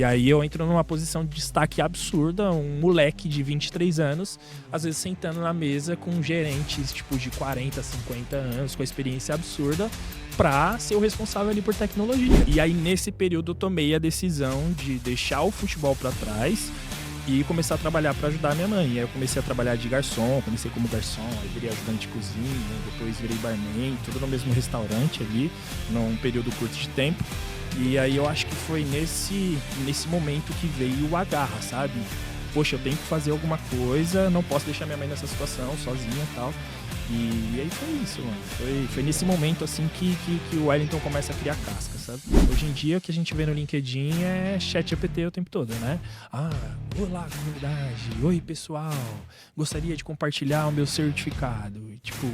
E aí eu entro numa posição de destaque absurda, um moleque de 23 anos, às vezes sentando na mesa com gerentes tipo de 40, 50 anos, com a experiência absurda, pra ser o responsável ali por tecnologia. E aí nesse período eu tomei a decisão de deixar o futebol pra trás e começar a trabalhar para ajudar a minha mãe. E aí eu comecei a trabalhar de garçom, comecei como garçom, aí virei ajudante de cozinha, depois virei barman, tudo no mesmo restaurante ali, num período curto de tempo. E aí eu acho que foi nesse momento que veio o agarra, sabe? Poxa, eu tenho que fazer alguma coisa, não posso deixar minha mãe nessa situação, sozinha e tal. E aí foi isso, mano. Foi nesse momento, assim, que o Wellington começa a criar casca, sabe? Hoje em dia, o que a gente vê no LinkedIn é chat GPT o tempo todo, né? Olá, comunidade. Oi, pessoal. Gostaria de compartilhar o meu certificado. E, tipo,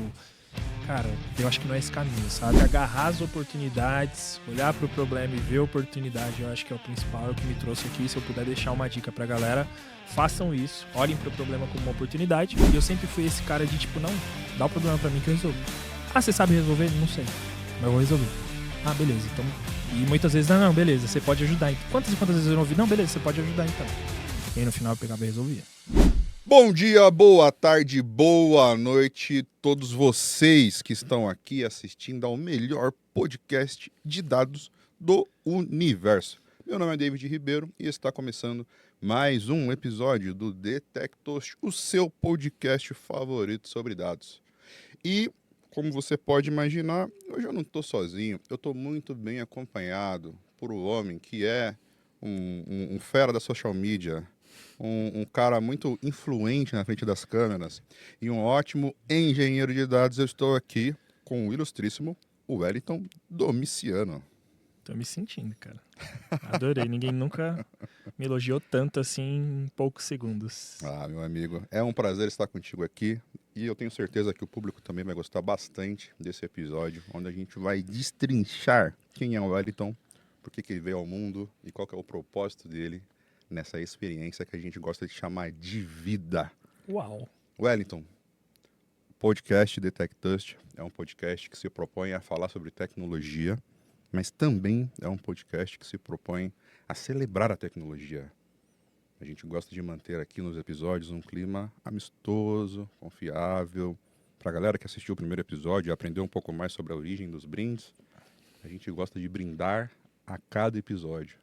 cara, eu acho que não é esse caminho, sabe? Agarrar as oportunidades, olhar pro problema e ver a oportunidade, eu acho que é o principal, é o que me trouxe aqui. Se eu puder deixar uma dica pra galera, façam isso, olhem pro problema como uma oportunidade. E eu sempre fui esse cara de tipo, não, dá o problema pra mim que eu resolvo. Você sabe resolver? Não sei, mas eu vou resolver. Beleza, então... E muitas vezes, não, beleza, você pode ajudar. Quantas vezes eu não ouvi? Não, beleza, você pode ajudar então. E aí no final eu pegava e resolvia. Bom dia, boa tarde, boa noite, todos vocês que estão aqui assistindo ao melhor podcast de dados do universo. Meu nome é David Ribeiro e está começando mais um episódio do Detectost, o seu podcast favorito sobre dados. E, como você pode imaginar, hoje eu não estou sozinho, eu estou muito bem acompanhado por um homem que é um fera da social media, um cara muito influente na frente das câmeras e um ótimo engenheiro de dados. Eu estou aqui com o ilustríssimo Wellington Domiciano. Tô me sentindo, cara. Adorei. Ninguém nunca me elogiou tanto assim em poucos segundos. Meu amigo, é um prazer estar contigo aqui e eu tenho certeza que o público também vai gostar bastante desse episódio, onde a gente vai destrinchar quem é o Wellington, por que ele veio ao mundo e qual que é o propósito dele nessa experiência que a gente gosta de chamar de vida. Uau! Wellington, o podcast Detectost é um podcast que se propõe a falar sobre tecnologia, mas também é um podcast que se propõe a celebrar a tecnologia. A gente gosta de manter aqui nos episódios um clima amistoso, confiável. Para a galera que assistiu o primeiro episódio e aprendeu um pouco mais sobre a origem dos brindes, a gente gosta de brindar a cada episódio.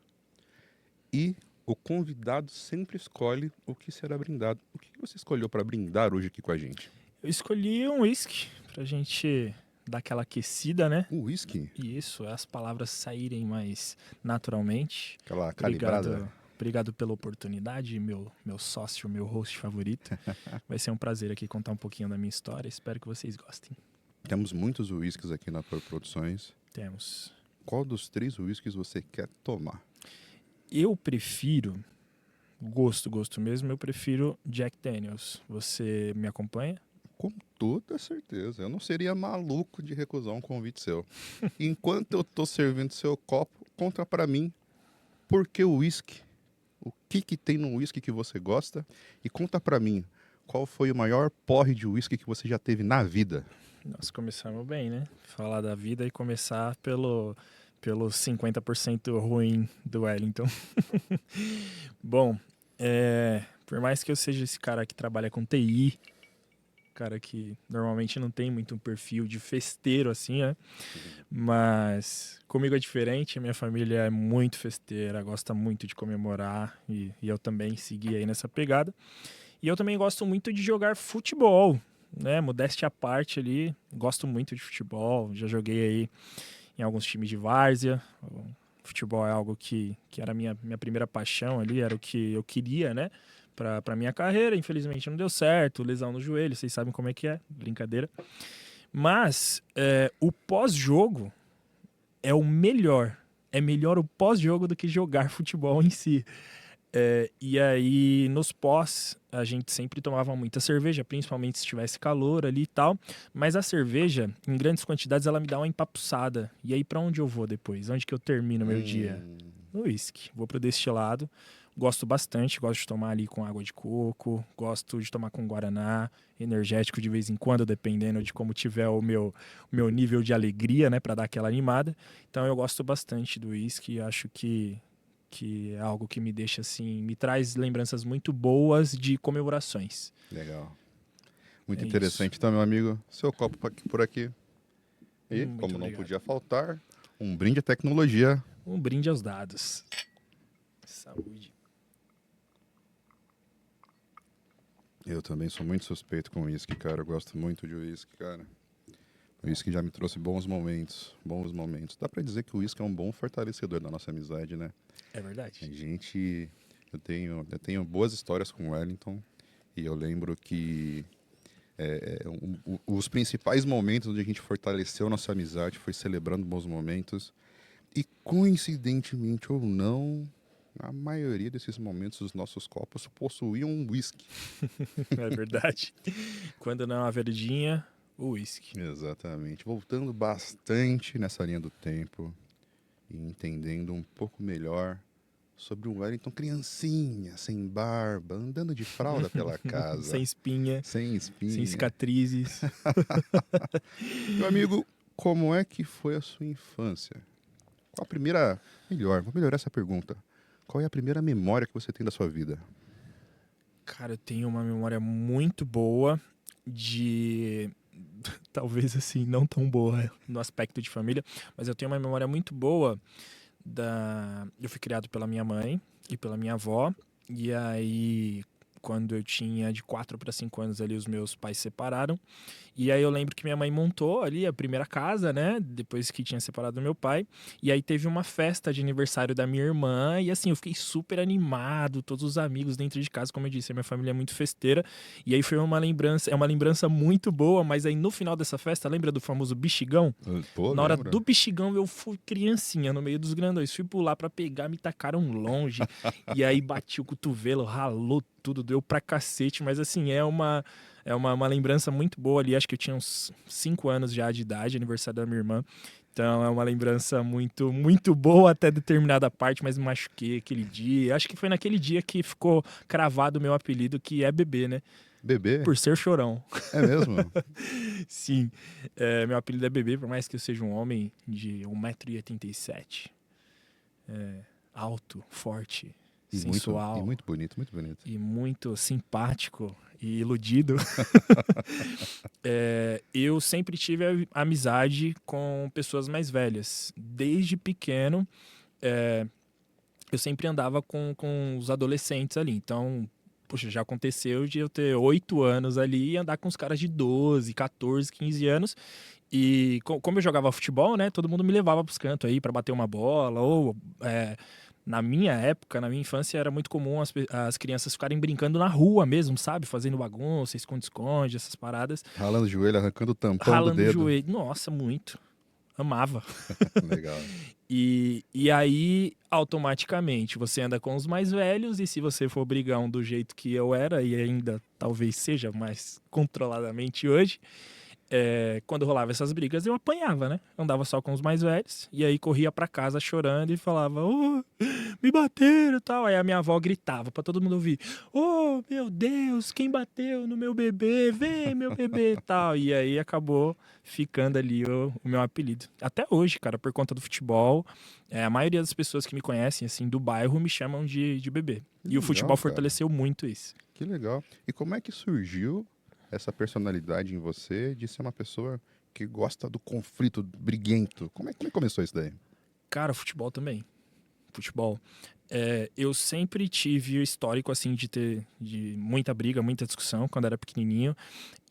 E o convidado sempre escolhe o que será brindado. O que você escolheu para brindar hoje aqui com a gente? Eu escolhi um whisky pra gente dar aquela aquecida, né? Um whisky? Isso, as palavras saírem mais naturalmente. Aquela calibrada? Obrigado pela oportunidade, meu sócio, meu host favorito. Vai ser um prazer aqui contar um pouquinho da minha história. Espero que vocês gostem. Temos muitos whiskies aqui na Produções. Temos. Qual dos 3 whiskies você quer tomar? Eu prefiro, gosto mesmo, eu prefiro Jack Daniels. Você me acompanha? Com toda certeza. Eu não seria maluco de recusar um convite seu. Enquanto eu tô servindo seu copo, conta pra mim por que o whisky. O que tem no whisky que você gosta? E conta pra mim, qual foi o maior porre de whisky que você já teve na vida? Nós começamos bem, né? Falar da vida e começar pelo 50% ruim do Wellington. Bom, por mais que eu seja esse cara que trabalha com TI, cara que normalmente não tem muito um perfil de festeiro assim, né? Mas comigo é diferente, a minha família é muito festeira, gosta muito de comemorar e eu também segui aí nessa pegada. E eu também gosto muito de jogar futebol, né? Modéstia à parte ali, gosto muito de futebol, já joguei aí em alguns times de várzea. O futebol é algo que era a minha primeira paixão ali, era o que eu queria, né? Pra minha carreira. Infelizmente não deu certo, lesão no joelho, vocês sabem como é que é, brincadeira. Mas o pós-jogo é o melhor. É melhor o pós-jogo do que jogar futebol em si. E aí, nos pós, a gente sempre tomava muita cerveja, principalmente se tivesse calor ali e tal. Mas a cerveja, em grandes quantidades, ela me dá uma empapuçada. E aí, pra onde eu vou depois? Onde que eu termino meu dia? No uísque. Vou pro destilado. Gosto bastante, gosto de tomar ali com água de coco, gosto de tomar com guaraná, energético de vez em quando, dependendo de como tiver o meu nível de alegria, né, pra dar aquela animada. Então eu gosto bastante do uísque e acho que que é algo que me deixa assim, me traz lembranças muito boas de comemorações. Legal. Muito É interessante. isso. Então, meu amigo, seu copo por aqui. E, Muito como não obrigado. podia faltar, um brinde à tecnologia. Um brinde aos dados. Saúde. Eu também sou muito suspeito com uísque, cara. Eu gosto muito de uísque, cara. O uísque já me trouxe bons momentos, bons momentos. Dá pra dizer que o uísque é um bom fortalecedor da nossa amizade, né? É verdade. Eu tenho boas histórias com o Wellington e eu lembro que os principais momentos onde a gente fortaleceu nossa amizade foi celebrando bons momentos e, coincidentemente ou não, na maioria desses momentos os nossos copos possuíam um whisky. É verdade. Quando não é uma verdinha, o uísque. Exatamente. Voltando bastante nessa linha do tempo e entendendo um pouco melhor sobre o Wellington criancinha, sem barba, andando de fralda pela Sem casa, espinha, sem sem espinha. cicatrizes. Meu amigo, como é que foi a sua infância? Qual a primeira... Melhor, vou melhorar essa pergunta. Qual é a primeira memória que você tem da sua vida? Cara, eu tenho uma memória muito boa de. Talvez assim, não tão boa no aspecto de família, mas eu tenho uma memória muito boa da. Eu fui criado pela minha mãe e pela minha avó, e aí, quando eu tinha de 4 para 5 anos ali, os meus pais se separaram. E aí eu lembro que minha mãe montou ali a primeira casa, né? Depois que tinha separado do meu pai. E aí teve uma festa de aniversário da minha irmã. E assim, eu fiquei super animado, todos os amigos dentro de casa, como eu disse, a minha família é muito festeira. E aí foi uma lembrança muito boa, mas aí no final dessa festa, lembra do famoso bexigão? Pô, Na hora lembra? do bexigão, eu fui criancinha no meio dos grandões. Fui pular pra pegar, me tacaram longe. E aí bati o cotovelo, ralou tudo, deu pra cacete. Mas assim, é uma lembrança muito boa ali. Acho que eu tinha uns 5 anos já de idade, aniversário da minha irmã. Então é uma lembrança muito, muito boa até determinada parte, mas me machuquei aquele dia. Acho que foi naquele dia que ficou cravado o meu apelido, que é bebê, né? Bebê? Por ser chorão. É mesmo? Sim, meu apelido é bebê, por mais que eu seja um homem de 1,87 m. Alto, forte, E sensual muito bonito, muito bonito. e muito simpático e iludido. Eu sempre tive amizade com pessoas mais velhas. Desde pequeno, eu sempre andava com os adolescentes ali. Então, poxa, já aconteceu de eu ter 8 anos ali e andar com os caras de 12, 14, 15 anos. E como eu jogava futebol, né? Todo mundo me levava pros cantos aí pra bater uma bola. Ou, na minha época, na minha infância, era muito comum as crianças ficarem brincando na rua mesmo, sabe? Fazendo bagunça, esconde-esconde, essas paradas. Ralando o joelho, arrancando o tampão do Ralando o dedo. joelho. Nossa, muito. Amava. Legal. E aí, automaticamente, você anda com os mais velhos, e se você for brigão do jeito que eu era, e ainda talvez seja mais controladamente hoje, quando rolava essas brigas, eu apanhava, né? Andava só com os mais velhos, e aí corria pra casa chorando e falava, oh, me bateram e tal. Aí a minha avó gritava pra todo mundo ouvir, oh, meu Deus, quem bateu no meu bebê? Vem, meu bebê e tal. E aí acabou ficando ali o meu apelido. Até hoje, cara, por conta do futebol, a maioria das pessoas que me conhecem, assim, do bairro, me chamam de bebê. Que E o futebol legal, cara. fortaleceu muito isso. Que legal. E como é que surgiu essa personalidade em você de ser uma pessoa que gosta do conflito briguento? Como é que começou isso daí? Cara, futebol também. Futebol. Eu sempre tive o histórico, assim, de muita briga, muita discussão quando era pequenininho.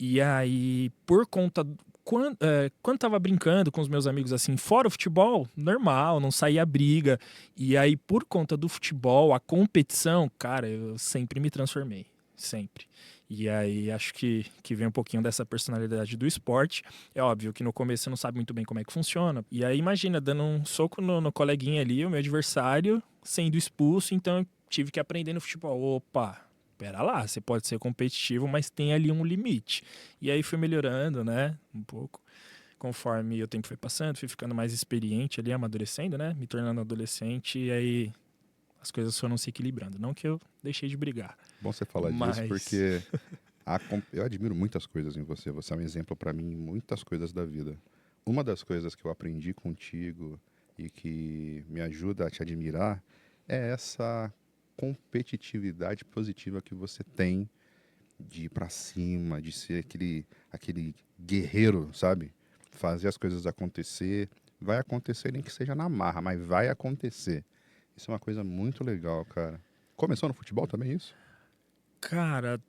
E aí, por conta... Quando tava brincando com os meus amigos, assim, fora o futebol, normal, não saía briga. E aí, por conta do futebol, a competição, cara, eu sempre me transformei. Sempre. E aí, acho que vem um pouquinho dessa personalidade do esporte. É óbvio que no começo você não sabe muito bem como é que funciona. E aí, imagina, dando um soco no coleguinha ali, o meu adversário, sendo expulso. Então, eu tive que aprender no futebol. Opa, pera lá, você pode ser competitivo, mas tem ali um limite. E aí, fui melhorando, né, um pouco. Conforme o tempo foi passando, fui ficando mais experiente ali, amadurecendo, né, me tornando adolescente. E aí, as coisas foram se equilibrando. Não que eu deixei de brigar. Bom você falar Mas... disso, porque eu admiro muitas coisas em você. Você é um exemplo para mim em muitas coisas da vida. Uma das coisas que eu aprendi contigo e que me ajuda a te admirar é essa competitividade positiva que você tem de ir pra cima, de ser aquele guerreiro, sabe? Fazer as coisas acontecer. Vai acontecer nem que seja na marra, mas vai acontecer. Isso é uma coisa muito legal, cara. Começou no futebol também isso? Cara,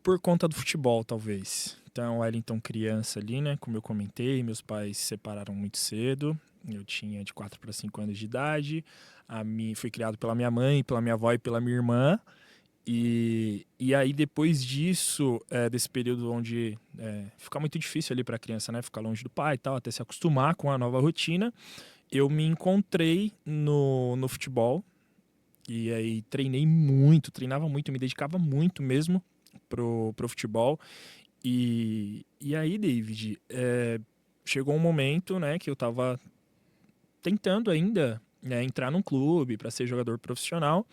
por conta do futebol, talvez. Então, Wellington criança ali, né? Como eu comentei, meus pais se separaram muito cedo. Eu tinha de 4 para 5 anos de idade. Fui criado pela minha mãe, pela minha avó e pela minha irmã. E aí, depois disso, desse período onde fica muito difícil ali para a criança, né? Ficar longe do pai e tal, até se acostumar com a nova rotina, eu me encontrei no futebol. E aí, treinava muito, me dedicava muito mesmo pro futebol. E aí, David, chegou um momento, né, que eu tava tentando ainda, né, entrar num clube para ser jogador profissional.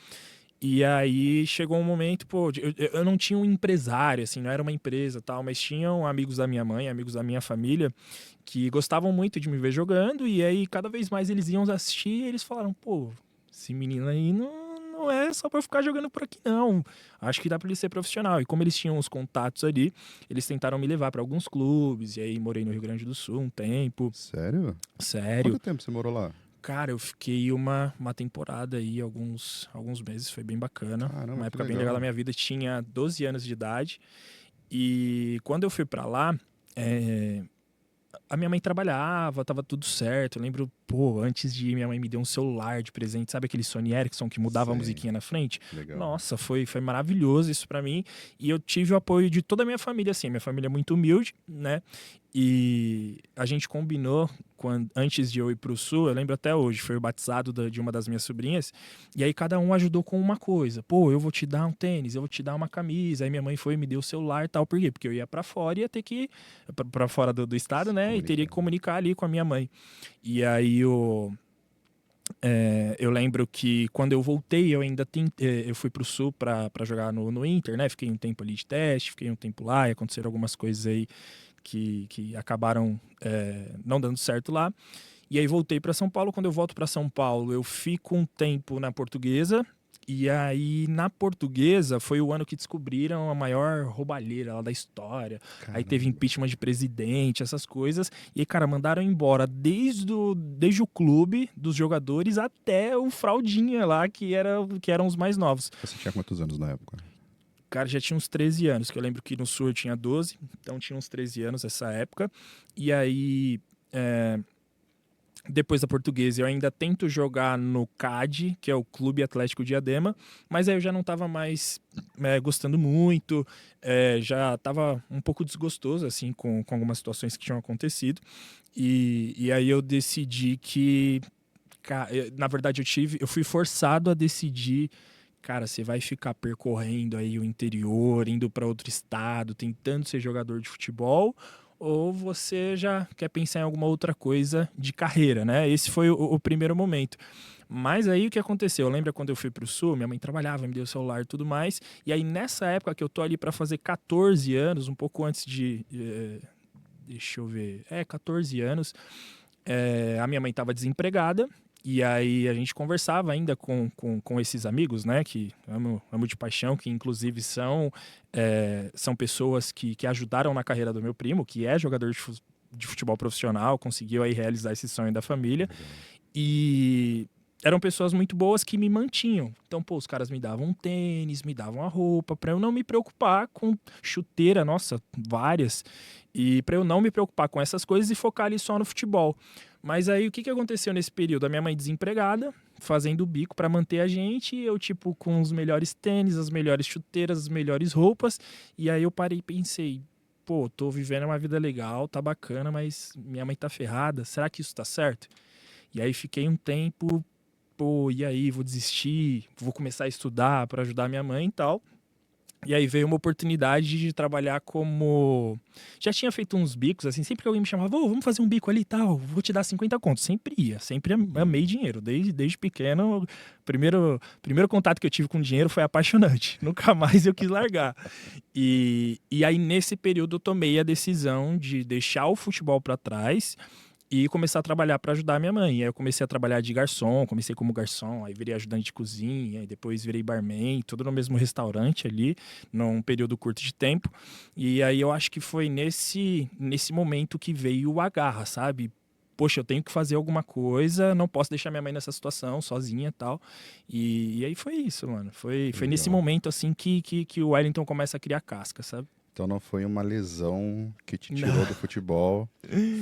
E aí chegou um momento, pô, eu não tinha um empresário, assim, não era uma empresa e tal, mas tinham amigos da minha mãe, amigos da minha família, que gostavam muito de me ver jogando, e aí cada vez mais eles iam assistir e eles falaram, pô, esse menino aí não é só pra ficar jogando por aqui, não. Acho que dá pra ele ser profissional. E como eles tinham os contatos ali, eles tentaram me levar pra alguns clubes, e aí morei no Rio Grande do Sul um tempo. Sério? Sério. Quanto tempo você morou lá? Cara, eu fiquei uma temporada aí, alguns meses, foi bem bacana. Caramba, Uma que época bem legal. legal da minha vida, tinha 12 anos de idade. E quando eu fui pra lá, a minha mãe trabalhava, tava tudo certo. Eu lembro, pô, antes de ir, minha mãe me deu um celular de presente, sabe aquele Sony Ericsson que mudava a Sei. musiquinha na frente? Legal. Nossa, foi maravilhoso isso pra mim. E eu tive o apoio de toda a minha família, assim. Minha família é muito humilde, né? E a gente combinou, antes de eu ir pro Sul, eu lembro até hoje, foi o batizado de uma das minhas sobrinhas, e aí cada um ajudou com uma coisa. Pô, eu vou te dar um tênis, eu vou te dar uma camisa. Aí minha mãe foi e me deu o celular e tal. Por quê? Porque eu ia pra fora e ia ter que ir pra fora do estado, né? E teria que comunicar ali com a minha mãe. E aí eu lembro que quando eu voltei, eu ainda eu fui pro Sul pra jogar no Inter, né? Fiquei um tempo ali de teste, fiquei um tempo lá e aconteceram algumas coisas aí que acabaram não dando certo lá. E aí voltei para São Paulo. Quando eu volto para São Paulo, eu fico um tempo na Portuguesa. E aí, na Portuguesa, foi o ano que descobriram a maior roubalheira lá da história. Caramba. Aí teve impeachment de presidente, essas coisas. E aí, cara, mandaram embora desde o clube dos jogadores até o fraldinha lá, que eram os mais novos. Você tinha quantos anos na época? Cara, já tinha uns 13 anos, que eu lembro que no Sul eu tinha 12, então tinha uns 13 anos nessa época. E aí, depois da Portuguesa, eu ainda tento jogar no CAD, que é o Clube Atlético Diadema, mas aí eu já não estava mais gostando muito, já estava um pouco desgostoso, assim, com algumas situações que tinham acontecido. E aí eu decidi que, na verdade, eu fui forçado a decidir. Cara, você vai ficar percorrendo aí o interior, indo para outro estado, tentando ser jogador de futebol, ou você já quer pensar em alguma outra coisa de carreira, né? Esse foi o primeiro momento. Mas aí o que aconteceu? Lembra quando eu fui pro Sul, minha mãe trabalhava, me deu o celular e tudo mais, e aí nessa época que eu tô ali para fazer 14 anos, um pouco antes de... deixa eu ver... 14 anos, a minha mãe estava desempregada. E aí a gente conversava ainda com esses amigos, né, que amo de paixão, que inclusive são pessoas que ajudaram na carreira do meu primo, que é jogador de futebol profissional, conseguiu aí realizar esse sonho da família. E eram pessoas muito boas que me mantinham. Então, pô, os caras me davam um tênis, me davam a roupa, para eu não me preocupar com chuteira, nossa, várias. E para eu não me preocupar com essas coisas e focar ali só no futebol. Mas aí o que aconteceu nesse período? A minha mãe desempregada, fazendo bico para manter a gente, e eu, tipo, com os melhores tênis, as melhores chuteiras, as melhores roupas. E aí eu parei e pensei, pô, tô vivendo uma vida legal, tá bacana, mas minha mãe tá ferrada, será que isso tá certo? E aí fiquei um tempo, pô, e aí, vou desistir, vou começar a estudar para ajudar minha mãe e tal. E aí veio uma oportunidade de trabalhar como... Já tinha feito uns bicos, assim, sempre que alguém me chamava, vamos fazer um bico ali e tal, vou te dar 50 contos. Sempre ia, sempre amei dinheiro. Desde pequeno, primeiro contato que eu tive com dinheiro foi apaixonante. Nunca mais eu quis largar. E aí, nesse período, eu tomei a decisão de deixar o futebol para trás e começar a trabalhar para ajudar a minha mãe. E aí eu comecei a trabalhar de garçom, comecei como garçom, aí virei ajudante de cozinha, e depois virei barman, tudo no mesmo restaurante ali, num período curto de tempo. E aí eu acho que foi nesse momento que veio a garra, sabe? Poxa, eu tenho que fazer alguma coisa, não posso deixar minha mãe nessa situação, sozinha e tal. E aí foi isso, mano. Foi nesse Legal. momento, assim, que o Wellington começa a criar casca, sabe? Então não foi uma lesão que te tirou Não. do futebol,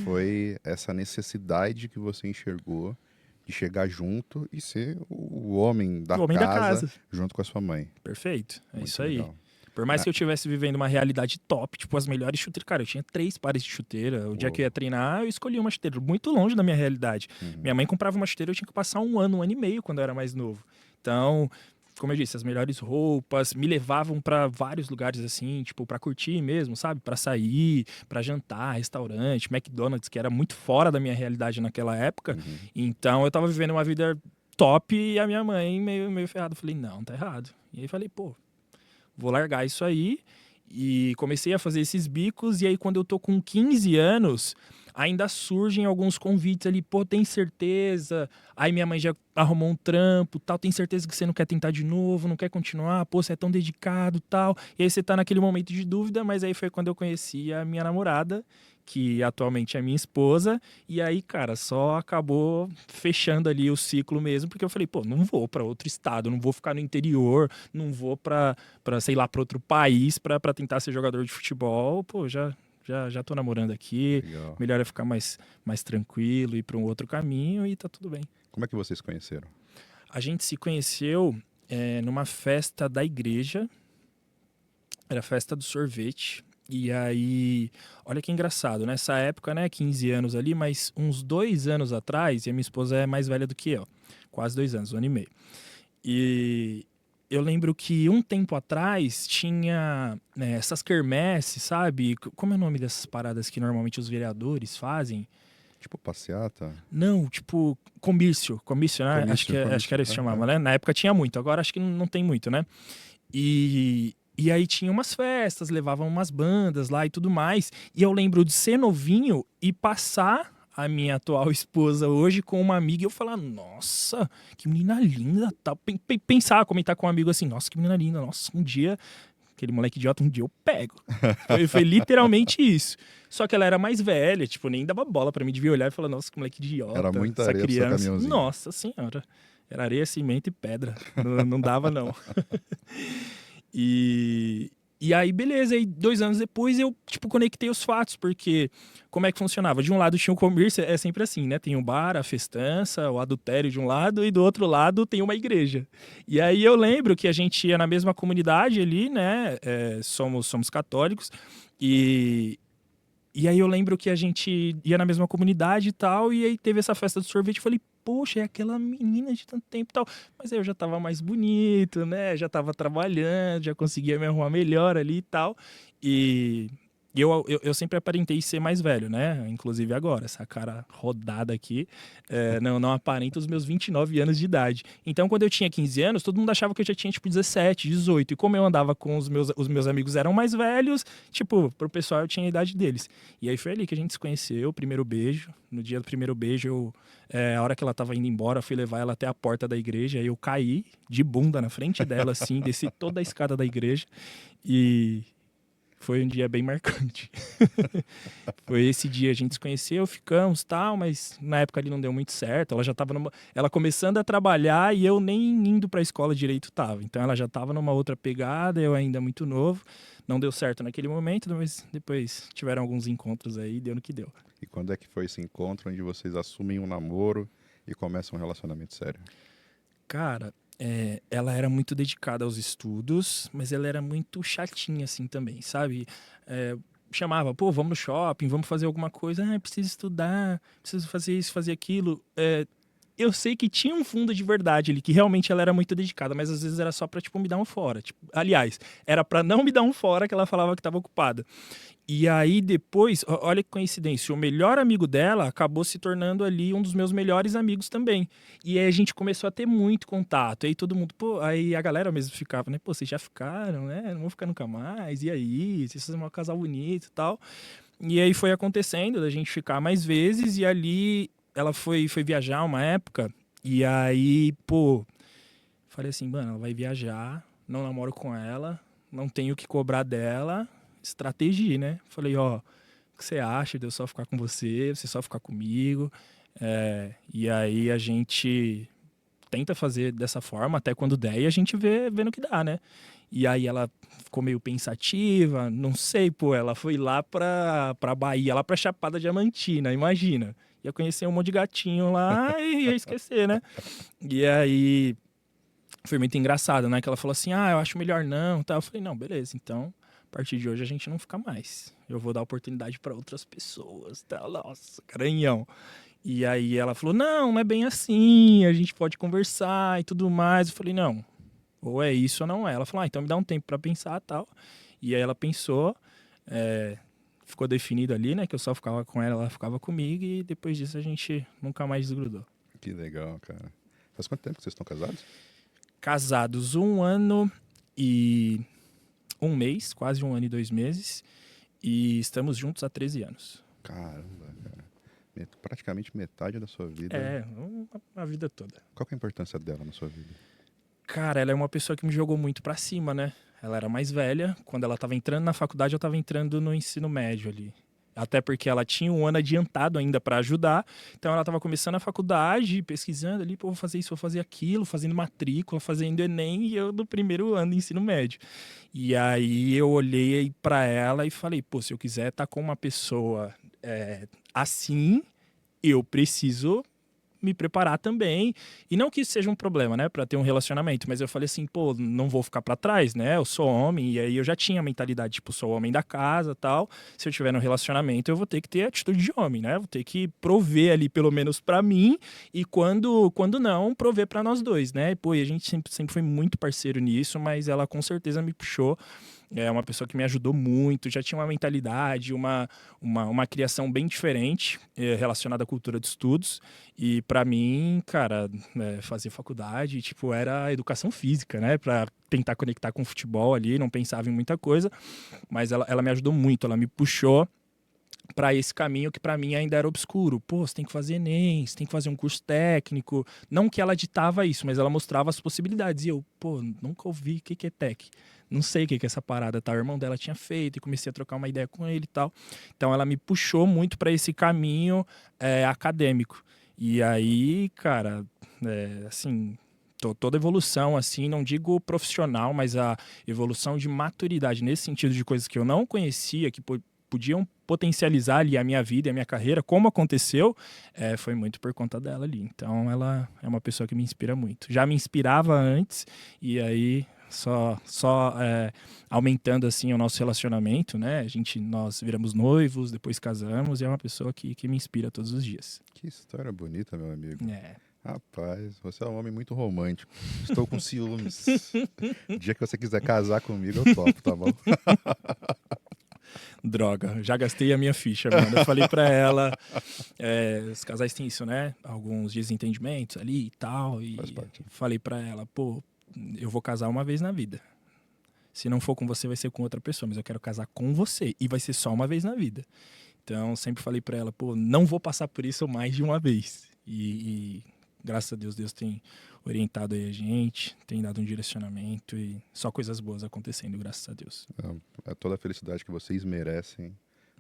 foi essa necessidade que você enxergou de chegar junto e ser o homem da O homem da casa casa. junto com a sua mãe. Perfeito. É Muito isso aí. legal. Por mais Ah, que eu estivesse vivendo uma realidade top, tipo, as melhores chuteiras. Cara, eu tinha 3 pares de chuteira. O dia que eu ia treinar, eu escolhi uma chuteira muito longe da minha realidade. uhum. Minha mãe comprava uma chuteira, eu tinha que passar um ano e meio quando eu era mais novo. Então, como eu disse, as melhores roupas me levavam pra vários lugares assim, tipo, pra curtir mesmo, sabe? Pra sair, pra jantar, restaurante, McDonald's, que era muito fora da minha realidade naquela época. Uhum. Então, eu tava vivendo uma vida top e a minha mãe meio ferrada. Eu falei, não, tá errado. E aí falei, pô, vou largar isso aí. E comecei a fazer esses bicos. E aí, quando eu tô com 15 anos, ainda surgem alguns convites ali. Pô, tem certeza? Aí minha mãe já arrumou um trampo, tal. Tem certeza que você não quer tentar de novo, não quer continuar? Pô, você é tão dedicado, tal. E aí você tá naquele momento de dúvida. Mas aí foi quando eu conheci a minha namorada, que atualmente é minha esposa. E aí, cara, só acabou fechando ali o ciclo mesmo. Porque eu falei, pô, não vou pra outro estado, não vou ficar no interior, não vou pra sei lá, para outro país pra tentar ser jogador de futebol. Pô, já tô namorando aqui. Legal. Melhor é ficar mais tranquilo, ir para um outro caminho e tá tudo bem. Como é que vocês se conheceram? A gente se conheceu numa festa da igreja. Era a festa do sorvete. E aí, olha que engraçado, nessa época, né, 15 anos ali, mas uns 2 anos atrás, e a minha esposa é mais velha do que eu, quase 2 anos, 1 ano e meio. E eu lembro que um tempo atrás tinha essas quermesses, sabe? Como é o nome dessas paradas que normalmente os vereadores fazem? Tipo, passeata? Não, tipo, comício, né? Comício, Acho que comício. era isso que chamava, né? Na época tinha muito, agora acho que não tem muito, né? E aí tinha umas festas, levavam umas bandas lá e tudo mais. E eu lembro de ser novinho e passar a minha atual esposa hoje com uma amiga e eu falar, nossa, que menina linda, tal. Pensar, comentar com um amigo assim, nossa, que menina linda, nossa, um dia, aquele moleque idiota, um dia eu pego. Foi literalmente isso. Só que ela era mais velha, tipo, nem dava bola pra mim, devia olhar e falar, nossa, que moleque Era idiota, muita essa areia pro seu criança. caminhãozinho. Nossa senhora. Era areia, cimento e pedra. Não dava, não. E aí, beleza, aí 2 anos depois eu, tipo, conectei os fatos, porque como é que funcionava? De um lado tinha o comércio, é sempre assim, né? Tem o bar, a festança, o adultério de um lado, e do outro lado tem uma igreja. E aí eu lembro que a gente ia na mesma comunidade ali, né? Somos católicos, e, e aí eu lembro que a gente ia na mesma comunidade e tal, e aí teve essa festa do sorvete, eu falei, poxa, é aquela menina de tanto tempo e tal. Mas aí eu já tava mais bonito, né? Já tava trabalhando, já conseguia me arrumar melhor ali e tal. E eu sempre aparentei ser mais velho, né? Inclusive agora, essa cara rodada aqui, não aparenta os meus 29 anos de idade. Então, quando eu tinha 15 anos, todo mundo achava que eu já tinha, tipo, 17, 18. E como eu andava com os meus amigos eram mais velhos, tipo, pro pessoal eu tinha a idade deles. E aí foi ali que a gente se conheceu, o primeiro beijo. No dia do primeiro beijo, a hora que ela tava indo embora, eu fui levar ela até a porta da igreja. Aí eu caí de bunda na frente dela, assim, desci toda a escada da igreja. E foi um dia bem marcante. Foi esse dia, a gente se conheceu, ficamos tal, mas na época ali não deu muito certo. Ela já tava ela começando a trabalhar e eu nem indo pra escola direito tava. Então ela já tava numa outra pegada, eu ainda muito novo. Não deu certo naquele momento, mas depois tiveram alguns encontros aí, deu no que deu. E quando é que foi esse encontro onde vocês assumem um namoro e começam um relacionamento sério? Cara, ela era muito dedicada aos estudos, mas ela era muito chatinha assim também, sabe? Chamava, pô, vamos no shopping, vamos fazer alguma coisa. Ah, preciso estudar, preciso fazer isso, fazer aquilo. Eu sei que tinha um fundo de verdade ali, que realmente ela era muito dedicada, mas às vezes era só pra, tipo, me dar um fora. Tipo, aliás, era pra não me dar um fora que ela falava que tava ocupada. E aí depois, olha que coincidência, o melhor amigo dela acabou se tornando ali um dos meus melhores amigos também. E aí a gente começou a ter muito contato. E aí todo mundo, pô, aí a galera mesmo ficava, né? Pô, vocês já ficaram, né? Não vão ficar nunca mais. E aí, vocês são um casal bonito e tal. E aí foi acontecendo, da gente ficar mais vezes, e ali ela foi viajar uma época, e aí, pô, falei assim, mano, ela vai viajar, não namoro com ela, não tenho o que cobrar dela, estratégia, né? Falei, ó, o que você acha de eu só ficar com você só ficar comigo? E aí a gente tenta fazer dessa forma até quando der e a gente vê no que dá, né? E aí ela ficou meio pensativa, não sei, pô, ela foi lá pra Bahia, lá pra Chapada Diamantina, imagina. Ia conhecer um monte de gatinho lá e ia esquecer, né? E aí foi muito engraçado, né? Que ela falou assim, eu acho melhor não, tá? Eu falei, não, beleza, então a partir de hoje a gente não fica mais. Eu vou dar oportunidade pra outras pessoas, tá? Nossa, caranhão. E aí ela falou, não é bem assim, a gente pode conversar e tudo mais. Eu falei, não, ou é isso ou não é. Ela falou, então me dá um tempo pra pensar e tal. E aí ela pensou, ficou definido ali, né, que eu só ficava com ela, ela ficava comigo, e depois disso a gente nunca mais desgrudou. Que legal, cara. Faz quanto tempo que vocês estão casados? Casados 1 ano e 1 mês, quase 1 ano e 2 meses, e estamos juntos há 13 anos. Caramba, cara. Praticamente metade da sua vida. A vida toda. Qual que é a importância dela na sua vida? Cara, ela é uma pessoa que me jogou muito pra cima, né? Ela era mais velha. Quando ela tava entrando na faculdade, eu tava entrando no ensino médio ali. Até porque ela tinha 1 ano adiantado ainda pra ajudar. Então ela tava começando a faculdade, pesquisando ali, pô, vou fazer isso, vou fazer aquilo, fazendo matrícula, fazendo Enem, e eu no primeiro ano do ensino médio. E aí eu olhei pra ela e falei, pô, se eu quiser estar com uma pessoa assim, eu preciso me preparar também. E não que isso seja um problema, né, pra ter um relacionamento, mas eu falei assim, pô, não vou ficar pra trás, né? Eu sou homem, e aí eu já tinha a mentalidade, tipo, sou homem da casa, tal. Se eu tiver no relacionamento, eu vou ter que ter atitude de homem, né? Vou ter que prover ali pelo menos pra mim, e quando não, prover pra nós dois, né? Pô, e a gente sempre foi muito parceiro nisso, mas ela com certeza me puxou. É uma pessoa que me ajudou muito, já tinha uma mentalidade, uma criação bem diferente relacionada à cultura de estudos. E pra mim, cara, fazer faculdade, tipo, era educação física, né? Pra tentar conectar com o futebol ali, não pensava em muita coisa. Mas ela me ajudou muito, ela me puxou para esse caminho que para mim ainda era obscuro. Pô, você tem que fazer Enem, você tem que fazer um curso técnico. Não que ela ditava isso, mas ela mostrava as possibilidades. E eu, pô, nunca ouvi o que é tech. Não sei o que é essa parada, tá? O irmão dela tinha feito e comecei a trocar uma ideia com ele e tal. Então ela me puxou muito para esse caminho acadêmico. E aí, cara, assim, toda evolução, assim, não digo profissional, mas a evolução de maturidade nesse sentido de coisas que eu não conhecia, que podiam potencializar ali a minha vida e a minha carreira, como aconteceu, foi muito por conta dela ali. Então ela é uma pessoa que me inspira muito. Já me inspirava antes, e aí só aumentando assim o nosso relacionamento, né? Nós viramos noivos, depois casamos, e é uma pessoa que me inspira todos os dias. Que história bonita, meu amigo. É. Rapaz, você é um homem muito romântico. Estou com ciúmes. O dia que você quiser casar comigo, eu topo, tá bom? Droga, já gastei a minha ficha, mano. Eu falei pra ela, os casais têm isso, né? Alguns desentendimentos ali e tal. E Faz parte. falei pra ela, pô, eu vou casar uma vez na vida. Se não for com você, vai ser com outra pessoa, mas eu quero casar com você. E vai ser só uma vez na vida. Então, sempre falei pra ela, pô, não vou passar por isso mais de uma vez. E graças a Deus, Deus tem orientado aí a gente, tem dado um direcionamento e só coisas boas acontecendo, graças a Deus. É toda a felicidade que vocês merecem.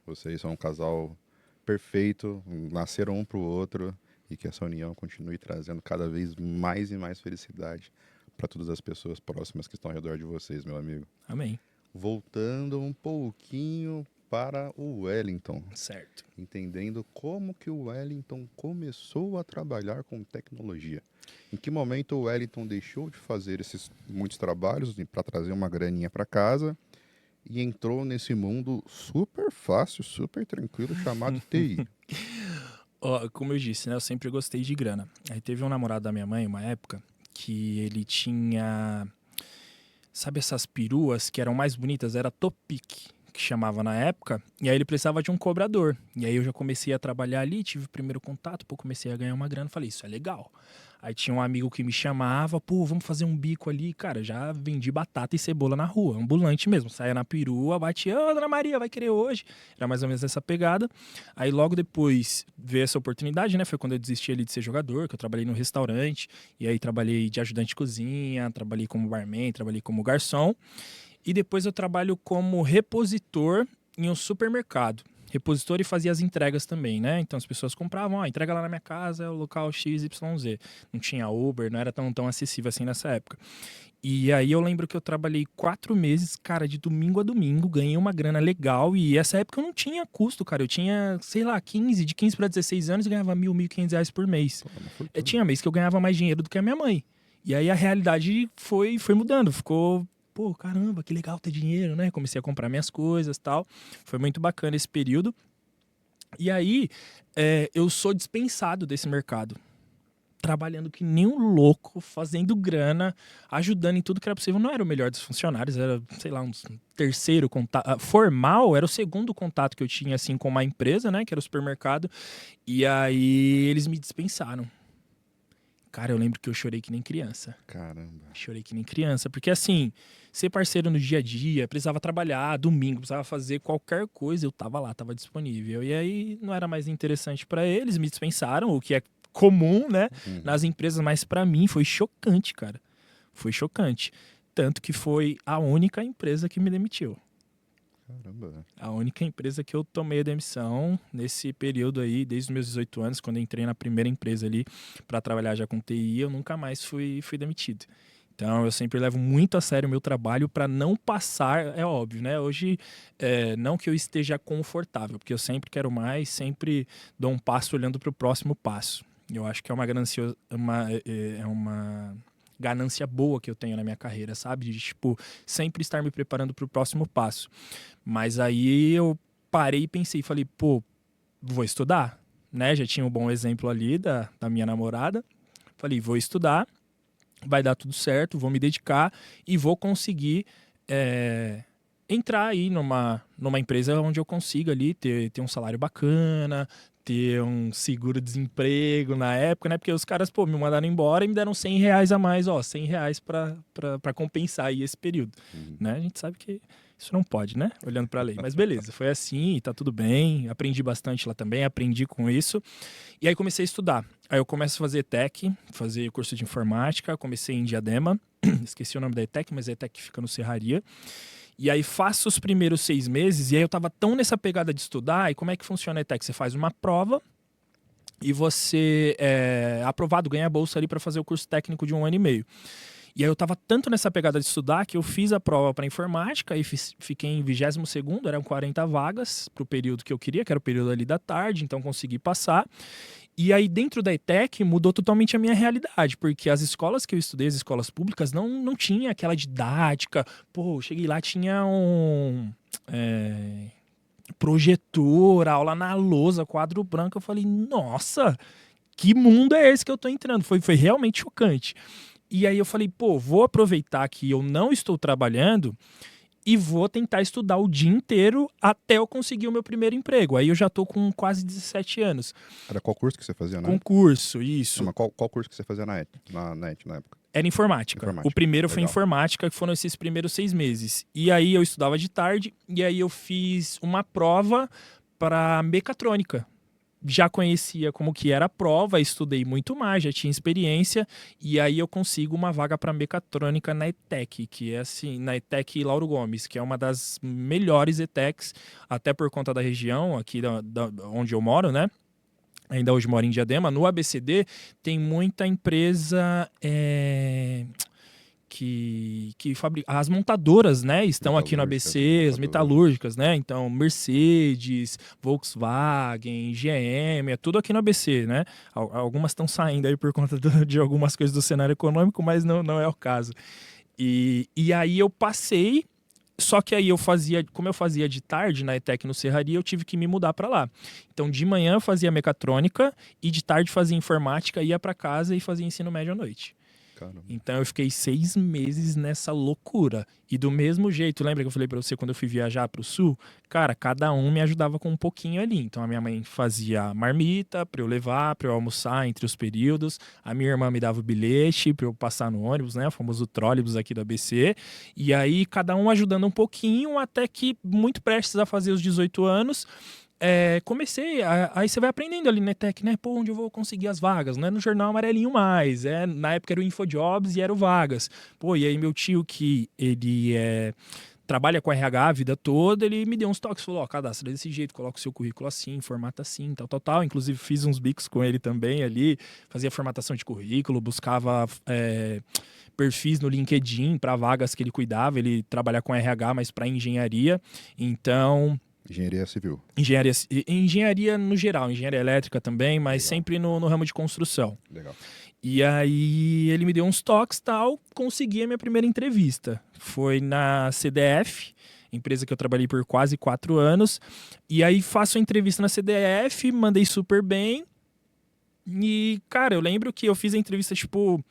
Vocês são um casal perfeito, nasceram um pro outro, e que essa união continue trazendo cada vez mais e mais felicidade para todas as pessoas próximas que estão ao redor de vocês, meu amigo. Amém. Voltando um pouquinho para o Wellington. Certo. Entendendo como que o Wellington começou a trabalhar com tecnologia. Em que momento o Wellington deixou de fazer esses muitos trabalhos para trazer uma graninha para casa e entrou nesse mundo super fácil, super tranquilo, chamado TI? Como eu disse, né? Eu sempre gostei de grana. Aí teve um namorado da minha mãe, uma época, que ele tinha... Sabe essas peruas que eram mais bonitas? Era Topic, que chamava na época, e aí ele precisava de um cobrador. E aí eu já comecei a trabalhar ali, tive o primeiro contato, pô, comecei a ganhar uma grana, falei, isso é legal. Aí tinha um amigo que me chamava, pô, vamos fazer um bico ali. Cara, já vendi batata e cebola na rua, ambulante mesmo. Saía na perua, batia, ô, Dona Maria, vai querer hoje? Era mais ou menos essa pegada. Aí logo depois veio essa oportunidade, né? Foi quando eu desisti ali de ser jogador, que eu trabalhei no restaurante. E aí trabalhei de ajudante de cozinha, trabalhei como barman, trabalhei como garçom. E depois eu trabalho como repositor em um supermercado. Repositor e fazia as entregas também, né? Então as pessoas compravam, entrega lá na minha casa, é o local XYZ. Não tinha Uber, não era tão acessível assim nessa época. E aí eu lembro que eu trabalhei 4 meses, cara, de domingo a domingo, ganhei uma grana legal. E essa época eu não tinha custo, cara. Eu tinha, sei lá, de 15 para 16 anos e ganhava R$1.500 por mês. Tinha mês que eu ganhava mais dinheiro do que a minha mãe. E aí a realidade foi mudando, ficou... Pô, caramba, que legal ter dinheiro, né? Comecei a comprar minhas coisas e tal. Foi muito bacana esse período. E aí, eu sou dispensado desse mercado. Trabalhando que nem um louco, fazendo grana, ajudando em tudo que era possível. Não era o melhor dos funcionários, era, sei lá, um terceiro contato. Formal, era o segundo contato que eu tinha, assim, com uma empresa, né? Que era o supermercado. E aí, eles me dispensaram. Cara, eu lembro que eu chorei que nem criança. Caramba. Chorei que nem criança, porque assim, ser parceiro no dia a dia, precisava trabalhar, domingo, precisava fazer qualquer coisa, eu tava lá, tava disponível. E aí não era mais interessante pra eles, me dispensaram, o que é comum, né, nas empresas, mas pra mim foi chocante, cara. Foi chocante. Tanto que foi a única empresa que me demitiu. Caramba. A única empresa que eu tomei a demissão nesse período aí, desde os meus 18 anos, quando eu entrei na primeira empresa ali para trabalhar já com TI, eu nunca mais fui demitido. Então, eu sempre levo muito a sério o meu trabalho para não passar, é óbvio, né? Hoje, não que eu esteja confortável, porque eu sempre quero mais, sempre dou um passo olhando para o próximo passo. Eu acho que é uma ganância boa que eu tenho na minha carreira, sabe? De, tipo, sempre estar me preparando para o próximo passo. Mas aí eu parei e pensei, falei, pô, vou estudar, né? Já tinha um bom exemplo ali da minha namorada. Falei, vou estudar, vai dar tudo certo, vou me dedicar e vou conseguir entrar aí numa empresa onde eu consiga ali ter um salário bacana, ter um seguro-desemprego na época, né? Porque os caras, pô, me mandaram embora e me deram R$100 a mais, R$100 pra compensar aí esse período, né? A gente sabe que isso não pode, né? Olhando pra lei. Mas beleza, foi assim e tá tudo bem. Aprendi bastante lá também, aprendi com isso. E aí comecei a estudar. Aí eu começo a fazer ETEC, fazer curso de informática. Comecei em Diadema, esqueci o nome da ETEC, mas a ETEC fica no Serraria. E aí faço os primeiros 6 meses, e aí eu tava tão nessa pegada de estudar, e como é que funciona a ETEC? Você faz uma prova, e você é aprovado, ganha a bolsa ali para fazer o curso técnico de 1 ano e meio. E aí eu tava tanto nessa pegada de estudar, que eu fiz a prova para informática, e fiquei em 22º, eram 40 vagas pro período que eu queria, que era o período ali da tarde, então consegui passar. E aí, dentro da ETEC, mudou totalmente a minha realidade, porque as escolas que eu estudei, as escolas públicas, não tinha aquela didática. Pô, cheguei lá, tinha um projetor, aula na lousa, quadro branco. Eu falei, nossa, que mundo é esse que eu tô entrando? Foi realmente chocante. E aí eu falei, pô, vou aproveitar que eu não estou trabalhando e vou tentar estudar o dia inteiro até eu conseguir o meu primeiro emprego. Aí eu já tô com quase 17 anos. Era qual curso que você fazia, né? Concurso, isso. Mas qual curso que você fazia na ET na época? Era informática. O primeiro foi informática, que foram esses primeiros 6 meses. E aí eu estudava de tarde, e aí eu fiz uma prova para mecatrônica. Já conhecia como que era a prova, estudei muito mais, já tinha experiência, e aí eu consigo uma vaga para mecatrônica na ETEC, que é assim, na ETEC Lauro Gomes, que é uma das melhores ETECs, até por conta da região aqui onde eu moro, né? Ainda hoje moro em Diadema. No ABCD tem muita empresa que fabrica. As montadoras, né, estão aqui no ABC, as metalúrgicas, né? Então, Mercedes, Volkswagen, GM, é tudo aqui no ABC, né? Algumas estão saindo aí por conta de algumas coisas do cenário econômico, mas não é o caso. E aí eu passei. Só que aí como eu fazia de tarde na ETEC no Serraria, eu tive que me mudar para lá. Então de manhã eu fazia mecatrônica e de tarde fazia informática, ia para casa e fazia ensino médio à noite. Caramba. Então eu fiquei 6 meses nessa loucura. E do mesmo jeito, lembra que eu falei pra você quando eu fui viajar pro sul? Cara, cada um me ajudava com um pouquinho ali. Então a minha mãe fazia marmita pra eu levar, pra eu almoçar entre os períodos. A minha irmã me dava o bilhete pra eu passar no ônibus, né? O famoso trólebus aqui do ABC. E aí cada um ajudando um pouquinho, até que muito prestes a fazer os 18 anos. Comecei, aí você vai aprendendo ali na ETEC, né? Pô, onde eu vou conseguir as vagas? Não é no jornal amarelinho mais, na época era o InfoJobs e era o Vagas. Pô, e aí meu tio, que ele trabalha com RH a vida toda, ele me deu uns toques, falou, ó, cadastra desse jeito, coloca o seu currículo assim, formata assim, tal. Inclusive fiz uns bicos com ele também ali, fazia formatação de currículo, buscava perfis no LinkedIn para vagas que ele cuidava, ele trabalha com RH, mas para engenharia, então... Engenharia civil. Engenharia no geral, engenharia elétrica também, mas Legal. sempre no ramo de construção. Legal. E aí ele me deu uns toques e tal, consegui a minha primeira entrevista. Foi na CDF, empresa que eu trabalhei por quase 4 anos. E aí faço a entrevista na CDF, mandei super bem. E, cara, eu lembro que eu fiz a entrevista, tipo,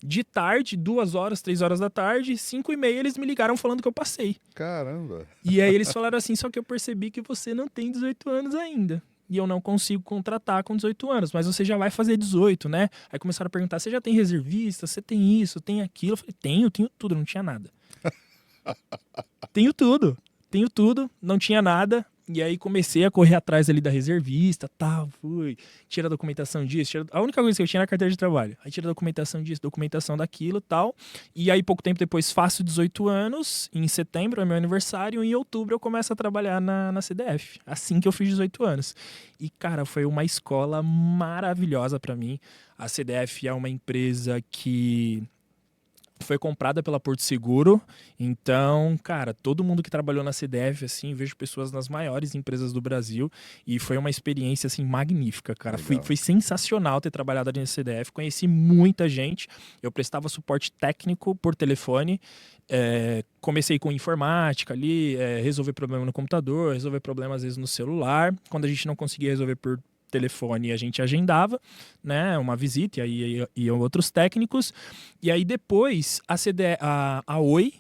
de tarde, 2 horas, 3 horas da tarde, 5h30 eles me ligaram falando que eu passei. Caramba. E aí eles falaram assim, só que eu percebi que você não tem 18 anos ainda. E eu não consigo contratar com 18 anos, mas você já vai fazer 18, né? Aí começaram a perguntar, você já tem reservista? Você tem isso, tem aquilo? Eu falei, tenho tudo, não tinha nada. tenho tudo, não tinha nada. E aí comecei a correr atrás ali da reservista, fui, tira a documentação disso, a única coisa que eu tinha era a carteira de trabalho. Aí tira a documentação disso, documentação daquilo, tal. E aí pouco tempo depois faço 18 anos, em setembro é meu aniversário, e em outubro eu começo a trabalhar na CDF, assim que eu fiz 18 anos. E cara, foi uma escola maravilhosa pra mim. A CDF é uma empresa que foi comprada pela Porto Seguro, então, cara, todo mundo que trabalhou na CDF, assim, vejo pessoas nas maiores empresas do Brasil, e foi uma experiência, assim, magnífica, cara. Foi sensacional ter trabalhado ali na CDF, conheci muita gente, eu prestava suporte técnico por telefone, comecei com informática ali, resolver problema no computador, resolver problema às vezes no celular, quando a gente não conseguia resolver por telefone, a gente agendava, né, uma visita, e aí iam outros técnicos, e aí depois a Oi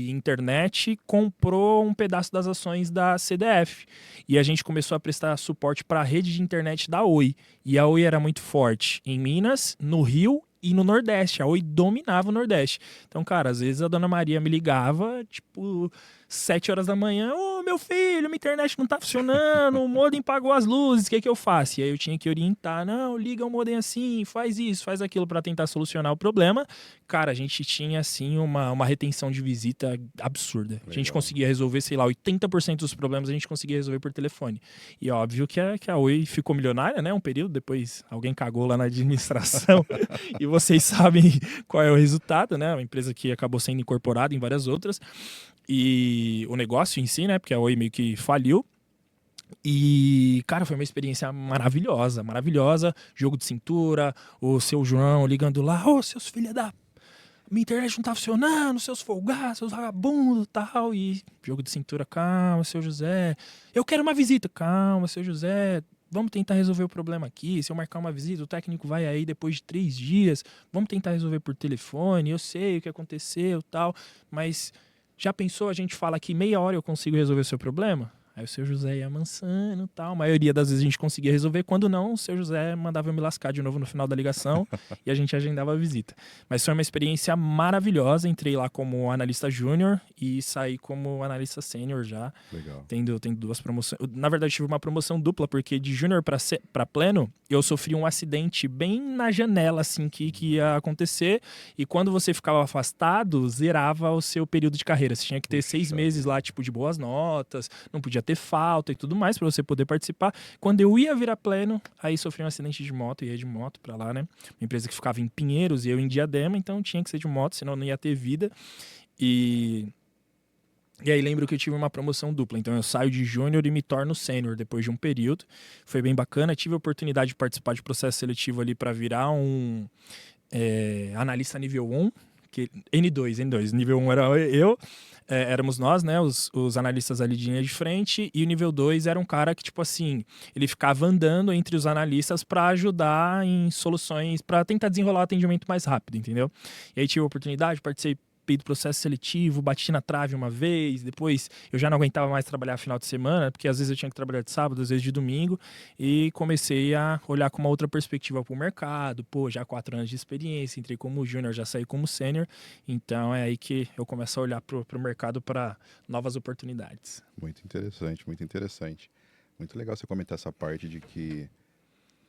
Internet comprou um pedaço das ações da CDF, e a gente começou a prestar suporte para a rede de internet da Oi, e a Oi era muito forte em Minas, no Rio e no Nordeste, a Oi dominava o Nordeste. Então, cara, às vezes a Dona Maria me ligava, tipo, 7 horas da manhã, ô meu filho, minha internet não tá funcionando, o modem apagou as luzes, o que eu faço? E aí eu tinha que orientar, não, liga o modem assim, faz isso, faz aquilo para tentar solucionar o problema. Cara, a gente tinha, assim, uma retenção de visita absurda. Legal. A gente conseguia resolver, sei lá, 80% dos problemas a gente conseguia resolver por telefone. E é óbvio que a Oi ficou milionária, né, um período, depois alguém cagou lá na administração e vocês sabem qual é o resultado, né, uma empresa que acabou sendo incorporada em várias outras. E o negócio em si, né? Porque a Oi meio que faliu. E, cara, foi uma experiência maravilhosa, maravilhosa. Jogo de cintura, o seu João ligando lá, seus filhos da... Minha internet não tá funcionando, seus folgados, seus vagabundos e tal. E jogo de cintura, calma, seu José. Eu quero uma visita, calma, seu José. Vamos tentar resolver o problema aqui. Se eu marcar uma visita, o técnico vai aí depois de 3 dias. Vamos tentar resolver por telefone. Eu sei o que aconteceu e tal, mas... Já pensou, a gente fala que meia hora eu consigo resolver o seu problema? Aí o seu José ia amansando e tal. A maioria das vezes a gente conseguia resolver. Quando não, o seu José mandava eu me lascar de novo no final da ligação e a gente agendava a visita. Mas foi uma experiência maravilhosa. Entrei lá como analista júnior e saí como analista sênior já. Legal. Tendo 2 promoções. Na verdade, tive uma promoção dupla, porque de júnior para pleno, eu sofri um acidente bem na janela, assim, que ia acontecer. E quando você ficava afastado, zerava o seu período de carreira. Você tinha que ter 6 meses lá, tipo, de boas notas, não podia ter falta e tudo mais para você poder participar. Quando eu ia virar pleno, aí sofri um acidente de moto, ia de moto para lá, né? Uma empresa que ficava em Pinheiros e eu em Diadema, então tinha que ser de moto, senão não ia ter vida. E aí lembro que eu tive uma promoção dupla, então eu saio de júnior e me torno sênior depois de um período. Foi bem bacana, tive a oportunidade de participar de processo seletivo ali para virar um analista nível 1, N2. Nível 1 era eu, éramos nós, né, os analistas ali de linha de frente, e o nível 2 era um cara que, tipo assim, ele ficava andando entre os analistas para ajudar em soluções, para tentar desenrolar o atendimento mais rápido, entendeu? E aí tive a oportunidade, participei do processo seletivo, bati na trave uma vez, depois eu já não aguentava mais trabalhar final de semana, porque às vezes eu tinha que trabalhar de sábado, às vezes de domingo, e comecei a olhar com uma outra perspectiva para o mercado. Pô, já 4 anos de experiência, entrei como júnior, já saí como sênior, então é aí que eu começo a olhar para o mercado para novas oportunidades. Muito interessante, muito interessante. Muito legal você comentar essa parte de que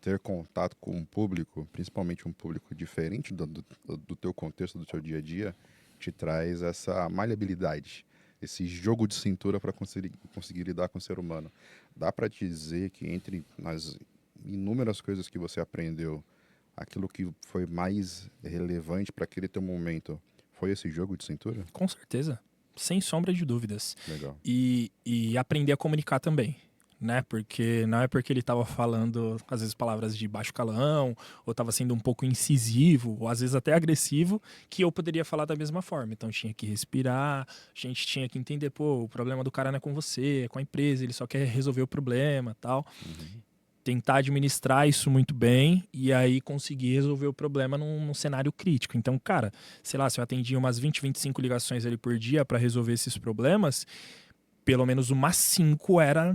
ter contato com um público, principalmente um público diferente do teu contexto, do teu dia a dia, te traz essa maleabilidade, esse jogo de cintura para conseguir lidar com o ser humano. Dá para dizer que entre as inúmeras coisas que você aprendeu, aquilo que foi mais relevante para aquele teu momento foi esse jogo de cintura? Com certeza, sem sombra de dúvidas. Legal. E aprender a comunicar também. Né? Porque não é porque ele estava falando, às vezes, palavras de baixo calão, ou estava sendo um pouco incisivo, ou às vezes até agressivo, que eu poderia falar da mesma forma. Então tinha que respirar, a gente tinha que entender, pô, o problema do cara não é com você, é com a empresa, ele só quer resolver o problema, tal. Tentar administrar isso muito bem e aí conseguir resolver o problema num cenário crítico. Então, cara, sei lá, se eu atendia umas 20, 25 ligações ali por dia para resolver esses problemas, pelo menos umas 5 era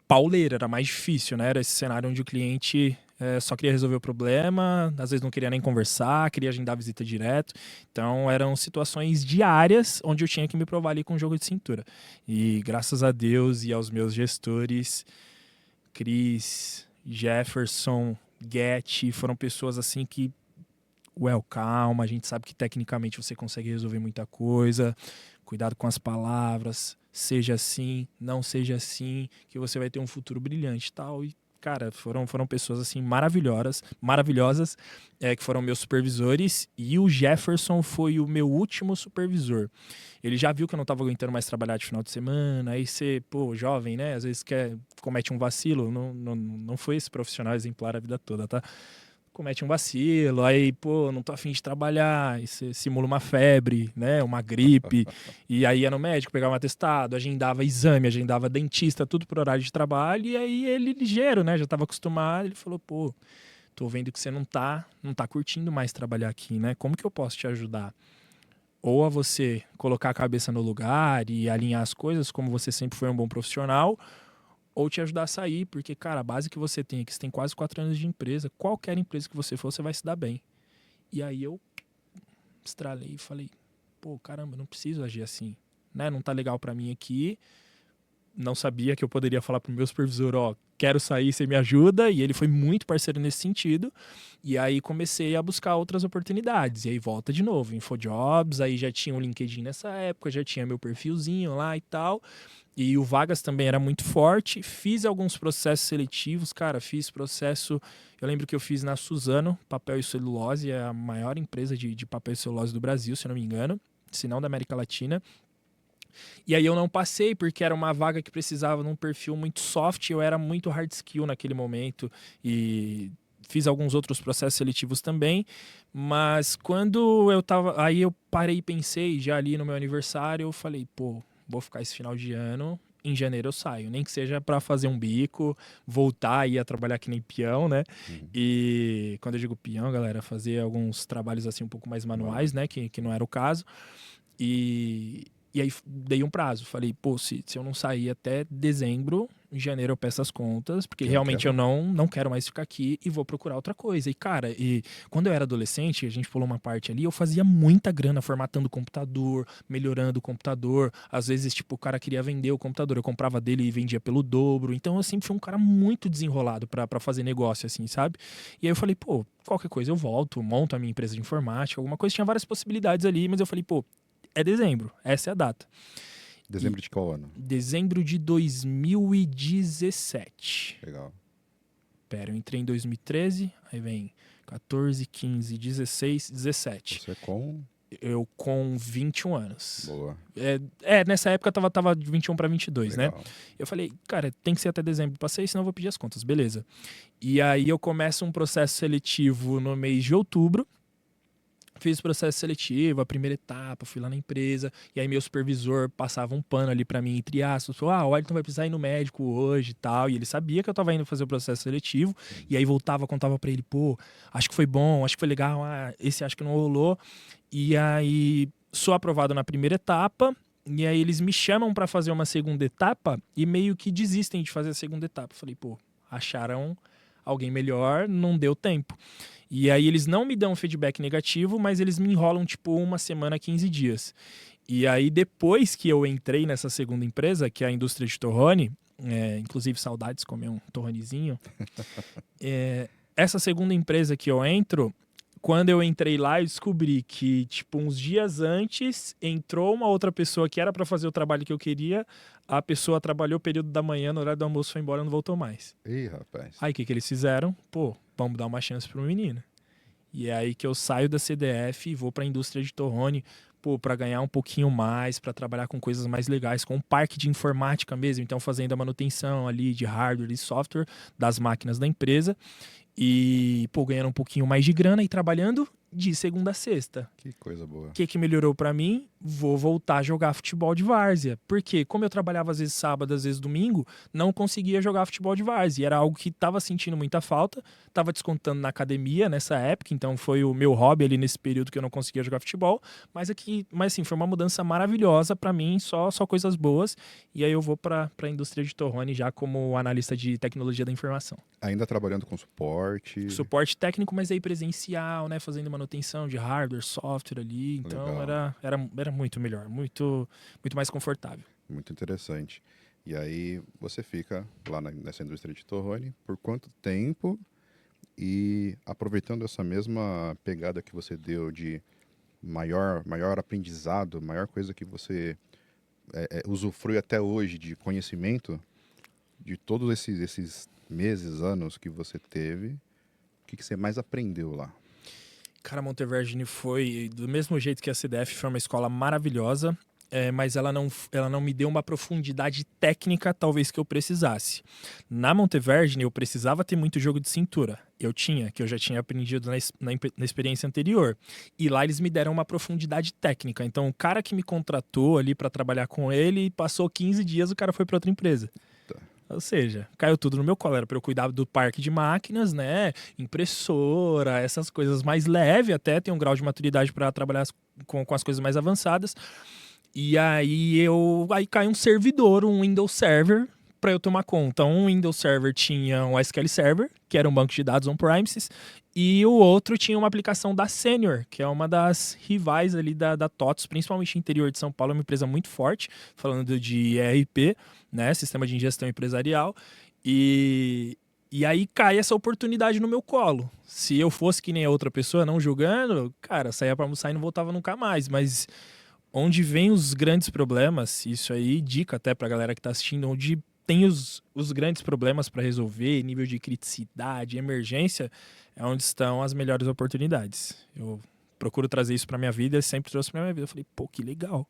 pauleira, era mais difícil, né? Era esse cenário onde o cliente só queria resolver o problema, às vezes não queria nem conversar, queria agendar a visita direto. Então, eram situações diárias onde eu tinha que me provar ali com o jogo de cintura. E graças a Deus e aos meus gestores, Cris, Jefferson, Getty, foram pessoas assim que, calma, a gente sabe que tecnicamente você consegue resolver muita coisa, cuidado com as palavras, seja assim, não seja assim, que você vai ter um futuro brilhante e tal. E, cara, foram pessoas assim maravilhosas, que foram meus supervisores, e o Jefferson foi o meu último supervisor. Ele já viu que eu não estava aguentando mais trabalhar de final de semana, aí você, pô, jovem, né, às vezes comete um vacilo, não foi esse profissional exemplar a vida toda, tá? Comete um vacilo, aí, pô, não tô afim de trabalhar, aí você simula uma febre, né, uma gripe, e aí ia no médico, pegava um atestado, agendava exame, agendava dentista, tudo por horário de trabalho, e aí ele ligeiro, né, já tava acostumado, ele falou, pô, tô vendo que você não tá curtindo mais trabalhar aqui, né, como que eu posso te ajudar? Ou a você colocar a cabeça no lugar e alinhar as coisas, como você sempre foi um bom profissional, ou te ajudar a sair, porque, cara, a base que você tem aqui, você tem quase 4 anos de empresa, qualquer empresa que você for, você vai se dar bem. E aí eu estralei e falei, pô, caramba, não preciso agir assim, né? Não tá legal pra mim aqui. Não sabia que eu poderia falar pro meu supervisor, ó, quero sair, você me ajuda, e ele foi muito parceiro nesse sentido, e aí comecei a buscar outras oportunidades, e aí volta de novo, InfoJobs, aí já tinha o LinkedIn nessa época, já tinha meu perfilzinho lá e tal, e o Vagas também era muito forte, fiz alguns processos seletivos, cara, eu lembro que eu fiz na Suzano, Papel e Celulose, é a maior empresa de papel e celulose do Brasil, se eu não me engano, se não da América Latina. E aí eu não passei, porque era uma vaga que precisava de um perfil muito soft, eu era muito hard skill naquele momento, e fiz alguns outros processos seletivos também, mas quando eu tava, aí eu parei e pensei, já ali no meu aniversário, eu falei, pô, vou ficar esse final de ano, em janeiro eu saio, nem que seja para fazer um bico, voltar e ir a trabalhar que nem peão, né? E quando eu digo peão, galera, fazer alguns trabalhos assim um pouco mais manuais, né, que não era o caso. E aí dei um prazo, falei, pô, se eu não sair até dezembro, em janeiro eu peço as contas, porque realmente eu não quero mais ficar aqui e vou procurar outra coisa. E, cara, quando eu era adolescente, a gente pulou uma parte ali, eu fazia muita grana formatando o computador, melhorando o computador. Às vezes, tipo, o cara queria vender o computador, eu comprava dele e vendia pelo dobro. Então, eu sempre fui um cara muito desenrolado pra fazer negócio, assim, sabe? E aí eu falei, pô, qualquer coisa eu volto, monto a minha empresa de informática, alguma coisa. Tinha várias possibilidades ali, mas eu falei, pô, é dezembro, essa é a data. Dezembro de qual ano? Dezembro de 2017. Legal. Pera, eu entrei em 2013, aí vem 14, 15, 16, 17. Você com? Eu com 21 anos. Boa. Nessa época eu tava de 21 para 22, Legal. né? Eu falei, cara, tem que ser até dezembro. Passei, senão eu vou pedir as contas. Beleza. E aí eu começo um processo seletivo no mês de outubro. Fiz o processo seletivo, a primeira etapa, fui lá na empresa, e aí meu supervisor passava um pano ali pra mim, entre aspas, falou, o Wellington vai precisar ir no médico hoje e tal, e ele sabia que eu tava indo fazer o processo seletivo, e aí voltava, contava pra ele, acho que foi bom, acho que foi legal, esse acho que não rolou, e aí sou aprovado na primeira etapa, e aí eles me chamam pra fazer uma segunda etapa, e meio que desistem de fazer a segunda etapa. Falei, acharam alguém melhor, não deu tempo. E aí eles não me dão feedback negativo, mas eles me enrolam tipo uma semana, 15 dias. E aí depois que eu entrei nessa segunda empresa, que é a indústria de torrone, inclusive saudades, comer um torronezinho, essa segunda empresa que eu entro, quando eu entrei lá, eu descobri que, tipo, uns dias antes, entrou uma outra pessoa que era para fazer o trabalho que eu queria, a pessoa trabalhou o período da manhã, no horário do almoço foi embora e não voltou mais. Ih, rapaz. Aí o que eles fizeram? Vamos dar uma chance pro menino. E é aí que eu saio da CDF e vou para a indústria de torrone, para ganhar um pouquinho mais, para trabalhar com coisas mais legais, com um parque de informática mesmo, então fazendo a manutenção ali de hardware e software das máquinas da empresa. E, ganhando um pouquinho mais de grana e trabalhando de segunda a sexta. Que coisa boa. O que melhorou pra mim? Vou voltar a jogar futebol de várzea. Porque, como eu trabalhava às vezes sábado, às vezes domingo, não conseguia jogar futebol de várzea. Era algo que tava sentindo muita falta, tava descontando na academia nessa época, então foi o meu hobby ali nesse período que eu não conseguia jogar futebol. Mas assim, foi uma mudança maravilhosa pra mim, só coisas boas. E aí eu vou pra indústria de torrone já como analista de tecnologia da informação. Ainda trabalhando com suporte? Suporte técnico, mas aí presencial, né? Fazendo manutenção de hardware, software ali. Então era muito melhor, muito mais confortável. Muito interessante. E aí você fica lá nessa indústria de torrone por quanto tempo? E aproveitando essa mesma pegada que você deu de maior aprendizado, maior coisa que você usufrui até hoje de conhecimento, de todos esses meses, anos que você teve, o que você mais aprendeu lá? Cara, Montevergine foi, do mesmo jeito que a CDF, foi uma escola maravilhosa, mas ela não me deu uma profundidade técnica, talvez, que eu precisasse. Na Montevergine, eu precisava ter muito jogo de cintura. Que eu já tinha aprendido na experiência anterior. E lá eles me deram uma profundidade técnica. Então, o cara que me contratou ali para trabalhar com ele, passou 15 dias, o cara foi para outra empresa. Ou seja, caiu tudo no meu colo. Era para eu cuidar do parque de máquinas, né? Impressora, essas coisas mais leves, até tem um grau de maturidade para trabalhar com as coisas mais avançadas. E aí caiu um servidor, um Windows Server, para eu tomar conta. Um Windows Server tinha um SQL Server, que era um banco de dados on-premises, e o outro tinha uma aplicação da Senior, que é uma das rivais ali da TOTOS, principalmente no interior de São Paulo, é uma empresa muito forte, falando de ERP, né, Sistema de Ingestão Empresarial, e aí cai essa oportunidade no meu colo. Se eu fosse que nem a outra pessoa, não julgando, cara, saía para almoçar e não voltava nunca mais, mas onde vem os grandes problemas, isso aí, dica até pra galera que tá assistindo, onde tem os grandes problemas para resolver, nível de criticidade, emergência, é onde estão as melhores oportunidades. Eu procuro trazer isso para minha vida, sempre trouxe para minha vida. Eu falei, que legal.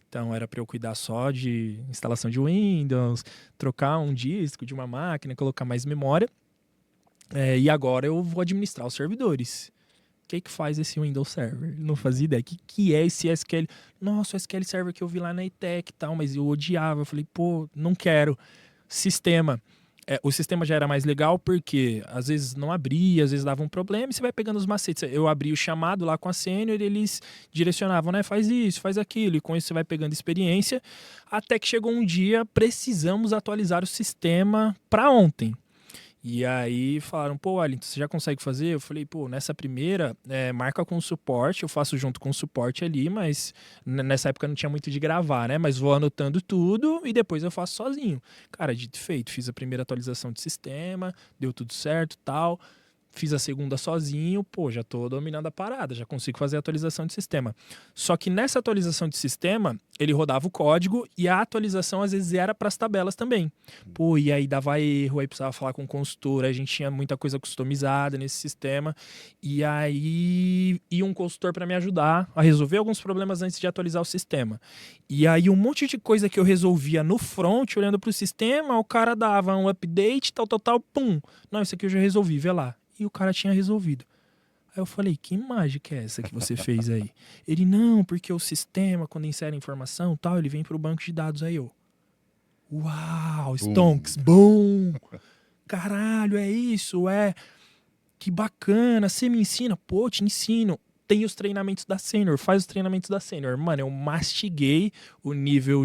Então era para eu cuidar só de instalação de Windows, trocar um disco de uma máquina, colocar mais memória. E agora eu vou administrar os servidores. O que faz esse Windows Server? Não fazia ideia. O que é esse SQL? Nossa, o SQL Server que eu vi lá na ETEC e tal, mas eu odiava. Eu falei, não quero. Sistema. O sistema já era mais legal porque às vezes não abria, às vezes dava um problema e você vai pegando os macetes. Eu abri o chamado lá com a Senior e eles direcionavam, né? Faz isso, faz aquilo. E com isso você vai pegando experiência. Até que chegou um dia, precisamos atualizar o sistema para ontem. E aí falaram, Wellington, você já consegue fazer? Eu falei, nessa primeira, marca com o suporte, eu faço junto com o suporte ali, mas nessa época não tinha muito de gravar, né? Mas vou anotando tudo e depois eu faço sozinho. Cara, dito e feito, fiz a primeira atualização de sistema, deu tudo certo, tal. Fiz a segunda sozinho, já tô dominando a parada, já consigo fazer a atualização de sistema. Só que nessa atualização de sistema, ele rodava o código e a atualização às vezes era para as tabelas também. E aí dava erro, aí precisava falar com o consultor, a gente tinha muita coisa customizada nesse sistema. E aí ia um consultor para me ajudar a resolver alguns problemas antes de atualizar o sistema. E aí um monte de coisa que eu resolvia no front, olhando para o sistema, o cara dava um update, tal, pum. Não, isso aqui eu já resolvi, vê lá. E o cara tinha resolvido. Aí eu falei, que mágica é essa que você fez aí? Ele, não, porque o sistema, quando insere informação e tal, ele vem pro banco de dados. Aí eu, uau, stonks, bom! Caralho, é isso, que bacana, você me ensina? Pô, te ensino. Tem os treinamentos da Sênior, faz os treinamentos da Sênior. Mano, eu mastiguei o nível,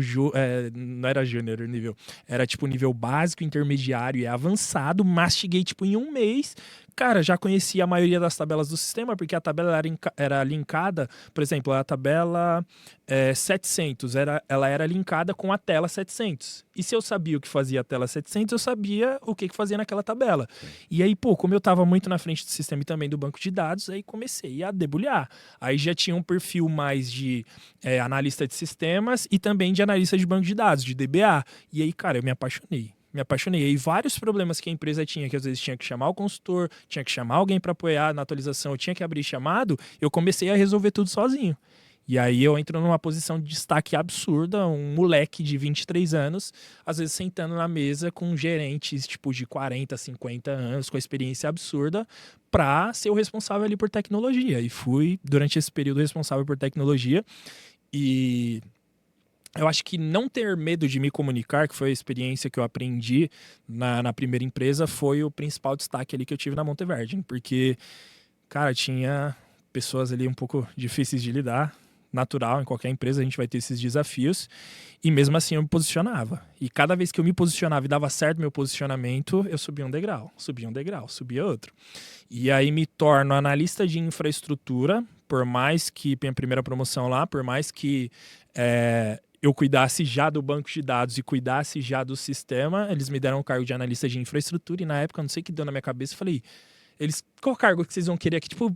não era júnior o nível, era tipo nível básico, intermediário e avançado, mastiguei tipo em um mês. Cara, já conhecia a maioria das tabelas do sistema, porque a tabela era linkada, por exemplo, a tabela 700, ela era linkada com a tela 700. E se eu sabia o que fazia a tela 700, eu sabia o que fazia naquela tabela. Sim. E aí, pô, como eu tava muito na frente do sistema e também do banco de dados, aí comecei a debulhar. Aí já tinha um perfil mais de analista de sistemas e também de analista de banco de dados, de DBA. E aí, cara, eu me apaixonei. E vários problemas que a empresa tinha, que às vezes tinha que chamar o consultor, tinha que chamar alguém para apoiar na atualização, eu tinha que abrir chamado, eu comecei a resolver tudo sozinho. E aí eu entro numa posição de destaque absurda, um moleque de 23 anos, às vezes sentando na mesa com gerentes tipo de 40, 50 anos, com experiência absurda, para ser o responsável ali por tecnologia. E fui, durante esse período, responsável por tecnologia. E eu acho que não ter medo de me comunicar, que foi a experiência que eu aprendi na primeira empresa, foi o principal destaque ali que eu tive na Monteverde. Porque, cara, tinha pessoas ali um pouco difíceis de lidar. Natural, em qualquer empresa a gente vai ter esses desafios. E mesmo assim eu me posicionava. E cada vez que eu me posicionava e dava certo meu posicionamento, eu subia um degrau, subia outro. E aí me torno analista de infraestrutura, por mais que, minha primeira promoção lá, por mais que eu cuidasse já do banco de dados e cuidasse já do sistema, eles me deram o cargo de analista de infraestrutura e na época, não sei o que deu na minha cabeça, eu falei, qual cargo que vocês vão querer aqui? Tipo,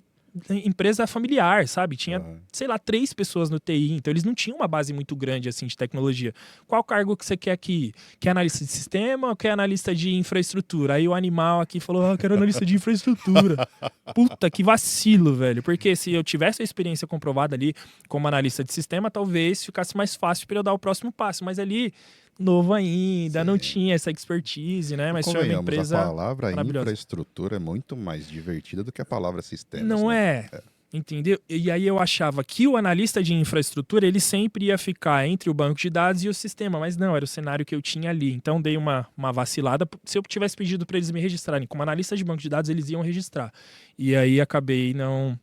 empresa familiar, sabe? Tinha, sei lá, 3 pessoas no TI, então eles não tinham uma base muito grande, assim, de tecnologia. Qual cargo que você quer aqui? Quer analista de sistema ou quer analista de infraestrutura? Aí o animal aqui falou, quero analista de infraestrutura. Puta, que vacilo, velho. Porque se eu tivesse a experiência comprovada ali como analista de sistema, talvez ficasse mais fácil para eu dar o próximo passo. Mas ali, novo ainda, sim, não tinha essa expertise, né? Mas foi uma empresa a palavra infraestrutura é muito mais divertida do que a palavra sistemas. Não né? Entendeu? E aí eu achava que o analista de infraestrutura, ele sempre ia ficar entre o banco de dados e o sistema, mas não, era o cenário que eu tinha ali. Então dei uma vacilada. Se eu tivesse pedido para eles me registrarem como analista de banco de dados, eles iam registrar. E aí acabei não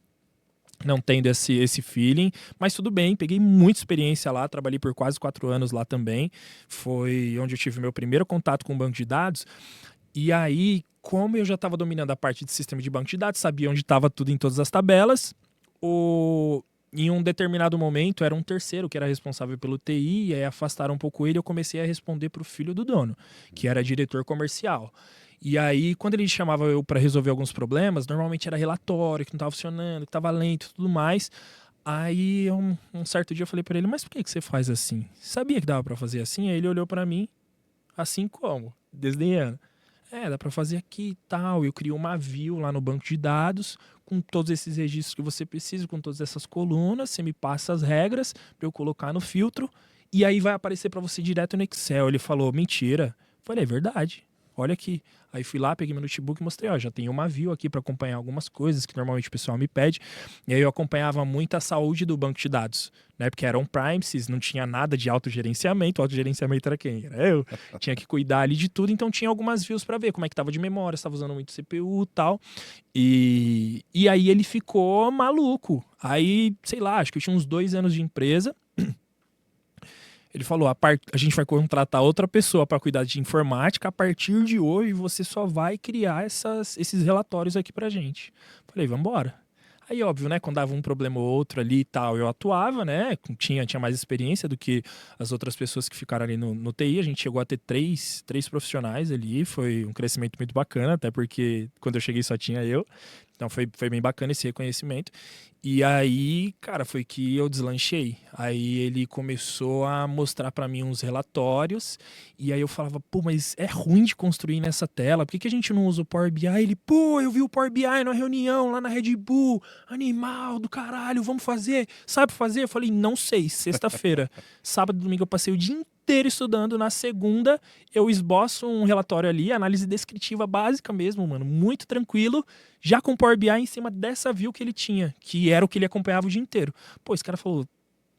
tendo esse feeling, mas tudo bem, peguei muita experiência lá, trabalhei por quase 4 anos lá também, foi onde eu tive meu primeiro contato com o banco de dados, e aí, como eu já estava dominando a parte de sistema de banco de dados, sabia onde estava tudo em todas as tabelas, em um determinado momento, era um terceiro que era responsável pelo TI, e aí afastaram um pouco ele, eu comecei a responder para o filho do dono, que era diretor comercial. E aí, quando ele chamava eu para resolver alguns problemas, normalmente era relatório, que não estava funcionando, que estava lento e tudo mais. Aí, um certo dia eu falei para ele, mas por que você faz assim? Sabia que dava para fazer assim? Aí ele olhou para mim, assim como? Desdenhando. Dá para fazer aqui e tal. Eu criei uma view lá no banco de dados, com todos esses registros que você precisa, com todas essas colunas, você me passa as regras para eu colocar no filtro, e aí vai aparecer para você direto no Excel. Ele falou, mentira. Eu falei, é verdade. Olha aqui. Aí fui lá, peguei meu notebook e mostrei, já tem uma view aqui para acompanhar algumas coisas que normalmente o pessoal me pede. E aí eu acompanhava muito a saúde do banco de dados, né? Porque eram premises, não tinha nada de autogerenciamento. O autogerenciamento era quem? Era eu. Tinha que cuidar ali de tudo, então tinha algumas views para ver como é que tava de memória, se tava usando muito CPU e tal. E aí ele ficou maluco. Aí, sei lá, acho que eu tinha uns 2 anos de empresa. Ele falou, a gente vai contratar outra pessoa para cuidar de informática, a partir de hoje você só vai criar esses relatórios aqui pra gente. Falei, vambora. Aí, óbvio, né, quando dava um problema ou outro ali e tal, eu atuava, né, tinha mais experiência do que as outras pessoas que ficaram ali no TI. A gente chegou a ter três profissionais ali, foi um crescimento muito bacana, até porque quando eu cheguei só tinha eu. Então foi bem bacana esse reconhecimento. E aí, cara, foi que eu deslanchei. Aí ele começou a mostrar para mim uns relatórios. E aí eu falava, pô, mas é ruim de construir nessa tela. Por que a gente não usa o Power BI? Ele, pô, eu vi o Power BI na reunião lá na Red Bull. animal do caralho, vamos fazer. Sabe fazer? Eu falei, não sei, sexta-feira. Sábado e domingo eu passei o dia inteiro estudando. Na segunda, eu esboço um relatório ali, análise descritiva básica mesmo, mano, muito tranquilo, já com Power BI em cima dessa view que ele tinha, que era o que ele acompanhava o dia inteiro. Pô, esse cara falou,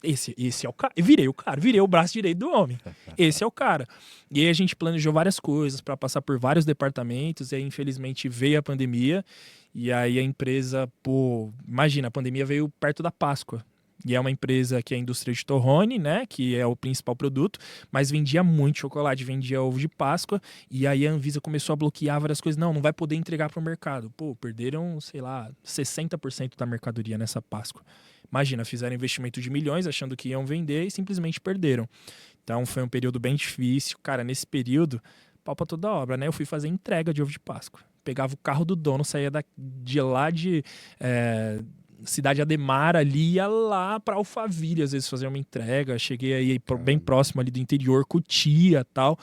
esse é o cara. Eu virei o braço direito do homem. Esse é o cara. E aí a gente planejou várias coisas para passar por vários departamentos, e aí infelizmente veio a pandemia, e aí a empresa, pô, imagina, a pandemia veio perto da Páscoa. E é uma empresa que é a indústria de torrone, né? Que é o principal produto, mas vendia muito chocolate, vendia ovo de Páscoa. E aí a Anvisa começou a bloquear várias coisas. Não vai poder entregar para o mercado. Pô, perderam, sei lá, 60% da mercadoria nessa Páscoa. Imagina, fizeram investimento de milhões achando que iam vender e simplesmente perderam. Então foi um período bem difícil. Cara, nesse período, pau pra toda obra, né? Eu fui fazer entrega de ovo de Páscoa. Pegava o carro do dono, saía de lá de Cidade Ademar ali, ia lá pra Alphaville, às vezes fazer uma entrega. Cheguei aí bem próximo ali do interior, Cotia e tal.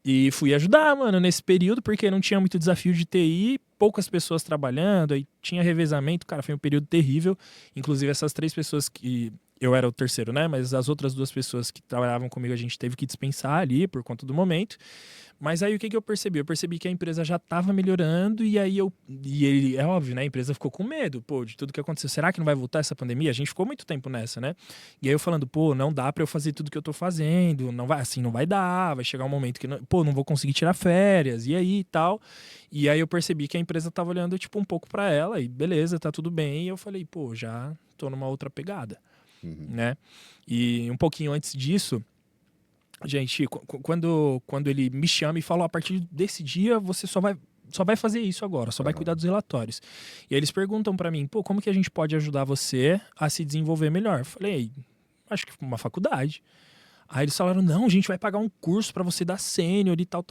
E fui ajudar, mano, nesse período, porque não tinha muito desafio de TI, poucas pessoas trabalhando, aí tinha revezamento, cara, foi um período terrível. Inclusive essas 3 pessoas que... Eu era o terceiro, né? Mas as outras 2 pessoas que trabalhavam comigo a gente teve que dispensar ali por conta do momento. Mas aí o que eu percebi? Eu percebi que a empresa já estava melhorando e aí é óbvio, né? A empresa ficou com medo, pô, de tudo que aconteceu. Será que não vai voltar essa pandemia? A gente ficou muito tempo nessa, né? E aí eu falando, pô, não dá para eu fazer tudo que eu tô fazendo, não vai, assim, não vai dar, vai chegar um momento que, não vou conseguir tirar férias, e aí e tal. E aí eu percebi que a empresa tava olhando, tipo, um pouco para ela e beleza, tá tudo bem. E eu falei, pô, já tô numa outra pegada. Né? E um pouquinho antes disso, gente, quando ele me chama e fala, a partir desse dia você só vai fazer isso agora, só vai cuidar dos relatórios. E aí eles perguntam pra mim, pô, como que a gente pode ajudar você a se desenvolver melhor? Eu falei, acho que uma faculdade. Aí eles falaram, não, a gente vai pagar um curso pra você dar sênior e tal.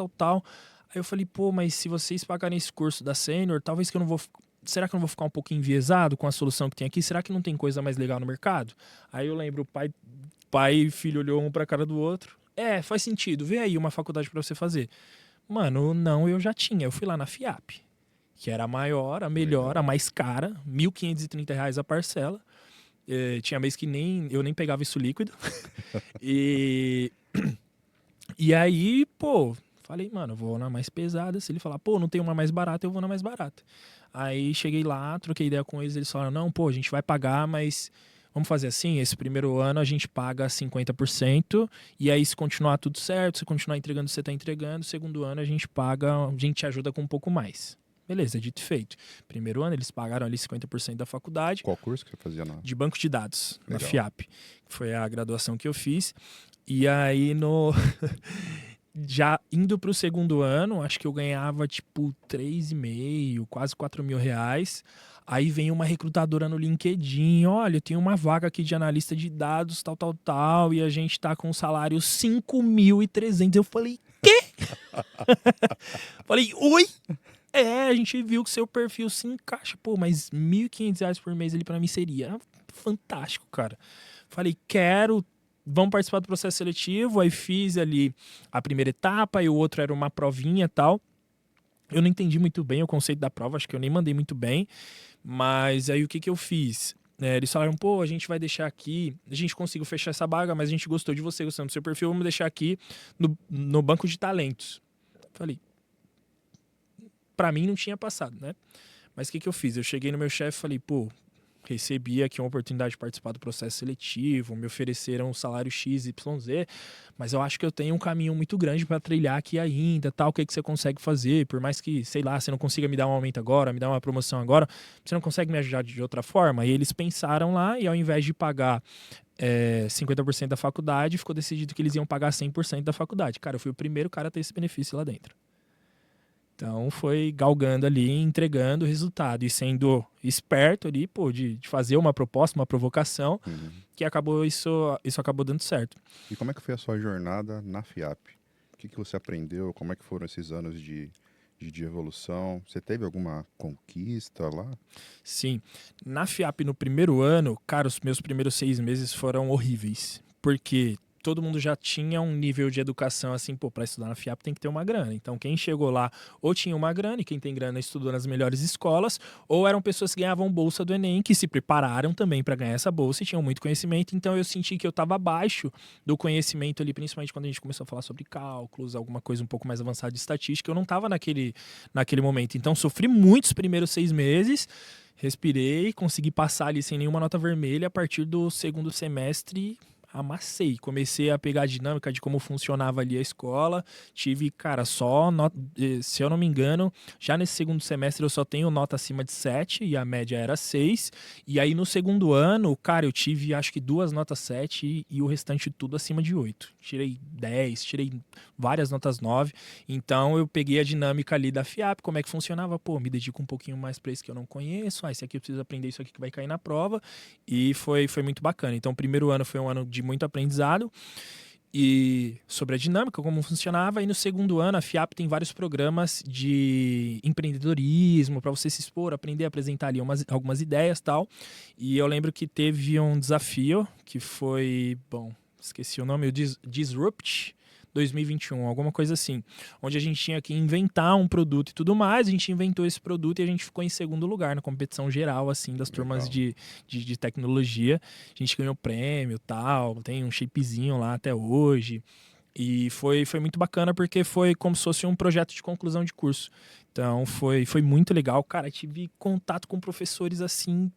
Aí eu falei, pô, mas se vocês pagarem esse curso da sênior, talvez que eu não vou... Será que eu não vou ficar um pouco enviesado com a solução que tem aqui? Será que não tem coisa mais legal no mercado? Aí eu lembro, pai e filho olhou um pra cara do outro. Faz sentido. Vê aí uma faculdade pra você fazer. Mano, não, eu já tinha. Eu fui lá na FIAP, que era a maior, a melhor, a mais cara. R$ 1.530 a parcela. Tinha mês que eu nem pegava isso líquido. E aí, pô... Falei, mano, eu vou na mais pesada. Se ele falar, pô, não tem uma mais barata, eu vou na mais barata. Aí cheguei lá, troquei ideia com eles falaram, não, pô, a gente vai pagar, mas vamos fazer assim, esse primeiro ano a gente paga 50%, e aí se continuar tudo certo, se continuar entregando, você tá entregando, segundo ano a gente te ajuda com um pouco mais. Beleza, dito e feito. Primeiro ano eles pagaram ali 50% da faculdade. Qual curso que você fazia de banco de dados, Legal. Na FIAP. Foi a graduação que eu fiz. E aí já indo pro segundo ano, acho que eu ganhava tipo 3,5, quase 4 mil reais. Aí vem uma recrutadora no LinkedIn, olha, tem uma vaga aqui de analista de dados, tal, e a gente tá com um salário 5.300. Eu falei, quê? Falei, oi? A gente viu que seu perfil se encaixa. Pô, mas R$ 1.500 por mês ali pra mim seria fantástico, cara. Falei, quero... Vamos participar do processo seletivo. Aí fiz ali a primeira etapa e o outro era uma provinha e tal. Eu não entendi muito bem o conceito da prova, acho que eu nem mandei muito bem. Mas aí o que eu fiz? Eles falaram, pô, a gente vai deixar aqui, a gente conseguiu fechar essa vaga, mas a gente gostou de você, gostando do seu perfil, vamos deixar aqui no banco de talentos. Falei, pra mim não tinha passado, né? Mas o que eu fiz? Eu cheguei no meu chefe e falei, pô, recebi aqui uma oportunidade de participar do processo seletivo, me ofereceram um salário XYZ, mas eu acho que eu tenho um caminho muito grande para trilhar aqui ainda, tal, o que você consegue fazer, por mais que, sei lá, você não consiga me dar um aumento agora, me dar uma promoção agora, você não consegue me ajudar de outra forma? E eles pensaram lá e ao invés de pagar 50% da faculdade, ficou decidido que eles iam pagar 100% da faculdade. Cara, eu fui o primeiro cara a ter esse benefício lá dentro. Então foi galgando ali, entregando o resultado e sendo esperto ali, pô, de fazer uma proposta, uma provocação, que acabou isso acabou dando certo. E como é que foi a sua jornada na FIAP? O que você aprendeu? Como é que foram esses anos de evolução? Você teve alguma conquista lá? Sim. Na FIAP, no primeiro ano, cara, os meus primeiros 6 meses foram horríveis. Porque todo mundo já tinha um nível de educação assim, pô, para estudar na FIAP tem que ter uma grana. Então, quem chegou lá ou tinha uma grana, e quem tem grana estudou nas melhores escolas, ou eram pessoas que ganhavam bolsa do Enem, que se prepararam também para ganhar essa bolsa e tinham muito conhecimento. Então, eu senti que eu estava abaixo do conhecimento ali, principalmente quando a gente começou a falar sobre cálculos, alguma coisa um pouco mais avançada de estatística. Eu não estava naquele momento. Então, sofri muito os primeiros 6 meses, respirei, consegui passar ali sem nenhuma nota vermelha. A partir do segundo semestre, amassei. Comecei a pegar a dinâmica de como funcionava ali a escola. Tive, cara, se eu não me engano, já nesse segundo semestre eu só tenho nota acima de 7 e a média era 6. E aí no segundo ano, cara, eu tive acho que 2 notas 7 e o restante tudo acima de 8. Tirei 10, tirei várias notas 9. Então eu peguei a dinâmica ali da FIAP, como é que funcionava. Pô, me dedico um pouquinho mais para isso que eu não conheço. Esse aqui eu preciso aprender isso aqui que vai cair na prova. E foi muito bacana. Então o primeiro ano foi um ano de muito aprendizado e sobre a dinâmica, como funcionava. E no segundo ano, a FIAP tem vários programas de empreendedorismo para você se expor, aprender a apresentar ali algumas ideias e tal. E eu lembro que teve um desafio que foi, esqueci o nome, o Disrupt 2021, alguma coisa assim, onde a gente tinha que inventar um produto e tudo mais. A gente inventou esse produto e a gente ficou em segundo lugar na competição geral, assim, das turmas de tecnologia. A gente ganhou prêmio e tal, tem um shapezinho lá até hoje. E foi muito bacana porque foi como se fosse um projeto de conclusão de curso. Então foi muito legal. Cara, tive contato com professores assim,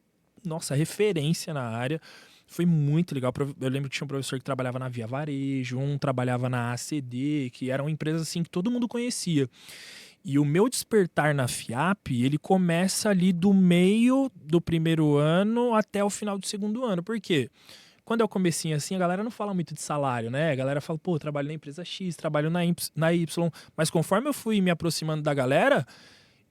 nossa, referência na área. Foi muito legal. Eu lembro que tinha um professor que trabalhava na Via Varejo, um trabalhava na ACD, que eram empresas assim que todo mundo conhecia. E o meu despertar na FIAP, ele começa ali do meio do primeiro ano até o final do segundo ano. Por quê? Quando é o comecinho assim, a galera não fala muito de salário, né? A galera fala, pô, trabalho na empresa X, trabalho na Y. Mas conforme eu fui me aproximando da galera,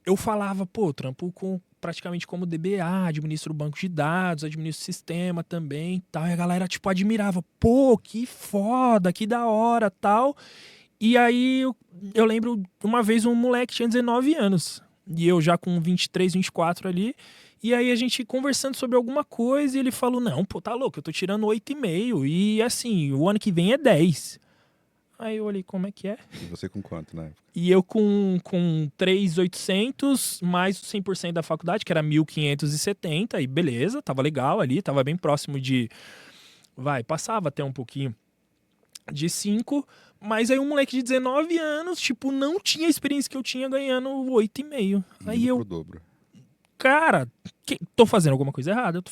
eu falava, pô, trampo praticamente como DBA, administro o banco de dados, administro o sistema também, tal. E a galera, tipo, admirava. Pô, que foda, que da hora, tal. E aí, eu lembro, uma vez um moleque tinha 19 anos. E eu já com 23, 24 ali. E aí, a gente conversando sobre alguma coisa, e ele falou, não, pô, tá louco, eu tô tirando 8,5. E assim, o ano que vem é 10. Aí eu olhei, como é que é? E você com quanto, né? E eu com 3.800, mais o 100% da faculdade, que era 1.570, e beleza, tava legal ali, tava bem próximo de... passava até um pouquinho de 5, mas aí um moleque de 19 anos, tipo, não tinha a experiência que eu tinha ganhando 8,5. Aí eu... pro dobro. Cara, tô fazendo alguma coisa errada, o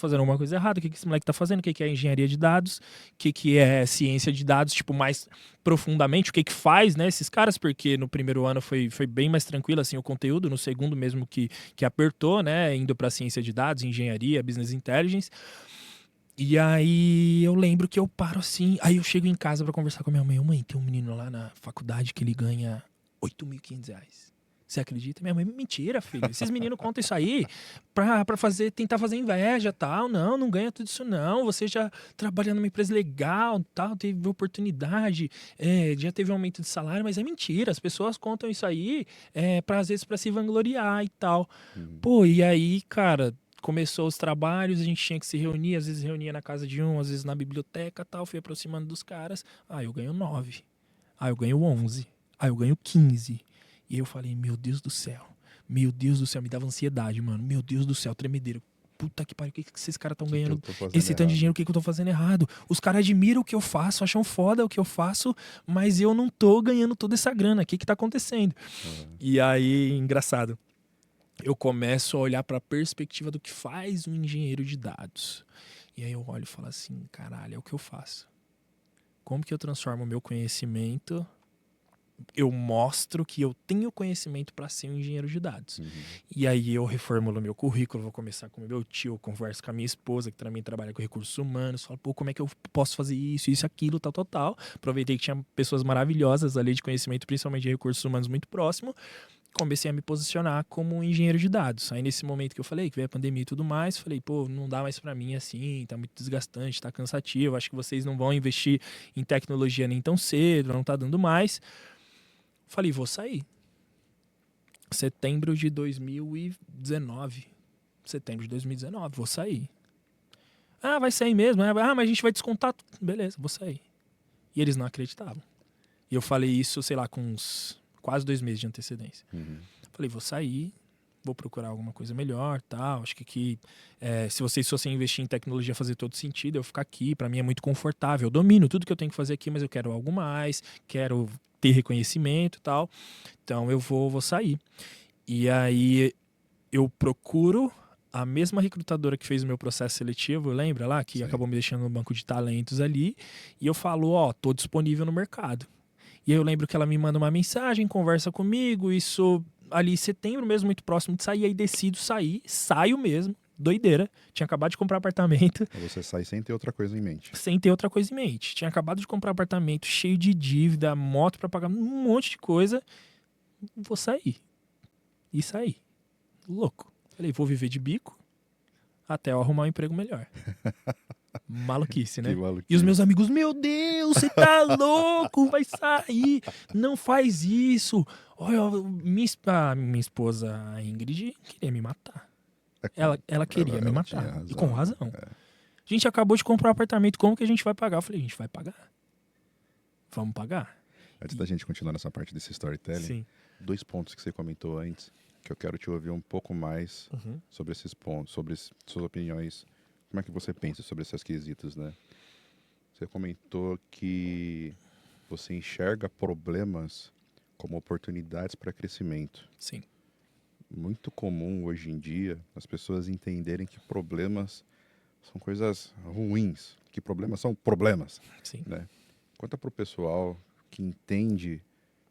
que esse moleque tá fazendo, o que é engenharia de dados, o que é ciência de dados, tipo, mais profundamente, o que faz, né, esses caras, porque no primeiro ano foi bem mais tranquilo, assim, o conteúdo, no segundo mesmo que apertou, né, indo pra ciência de dados, engenharia, business intelligence. E aí eu lembro que eu paro assim, aí eu chego em casa pra conversar com a minha mãe. Mãe, tem um menino lá na faculdade que ele ganha R$ 8.500. Você acredita? Minha mãe, mentira, filho. Esses meninos contam isso aí pra tentar fazer inveja, tal. Não ganha tudo isso não. Você já trabalha numa empresa legal, tal, teve oportunidade, já teve um aumento de salário, mas é mentira. As pessoas contam isso aí às vezes pra se vangloriar e tal. Pô, e aí, cara, começou os trabalhos, a gente tinha que se reunir, às vezes reunia na casa de um, às vezes na biblioteca, tal. Fui aproximando dos caras. Eu ganho 9. Eu ganho 11. Eu ganho 15. E eu falei, meu Deus do céu, me dava ansiedade, mano. Meu Deus do céu, tremedeiro. Puta que pariu, o que esses caras estão ganhando esse tanto de dinheiro? O que eu tô fazendo errado? Os caras admiram o que eu faço, acham foda o que eu faço, mas eu não tô ganhando toda essa grana. O que tá acontecendo? E aí, engraçado, eu começo a olhar pra perspectiva do que faz um engenheiro de dados. E aí eu olho e falo assim, caralho, é o que eu faço. Como que eu transformo o meu conhecimento... Eu mostro que eu tenho conhecimento para ser um engenheiro de dados. E aí eu reformulo meu currículo, vou começar com o meu tio, converso com a minha esposa, que também trabalha com recursos humanos, falo, pô, como é que eu posso fazer isso, aquilo, tal. Aproveitei que tinha pessoas maravilhosas ali de conhecimento, principalmente de recursos humanos, muito próximo. Comecei a me posicionar como um engenheiro de dados. Aí nesse momento que eu falei, que veio a pandemia e tudo mais, falei, pô, não dá mais para mim assim, tá muito desgastante, tá cansativo, acho que vocês não vão investir em tecnologia nem tão cedo, não tá dando mais. Falei, vou sair. Setembro de 2019, vou sair. Vai sair mesmo? Mas a gente vai descontar. Beleza, vou sair. E eles não acreditavam. E eu falei isso, sei lá, com uns quase 2 meses de antecedência. Falei, vou sair, vou procurar alguma coisa melhor, tal. Acho que aqui, se vocês fossem investir em tecnologia, fazer todo sentido, eu ficar aqui, para mim é muito confortável. Eu domino tudo que eu tenho que fazer aqui, mas eu quero algo mais, quero ter reconhecimento e tal. Então eu vou sair. E aí eu procuro a mesma recrutadora que fez o meu processo seletivo, lembra lá? Que Sim. acabou me deixando no banco de talentos ali. E eu falo, ó, tô disponível no mercado. E aí eu lembro que ela me manda uma mensagem, conversa comigo, isso ali em setembro mesmo, muito próximo de sair, aí decido sair, saio mesmo, doideira. Tinha acabado de comprar apartamento. Você sai sem ter outra coisa em mente. Sem ter outra coisa em mente. Tinha acabado de comprar apartamento cheio de dívida, moto pra pagar, um monte de coisa. Vou sair. E saí. Louco. Falei, vou viver de bico até eu arrumar um emprego melhor. Maluquice, né? Que maluquice. E os meus amigos, meu Deus, você tá louco, vai sair, não faz isso. Olha, minha esposa, a Ingrid, queria me matar. Ela queria me ela matar. tinha razão. E com razão. A gente acabou de comprar um apartamento, como que a gente vai pagar? Eu falei, a gente vai pagar. Vamos pagar. Antes da gente continuar nessa parte desse storytelling, Sim. 2 pontos que você comentou antes, que eu quero te ouvir um pouco mais sobre esses pontos, sobre suas opiniões. Como é que você pensa sobre esses quesitos, né? Você comentou que você enxerga problemas como oportunidades para crescimento. Sim. Muito comum hoje em dia as pessoas entenderem que problemas são coisas ruins, que problemas são problemas, Sim. né? Conta para o pessoal que entende,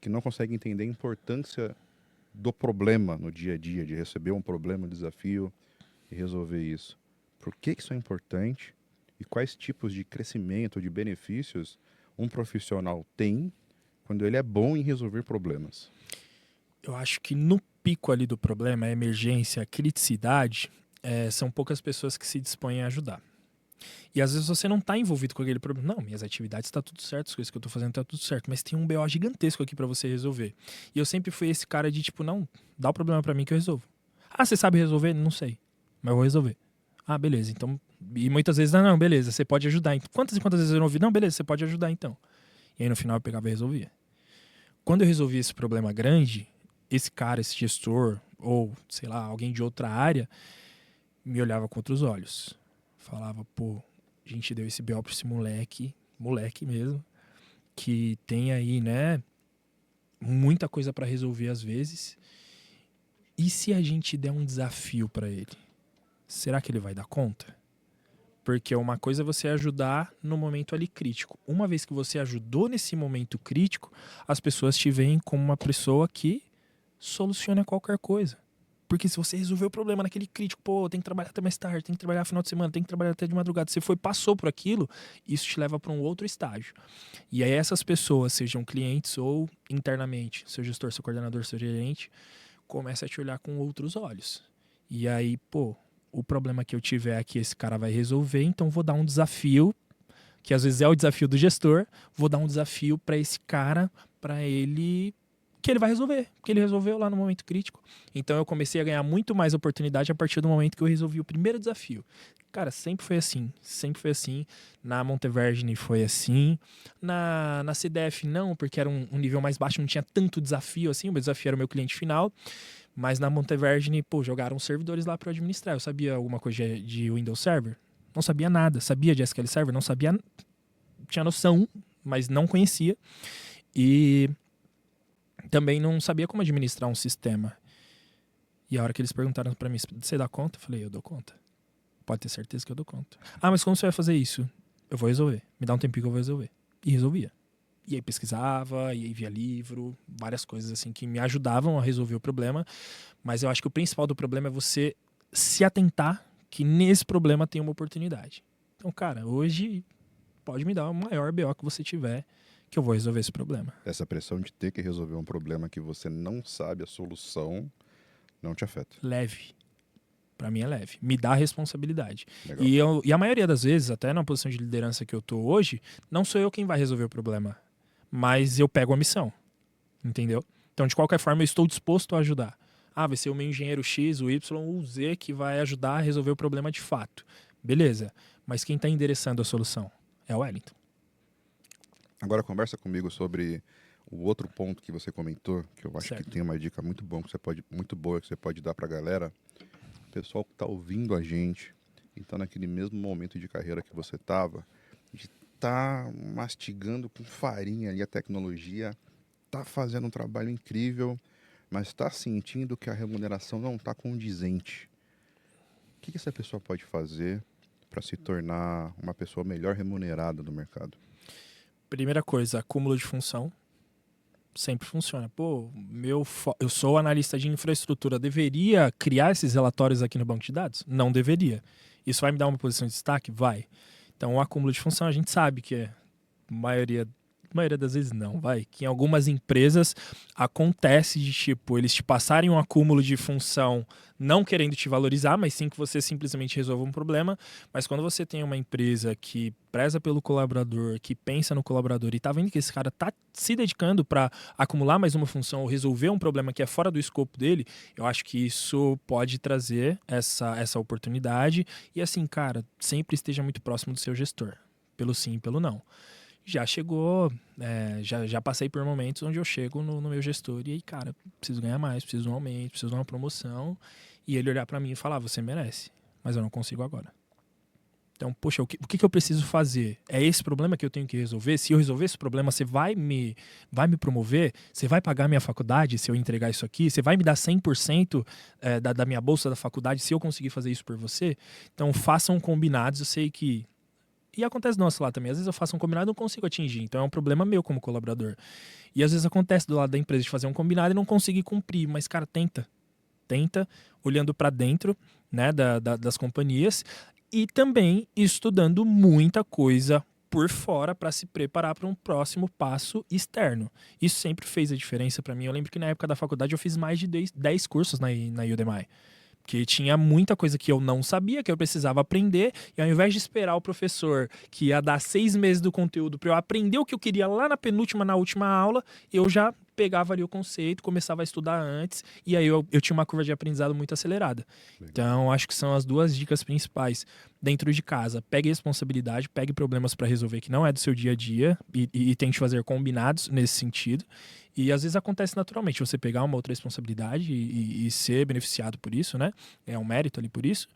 que não consegue entender a importância do problema no dia a dia, de receber um problema, um desafio e resolver isso. Por que isso é importante e quais tipos de crescimento, de benefícios um profissional tem quando ele é bom em resolver problemas? Eu acho que no pico ali do problema, a emergência, a criticidade, são poucas pessoas que se dispõem a ajudar. E às vezes você não está envolvido com aquele problema. Não, minhas atividades estão tudo certo, as coisas que eu estou fazendo tá tudo certo, mas tem um BO gigantesco aqui para você resolver. E eu sempre fui esse cara de tipo, não, dá o problema para mim que eu resolvo. Ah, você sabe resolver? Não sei, mas eu vou resolver. Ah, beleza, então... E muitas vezes, não, beleza, você pode ajudar. Quantas e quantas vezes eu não ouvi? Não, beleza, você pode ajudar então. E aí no final eu pegava e resolvia. Quando eu resolvi esse problema grande, esse cara, esse gestor, ou sei lá, alguém de outra área, me olhava com outros olhos. Falava, pô, a gente deu esse BO pra esse moleque mesmo, que tem aí, né, muita coisa pra resolver às vezes. E se a gente der um desafio pra ele? Será que ele vai dar conta? Porque uma coisa é você ajudar no momento ali crítico. Uma vez que você ajudou nesse momento crítico, as pessoas te veem como uma pessoa que soluciona qualquer coisa. Porque se você resolveu o problema naquele crítico, pô, tem que trabalhar até mais tarde, tem que trabalhar no final de semana, tem que trabalhar até de madrugada. Você passou por aquilo, isso te leva para um outro estágio. E aí essas pessoas, sejam clientes ou internamente, seu gestor, seu coordenador, seu gerente, começa a te olhar com outros olhos. E aí, pô, o problema que eu tiver aqui, esse cara vai resolver, então vou dar um desafio, que às vezes é o desafio do gestor, vou dar um desafio para esse cara, para ele... que ele vai resolver, porque ele resolveu lá no momento crítico. Então eu comecei a ganhar muito mais oportunidade a partir do momento que eu resolvi o primeiro desafio. Cara, sempre foi assim, sempre foi assim. Na Montevergine foi assim. Na CDF não, porque era um nível mais baixo, não tinha tanto desafio assim, o meu desafio era o meu cliente final. Mas na Montevergine, pô, jogaram servidores lá para eu administrar. Eu sabia alguma coisa de Windows Server? Não sabia nada. Sabia de SQL Server? Não sabia. Tinha noção, mas não conhecia. E também não sabia como administrar um sistema. E a hora que eles perguntaram pra mim, você dá conta? Eu falei, eu dou conta. Pode ter certeza que eu dou conta. Ah, mas como você vai fazer isso? Eu vou resolver. Me dá um tempinho que eu vou resolver. E resolvia. E aí pesquisava, e aí via livro, várias coisas assim que me ajudavam a resolver o problema. Mas eu acho que o principal do problema é você se atentar que nesse problema tem uma oportunidade. Então, cara, hoje pode me dar o maior BO que você tiver, que eu vou resolver esse problema. Essa pressão de ter que resolver um problema que você não sabe a solução não te afeta. Leve. Pra mim é leve. Me dá responsabilidade. Legal. E a maioria das vezes, até na posição de liderança que eu tô hoje, não sou eu quem vai resolver o problema. Mas eu pego a missão. Entendeu? Então, de qualquer forma, eu estou disposto a ajudar. Ah, vai ser o meu engenheiro X, o Y ou o Z que vai ajudar a resolver o problema de fato. Beleza. Mas quem tá endereçando a solução? É o Wellington. Agora conversa comigo sobre o outro ponto que você comentou, que eu acho Certo. que tem uma dica muito boa que você pode dar pra galera. O pessoal que tá ouvindo a gente e tá naquele mesmo momento de carreira que você tava, de tá mastigando com farinha ali a tecnologia, tá fazendo um trabalho incrível, mas tá sentindo que a remuneração não tá condizente. O que essa pessoa pode fazer para se tornar uma pessoa melhor remunerada no mercado? Primeira coisa, acúmulo de função. Sempre funciona. Pô, eu sou analista de infraestrutura, deveria criar esses relatórios aqui no banco de dados? Não deveria. Isso vai me dar uma posição de destaque? Vai. Então, o acúmulo de função a gente sabe que maioria das vezes não, vai. Que em algumas empresas acontece de tipo, eles te passarem um acúmulo de função não querendo te valorizar, mas sim que você simplesmente resolva um problema. Mas quando você tem uma empresa que preza pelo colaborador, que pensa no colaborador e tá vendo que esse cara tá se dedicando para acumular mais uma função ou resolver um problema que é fora do escopo dele, eu acho que isso pode trazer essa oportunidade. E assim, cara, sempre esteja muito próximo do seu gestor, pelo sim e pelo não. Já chegou, já passei por momentos onde eu chego no meu gestor e aí, cara, preciso ganhar mais, preciso de um aumento, preciso de uma promoção. E ele olhar para mim e falar, você merece, mas eu não consigo agora. Então, poxa, o que eu preciso fazer? É esse problema que eu tenho que resolver? Se eu resolver esse problema, você vai me promover? Você vai pagar minha faculdade se eu entregar isso aqui? Você vai me dar 100% da minha bolsa da faculdade se eu conseguir fazer isso por você? Então, façam combinados. Eu sei que... E acontece do nosso lado também. Às vezes eu faço um combinado e não consigo atingir. Então, é um problema meu como colaborador. E às vezes acontece do lado da empresa de fazer um combinado e não conseguir cumprir. Mas, cara, tenta, olhando para dentro, né, das companhias e também estudando muita coisa por fora para se preparar para um próximo passo externo. Isso sempre fez a diferença para mim. Eu lembro que na época da faculdade eu fiz mais de 10 cursos na Udemy. Porque tinha muita coisa que eu não sabia, que eu precisava aprender, e ao invés de esperar o professor que ia dar 6 meses do conteúdo para eu aprender o que eu queria lá na última aula, eu já pegava ali o conceito, começava a estudar antes, e aí eu tinha uma curva de aprendizado muito acelerada. Então, acho que são as duas dicas principais. Dentro de casa, pegue responsabilidade, pegue problemas para resolver que não é do seu dia a dia, e tente fazer combinados nesse sentido. E às vezes acontece naturalmente, você pegar uma outra responsabilidade e ser beneficiado por isso, né? É um mérito ali por isso.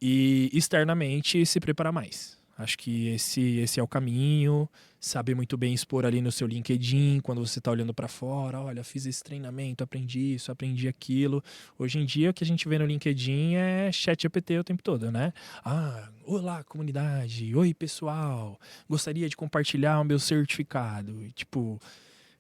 E externamente se preparar mais. Acho que esse é o caminho. Saber muito bem expor ali no seu LinkedIn, quando você está olhando para fora, olha, fiz esse treinamento, aprendi isso, aprendi aquilo. Hoje em dia o que a gente vê no LinkedIn é chat GPT o tempo todo, né? Ah, olá comunidade, oi pessoal, gostaria de compartilhar o meu certificado. E, tipo,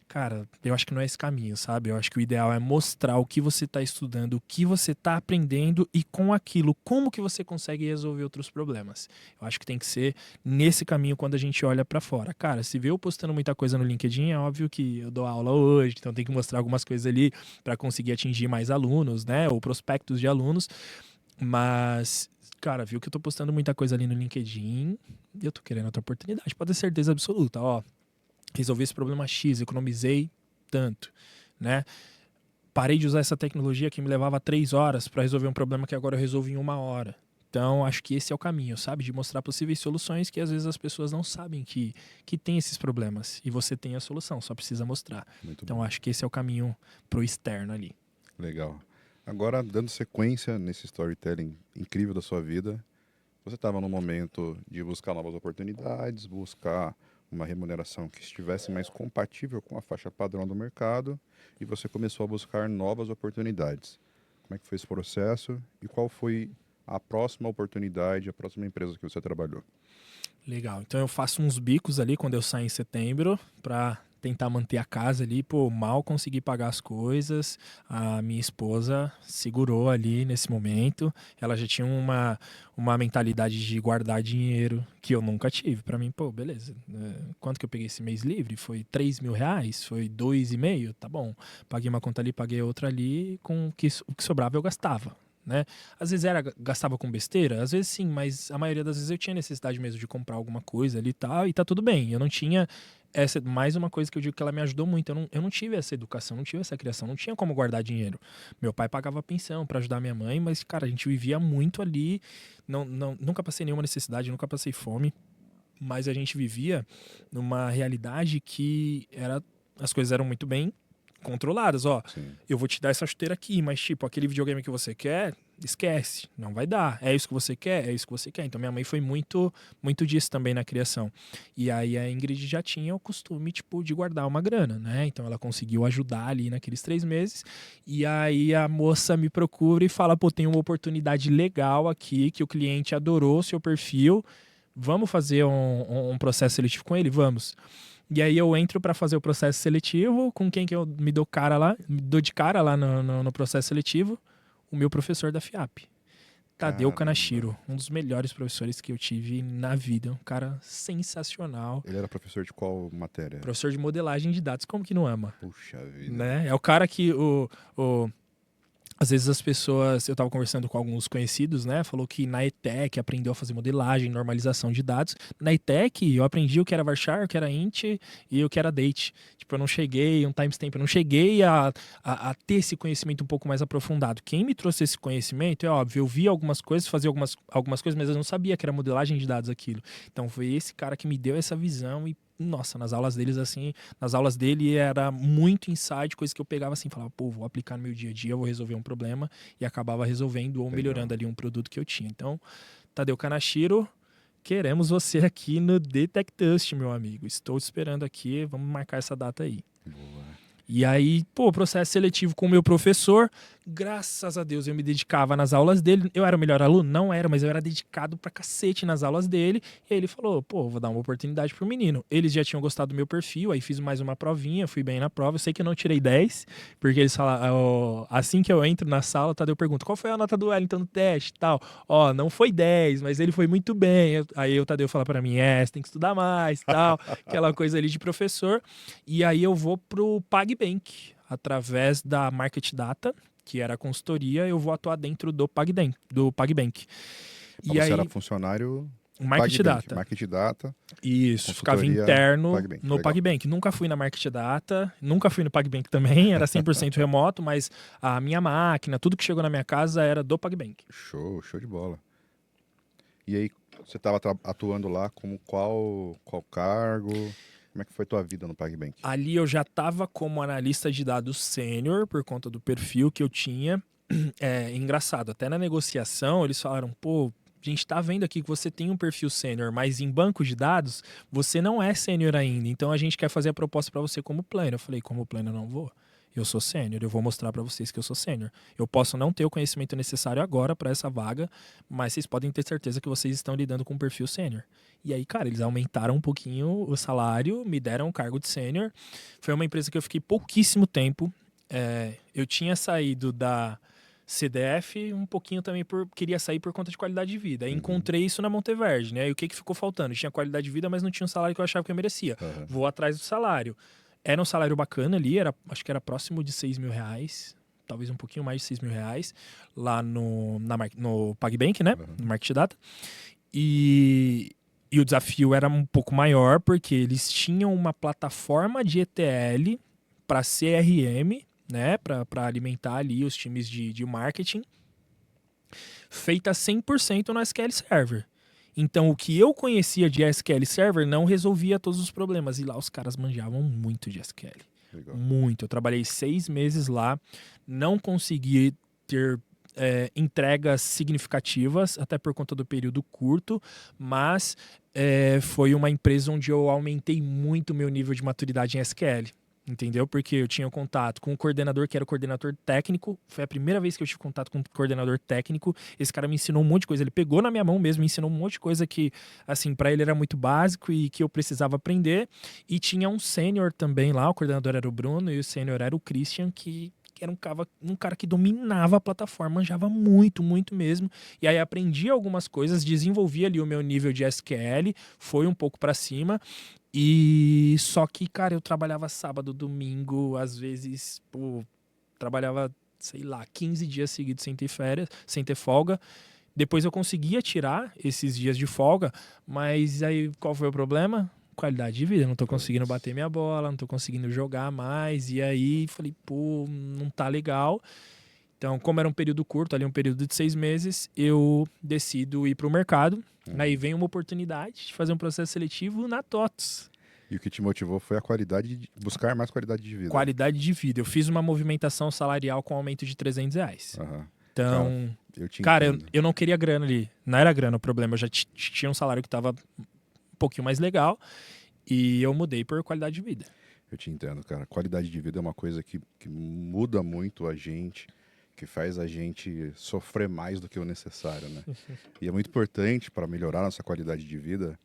cara, eu acho que não é esse caminho, sabe? Eu acho que o ideal é mostrar o que você está estudando, o que você está aprendendo e com aquilo, como que você consegue resolver outros problemas. Eu acho que tem que ser nesse caminho quando a gente olha para fora. Cara, se vê eu postando muita coisa no LinkedIn, é óbvio que eu dou aula hoje, então tem que mostrar algumas coisas ali para conseguir atingir mais alunos, né? Ou prospectos de alunos. Mas, cara, viu que eu tô postando muita coisa ali no LinkedIn e eu tô querendo outra oportunidade, pode ter certeza absoluta, ó. Resolvi esse problema X, economizei tanto, né? Parei de usar essa tecnologia que me levava 3 horas para resolver um problema que agora eu resolvo em 1 hora. Então, acho que esse é o caminho, sabe? De mostrar possíveis soluções que às vezes as pessoas não sabem que tem esses problemas. E você tem a solução, só precisa mostrar. Muito Então, bom. acho que esse é o caminho pro externo ali. Legal. Agora, dando sequência nesse storytelling incrível da sua vida, você estava no momento de buscar novas oportunidades, buscar uma remuneração que estivesse mais compatível com a faixa padrão do mercado e você começou a buscar novas oportunidades. Como é que foi esse processo e qual foi a próxima oportunidade, a próxima empresa que você trabalhou? Legal. Então eu faço uns bicos ali quando eu saio em setembro para tentar manter a casa ali. Pô, mal consegui pagar as coisas. A minha esposa segurou ali nesse momento. Ela já tinha uma mentalidade de guardar dinheiro que eu nunca tive. Para mim, pô, beleza. Quanto que eu peguei esse mês livre? Foi R$ 3.000? Foi 2,5? Tá bom. Paguei uma conta ali, paguei outra ali. Com o que sobrava eu gastava. Né? Às vezes gastava com besteira, às vezes sim, mas a maioria das vezes eu tinha necessidade mesmo de comprar alguma coisa ali e tá tudo bem. Eu não tinha mais uma coisa que eu digo que ela me ajudou muito. Eu não tive essa educação, não tive essa criação, não tinha como guardar dinheiro. Meu pai pagava pensão para ajudar minha mãe, mas, cara, a gente vivia muito ali. Nunca passei nenhuma necessidade, nunca passei fome. mas a gente vivia numa realidade que as coisas eram muito bem controladas. Ó, Sim. eu vou te dar essa chuteira aqui, mas tipo, aquele videogame que você quer, esquece, não vai dar. É isso que você quer? É isso que você quer. Então minha mãe foi muito disso também na criação. E aí a Ingrid já tinha o costume, tipo, de guardar uma grana, né? Então ela conseguiu ajudar ali naqueles 3 meses. E aí a moça me procura e fala, pô, tem uma oportunidade legal aqui, que o cliente adorou o seu perfil. Vamos fazer um processo seletivo com ele? Vamos. E aí eu entro para fazer o processo seletivo. Com quem que eu me dou de cara lá no processo seletivo? O meu professor da FIAP. Tadeu Caramba. Kanashiro, um dos melhores professores que eu tive na vida. Um cara sensacional. Ele era professor de qual matéria? Professor de modelagem de dados. Como que não ama? Puxa vida. Né? É o cara que às vezes as pessoas, eu estava conversando com alguns conhecidos, né? Falou que na ETEC aprendeu a fazer modelagem, normalização de dados. Na ETEC eu aprendi o que era varchar, o que era int e o que era date. Tipo, eu não cheguei, um timestamp, eu não cheguei a ter esse conhecimento um pouco mais aprofundado. Quem me trouxe esse conhecimento, é óbvio, eu vi algumas coisas, fazia algumas coisas, mas eu não sabia que era modelagem de dados aquilo. Então foi esse cara que me deu essa visão e nossa, nas aulas dele era muito insight, coisa que eu pegava assim, falava, pô, vou aplicar no meu dia a dia, vou resolver um problema e acabava resolvendo ou melhorando ali um produto que eu tinha. Então, Tadeu Kanashiro, queremos você aqui no Detectust, meu amigo. Estou esperando aqui, vamos marcar essa data aí. Boa. E aí, pô, processo seletivo com o meu professor, graças a Deus eu me dedicava nas aulas dele. Eu era o melhor aluno? Não era, mas eu era dedicado pra cacete nas aulas dele. E aí ele falou, pô, vou dar uma oportunidade pro menino. Eles já tinham gostado do meu perfil, aí fiz mais uma provinha, fui bem na prova. Eu sei que eu não tirei 10, porque eles falaram, assim que eu entro na sala, o Tadeu pergunta, qual foi a nota do Wellington no teste e tal? Ó, não foi 10, mas ele foi muito bem. Aí o Tadeu fala pra mim, você tem que estudar mais e tal. Aquela coisa ali de professor. E aí eu vou pro PagBank, através da Market Data, que era a consultoria, eu vou atuar dentro do PagBank. Mas E você aí, era funcionário Market Data. Market Data. Isso, ficava consultoria, interno PagBank, no legal. PagBank. Nunca fui na Market Data, nunca fui no PagBank também, era 100% remoto, mas a minha máquina, tudo que chegou na minha casa era do PagBank. Show de bola. E aí, você estava atuando lá como qual cargo? Como é que foi tua vida no PagBank? Ali eu já estava como analista de dados sênior, por conta do perfil que eu tinha. É engraçado, até na negociação eles falaram, pô, a gente tá vendo aqui que você tem um perfil sênior, mas em banco de dados você não é sênior ainda, então a gente quer fazer a proposta para você como pleno. Eu falei, como pleno eu não vou. Eu sou sênior, eu vou mostrar para vocês que eu sou sênior. Eu posso não ter o conhecimento necessário agora para essa vaga, mas vocês podem ter certeza que vocês estão lidando com um perfil sênior. E aí, cara, eles aumentaram um pouquinho o salário, me deram o cargo de sênior. Foi uma empresa que eu fiquei pouquíssimo tempo. Eu tinha saído da CDF um pouquinho também queria sair por conta de qualidade de vida. Aí encontrei isso na Monteverde, né? E o que ficou faltando? Tinha qualidade de vida, mas não tinha um salário que eu achava que eu merecia. Vou atrás do salário. Era um salário bacana ali, acho que era próximo de R$6.000, talvez um pouquinho mais de R$6.000, lá no PagBank, né? No Market Data. E o desafio era um pouco maior, porque eles tinham uma plataforma de ETL para CRM, né, para alimentar ali os times de marketing, feita 100% no SQL Server. Então, o que eu conhecia de SQL Server não resolvia todos os problemas. E lá os caras manjavam muito de SQL. Legal. Muito. Eu trabalhei 6 meses lá, não consegui ter entregas significativas, até por conta do período curto, mas foi uma empresa onde eu aumentei muito o meu nível de maturidade em SQL. Entendeu? Porque eu tinha contato com o coordenador, que era o coordenador técnico. Foi a primeira vez que eu tive contato com o coordenador técnico. Esse cara me ensinou um monte de coisa. Ele pegou na minha mão mesmo, me ensinou um monte de coisa que, assim, para ele era muito básico e que eu precisava aprender. E tinha um sênior também lá, o coordenador era o Bruno e o sênior era o Christian, que era um cara que dominava a plataforma, manjava muito, muito mesmo. E aí aprendi algumas coisas, desenvolvi ali o meu nível de SQL, foi um pouco para cima. E só que, cara, eu trabalhava sábado, domingo, às vezes, trabalhava, sei lá, 15 dias seguidos sem ter férias, sem ter folga. Depois eu conseguia tirar esses dias de folga, mas aí qual foi o problema? Qualidade de vida, eu não tô conseguindo bater minha bola, não tô conseguindo jogar mais. E aí falei, pô, não tá legal. Então, como era um período curto, ali um período de 6 meses, eu decido ir para o mercado. Aí vem uma oportunidade de fazer um processo seletivo na TOTS. E o que te motivou foi a qualidade, buscar mais qualidade de vida. Qualidade de vida. Eu fiz uma movimentação salarial com aumento de R$ 300. Aham. Então, Eu te cara, entendo. eu não queria grana ali. Não era grana o problema. Eu já tinha um salário que estava um pouquinho mais legal. E eu mudei por qualidade de vida. Eu te entendo, cara. Qualidade de vida é uma coisa que muda muito a gente, que faz a gente sofrer mais do que o necessário, né? E é muito importante para melhorar nossa qualidade de vida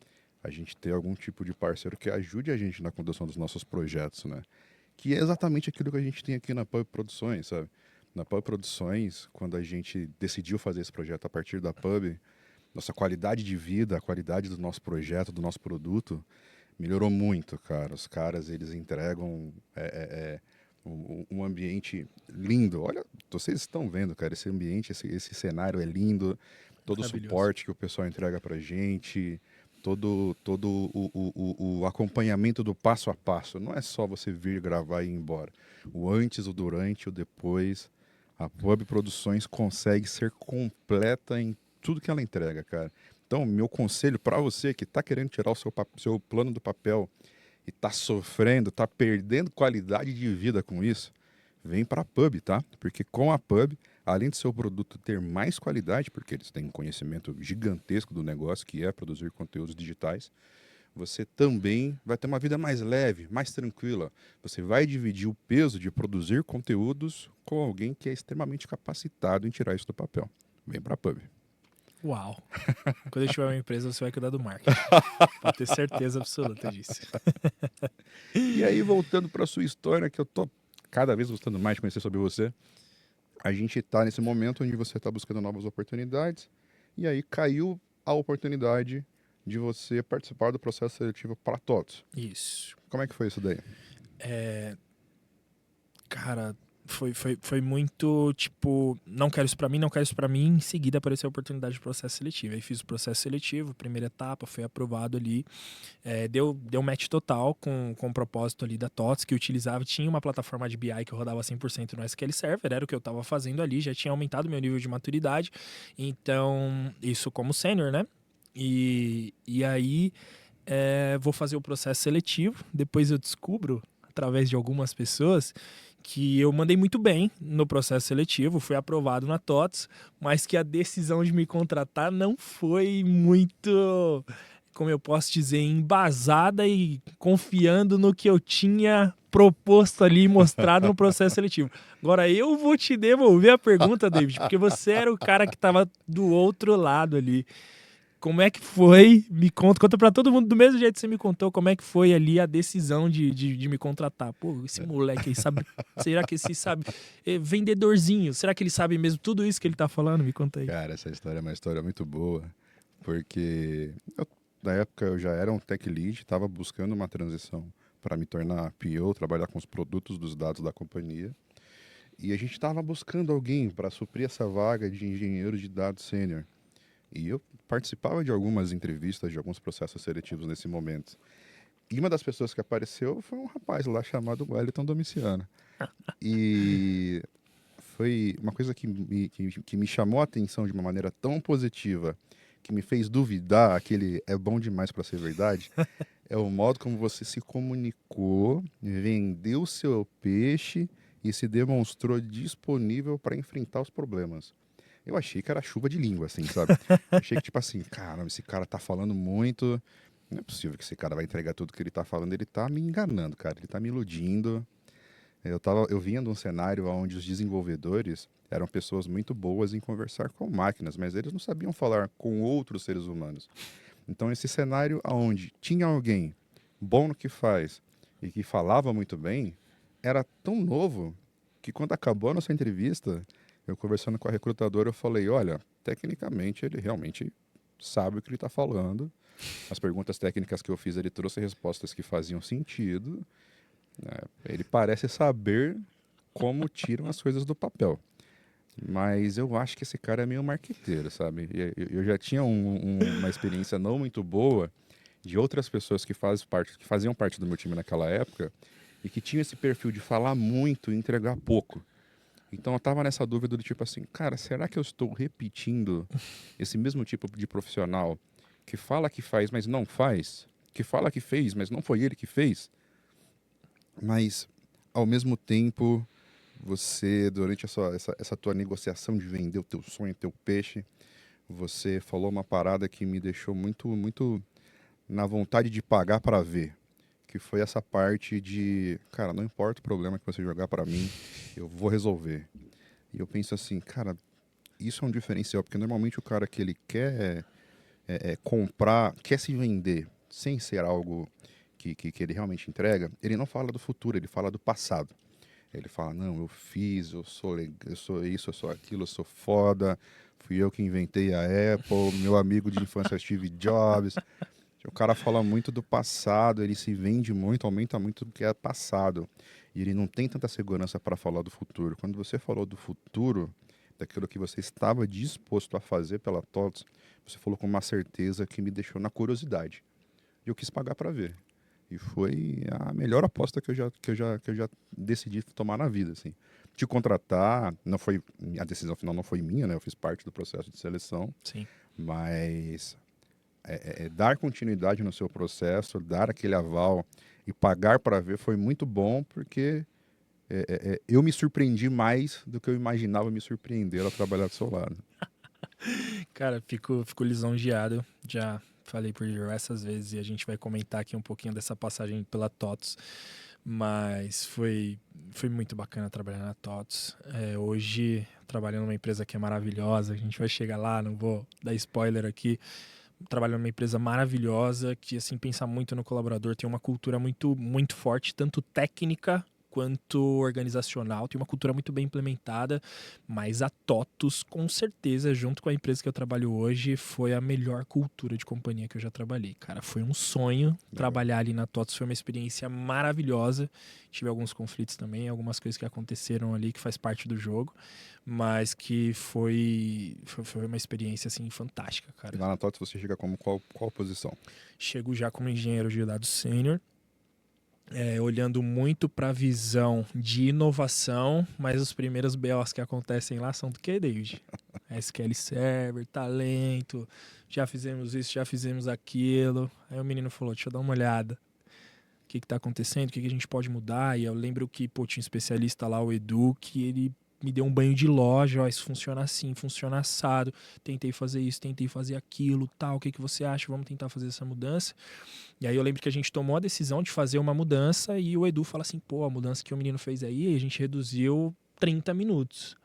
a gente ter algum tipo de parceiro que ajude a gente na condução dos nossos projetos, né? Que é exatamente aquilo que a gente tem aqui na Pub Produções, sabe? Na Pub Produções, quando a gente decidiu fazer esse projeto a partir da Pub, nossa qualidade de vida, a qualidade do nosso projeto, do nosso produto, melhorou muito, cara. Os caras, eles entregam um ambiente lindo. Olha, vocês estão vendo, cara, esse ambiente, esse cenário é lindo. Todo o suporte que o pessoal entrega pra gente, todo o acompanhamento do passo a passo. Não é só você vir gravar e ir embora. O antes, o durante, o depois. A Pub Produções consegue ser completa em tudo que ela entrega, cara. Então, meu conselho para você que está querendo tirar o seu plano do papel e está sofrendo, está perdendo qualidade de vida com isso, vem para a Pub, tá? Porque com a Pub, além de seu produto ter mais qualidade, porque eles têm um conhecimento gigantesco do negócio, que é produzir conteúdos digitais, você também vai ter uma vida mais leve, mais tranquila. Você vai dividir o peso de produzir conteúdos com alguém que é extremamente capacitado em tirar isso do papel. Vem para a Pub. Uau! Quando eu tiver uma empresa, você vai cuidar do marketing. Pode ter certeza absoluta disso. E aí, voltando para sua história, que eu tô cada vez gostando mais de conhecer sobre você, a gente está nesse momento onde você está buscando novas oportunidades, e aí caiu a oportunidade de você participar do processo seletivo para TOTS. Isso. Como é que foi isso daí? Cara, foi muito, tipo, não quero isso pra mim, não quero isso pra mim. Em seguida apareceu a oportunidade de processo seletivo. Aí fiz o processo seletivo, primeira etapa, foi aprovado ali. Deu match total com o propósito ali da TOTS, que utilizava, tinha uma plataforma de BI que rodava 100% no SQL Server, era o que eu estava fazendo ali, já tinha aumentado meu nível de maturidade. Então, isso como sênior, né? E aí, vou fazer o processo seletivo. Depois eu descubro, através de algumas pessoas, que eu mandei muito bem no processo seletivo, fui aprovado na TOTS, mas que a decisão de me contratar não foi muito, como eu posso dizer, embasada e confiando no que eu tinha proposto ali e mostrado no processo seletivo. Agora eu vou te devolver a pergunta, David, porque você era o cara que estava do outro lado ali. Como é que foi? Me conta pra todo mundo do mesmo jeito que você me contou, como é que foi ali a decisão de me contratar. Pô, esse moleque aí sabe, será que esse sabe? Vendedorzinho, será que ele sabe mesmo tudo isso que ele tá falando? Me conta aí. Cara, essa história é uma história muito boa, porque na época eu já era um tech lead, estava buscando uma transição para me tornar PO, trabalhar com os produtos dos dados da companhia, e a gente estava buscando alguém para suprir essa vaga de engenheiro de dados sênior. E eu participava de algumas entrevistas, de alguns processos seletivos nesse momento. E uma das pessoas que apareceu foi um rapaz lá chamado Wellington Domiciano. E foi uma coisa que me chamou a atenção de uma maneira tão positiva, que me fez duvidar, aquele é bom demais para ser verdade, é o modo como você se comunicou, vendeu o seu peixe e se demonstrou disponível para enfrentar os problemas. Eu achei que era chuva de língua, assim, sabe? Achei que, tipo assim, caramba, esse cara tá falando muito. Não é possível que esse cara vai entregar tudo que ele tá falando. Ele tá me enganando, cara. Ele tá me iludindo. Eu vinha de um cenário onde os desenvolvedores eram pessoas muito boas em conversar com máquinas, mas eles não sabiam falar com outros seres humanos. Então, esse cenário onde tinha alguém bom no que faz e que falava muito bem, era tão novo que quando acabou a nossa entrevista, eu conversando com a recrutadora, eu falei, olha, tecnicamente ele realmente sabe o que ele está falando. As perguntas técnicas que eu fiz, ele trouxe respostas que faziam sentido. Ele parece saber como tiram as coisas do papel. Mas eu acho que esse cara é meio marqueteiro, sabe? Eu já tinha uma experiência não muito boa de outras pessoas que faziam parte do meu time naquela época e que tinham esse perfil de falar muito e entregar pouco. Então eu tava nessa dúvida do tipo assim, cara, será que eu estou repetindo esse mesmo tipo de profissional que fala que faz, mas não faz? Que fala que fez, mas não foi ele que fez? Mas, ao mesmo tempo, você, durante essa tua negociação de vender o teu sonho, o teu peixe, você falou uma parada que me deixou muito na vontade de pagar para ver. Que foi essa parte de, cara, não importa o problema que você jogar para mim, eu vou resolver. E eu penso assim, cara, isso é um diferencial, porque normalmente o cara que ele quer comprar, quer se vender sem ser algo que ele realmente entrega, ele não fala do futuro, ele fala do passado. Ele fala, não, eu fiz, eu sou isso, eu sou aquilo, eu sou foda, fui eu que inventei a Apple, meu amigo de infância Steve Jobs. O cara fala muito do passado, ele se vende muito, aumenta muito do que é passado. E ele não tem tanta segurança para falar do futuro. Quando você falou do futuro, daquilo que você estava disposto a fazer pela TOTS, você falou com uma certeza que me deixou na curiosidade. E eu quis pagar para ver. E foi a melhor aposta que eu já decidi tomar na vida, assim. Te contratar, não foi, a decisão final não foi minha, né? Eu fiz parte do processo de seleção, Sim. mas dar continuidade no seu processo, dar aquele aval e pagar para ver foi muito bom, porque eu me surpreendi mais do que eu imaginava me surpreender ao trabalhar do seu lado. Cara, fico lisonjeado. Já falei por diversas vezes e a gente vai comentar aqui um pouquinho dessa passagem pela TOTS. Mas foi muito bacana trabalhar na TOTS. Hoje, trabalhando numa empresa que é maravilhosa, a gente vai chegar lá, não vou dar spoiler aqui. Trabalhando numa empresa maravilhosa que, assim, pensa muito no colaborador, tem uma cultura muito forte, tanto técnica quanto organizacional, tem uma cultura muito bem implementada, mas a TOTUS, com certeza, junto com a empresa que eu trabalho hoje, foi a melhor cultura de companhia que eu já trabalhei. Cara, foi um sonho trabalhar ali na TOTUS, foi uma experiência maravilhosa. Tive alguns conflitos também, algumas coisas que aconteceram ali que faz parte do jogo, mas que foi uma experiência, assim, fantástica, cara. E lá na TOTS você chega como qual posição? Chego já como engenheiro de dados sênior, olhando muito para a visão de inovação, mas os primeiros BOs que acontecem lá são do que, David? SQL Server, talento, já fizemos isso, já fizemos aquilo. Aí o menino falou, deixa eu dar uma olhada. O que está acontecendo, o que a gente pode mudar? E eu lembro que tinha um especialista lá, o Edu, que ele me deu um banho de loja, ó, isso funciona assim, funciona assado, tentei fazer isso, tentei fazer aquilo, tal, o que você acha? Vamos tentar fazer essa mudança. E aí eu lembro que a gente tomou a decisão de fazer uma mudança e o Edu fala assim, pô, a mudança que o menino fez aí, a gente reduziu 30 minutos.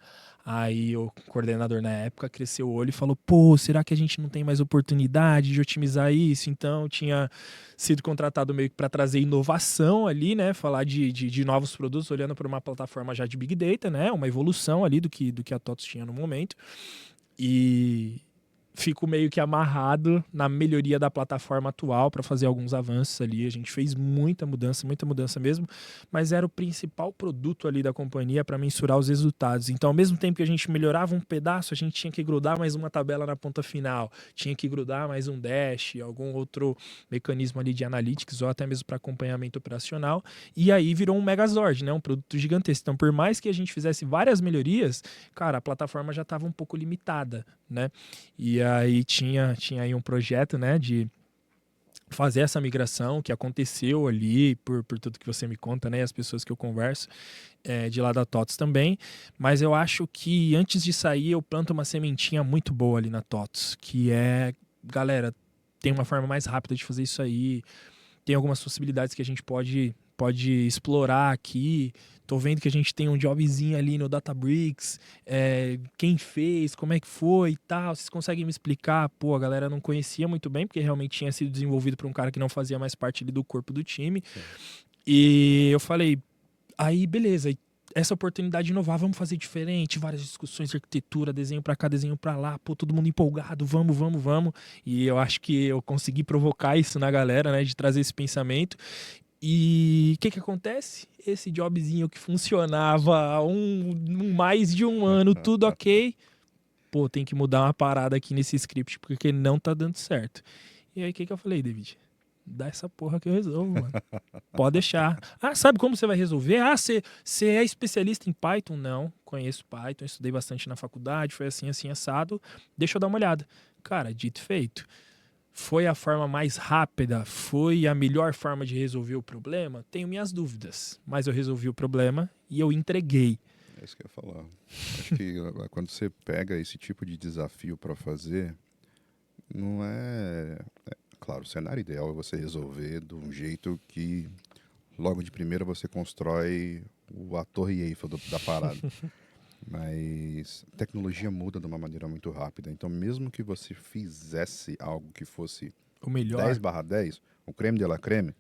Aí o coordenador na época cresceu o olho e falou, pô, será que a gente não tem mais oportunidade de otimizar isso? Então tinha sido contratado meio que para trazer inovação ali, né? Falar de novos produtos, olhando para uma plataforma já de Big Data, né? Uma evolução ali do que a TOTS tinha no momento. E fico meio que amarrado na melhoria da plataforma atual para fazer alguns avanços ali. A gente fez muita mudança mesmo, mas era o principal produto ali da companhia para mensurar os resultados. Então, ao mesmo tempo que a gente melhorava um pedaço, a gente tinha que grudar mais uma tabela na ponta final, tinha que grudar mais um dash, algum outro mecanismo ali de analytics ou até mesmo para acompanhamento operacional. E aí virou um Megazord, né? Um produto gigantesco. Então, por mais que a gente fizesse várias melhorias, cara, a plataforma já estava um pouco limitada, né? E aí tinha aí um projeto, né, de fazer essa migração que aconteceu ali por tudo que você me conta, né, as pessoas que eu converso de lá da TOTS também, mas eu acho que antes de sair eu planto uma sementinha muito boa ali na TOTS, que é, galera, tem uma forma mais rápida de fazer isso aí, tem algumas possibilidades que a gente pode explorar aqui. Tô vendo que a gente tem um jobzinho ali no Databricks, quem fez, como é que foi e tal, vocês conseguem me explicar? Pô, a galera não conhecia muito bem, porque realmente tinha sido desenvolvido por um cara que não fazia mais parte ali do corpo do time. Sim. E eu falei, aí beleza, essa oportunidade de inovar, vamos fazer diferente, várias discussões de arquitetura, desenho pra cá, desenho pra lá, pô, todo mundo empolgado, vamos. E eu acho que eu consegui provocar isso na galera, né, de trazer esse pensamento. E o que acontece? Esse jobzinho que funcionava há mais de um ano, tudo ok. Pô, tem que mudar uma parada aqui nesse script, porque não tá dando certo. E aí o que eu falei, David? dá essa porra que eu resolvo, mano. Pode deixar. Ah, sabe como você vai resolver? Ah, você é especialista em Python? Não, conheço Python, estudei bastante na faculdade, foi assim, assim, assado. Deixa eu dar uma olhada. Cara, dito e feito. Foi a forma mais rápida? Foi a melhor forma de resolver o problema? Tenho minhas dúvidas, mas eu resolvi o problema e eu entreguei. É isso que eu ia falar. Acho que quando você pega esse tipo de desafio para fazer, não é... Claro, o cenário ideal é você resolver de um jeito que logo de primeira você constrói a Torre Eiffel da parada. Mas a tecnologia muda de uma maneira muito rápida. Então, mesmo que você fizesse algo que fosse O melhor. 10/10, o creme de la creme,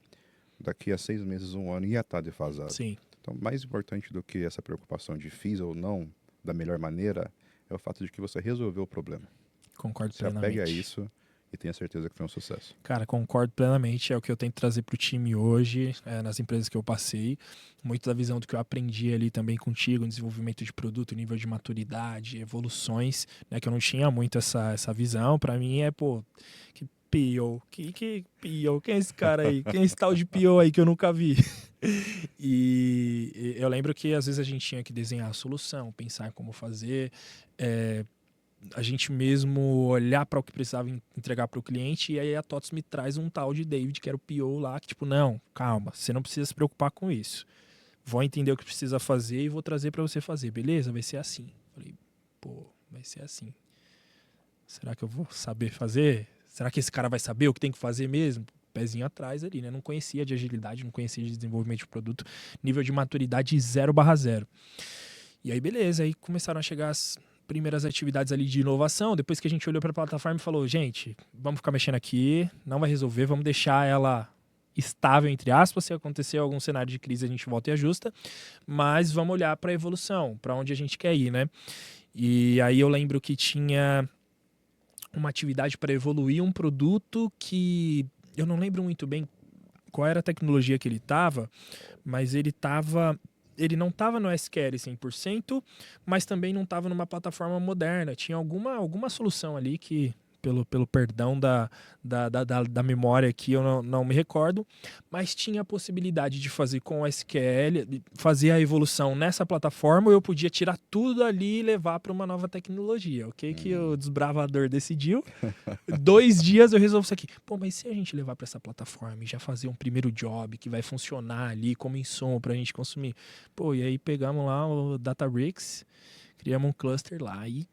daqui a 6 meses, 1 ano, ia estar defasado. Sim. Então, mais importante do que essa preocupação de fiz ou não da melhor maneira, é o fato de que você resolveu o problema. Concordo Você plenamente. apega a isso e tenha certeza que foi um sucesso. Cara, concordo plenamente. É o que eu tento trazer para o time hoje, nas empresas que eu passei. Muito da visão do que eu aprendi ali também contigo, em desenvolvimento de produto, nível de maturidade, evoluções, né? Que eu não tinha muito essa visão. Para mim que PO, que PO? Quem é esse cara aí? Quem é esse tal de PO aí que eu nunca vi? E eu lembro que às vezes a gente tinha que desenhar a solução, pensar como fazer, a gente mesmo olhar para o que precisava entregar para o cliente, e aí a TOTS me traz um tal de David, que era o PO lá, que tipo, não, calma, você não precisa se preocupar com isso. Vou entender o que precisa fazer e vou trazer para você fazer, beleza? Vai ser assim. Falei, vai ser assim. Será que eu vou saber fazer? Será que esse cara vai saber o que tem que fazer mesmo? Pezinho atrás ali, né? Não conhecia de agilidade, não conhecia de desenvolvimento de produto, nível de maturidade 0/0. E aí, beleza, aí começaram a chegar as primeiras atividades ali de inovação. Depois que a gente olhou para a plataforma e falou, gente, vamos ficar mexendo aqui, não vai resolver, vamos deixar ela estável, entre aspas, se acontecer algum cenário de crise a gente volta e ajusta, mas vamos olhar para a evolução, para onde a gente quer ir, né? E aí eu lembro que tinha uma atividade para evoluir um produto que eu não lembro muito bem qual era a tecnologia que ele estava, mas ele não estava no SQL 100%, mas também não estava numa plataforma moderna. Tinha alguma solução ali que, pelo perdão da memória aqui, eu não me recordo, mas tinha a possibilidade de fazer com o SQL, fazer a evolução nessa plataforma, ou eu podia tirar tudo ali e levar para uma nova tecnologia. O que o desbravador decidiu? 2 dias eu resolvo isso aqui. Mas se a gente levar para essa plataforma e já fazer um primeiro job que vai funcionar ali como insumo para a gente consumir? E aí pegamos lá o Databricks, criamos um cluster lá e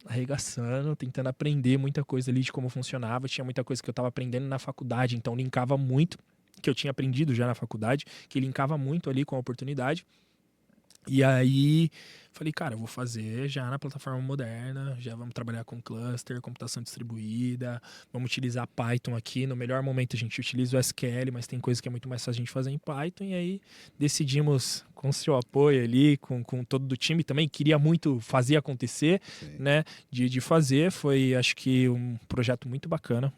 arregaçando, tentando aprender muita coisa ali de como funcionava. Tinha muita coisa que eu estava aprendendo na faculdade, então linkava muito, que eu tinha aprendido já na faculdade, que linkava muito ali com a oportunidade. E aí falei, cara, eu vou fazer já na plataforma moderna, já vamos trabalhar com cluster, computação distribuída, vamos utilizar Python aqui. No melhor momento a gente utiliza o SQL, mas tem coisa que é muito mais fácil a gente fazer em Python. E aí decidimos, com o seu apoio ali, com todo do time também, queria muito fazer acontecer, né? De fazer, foi acho que um projeto muito bacana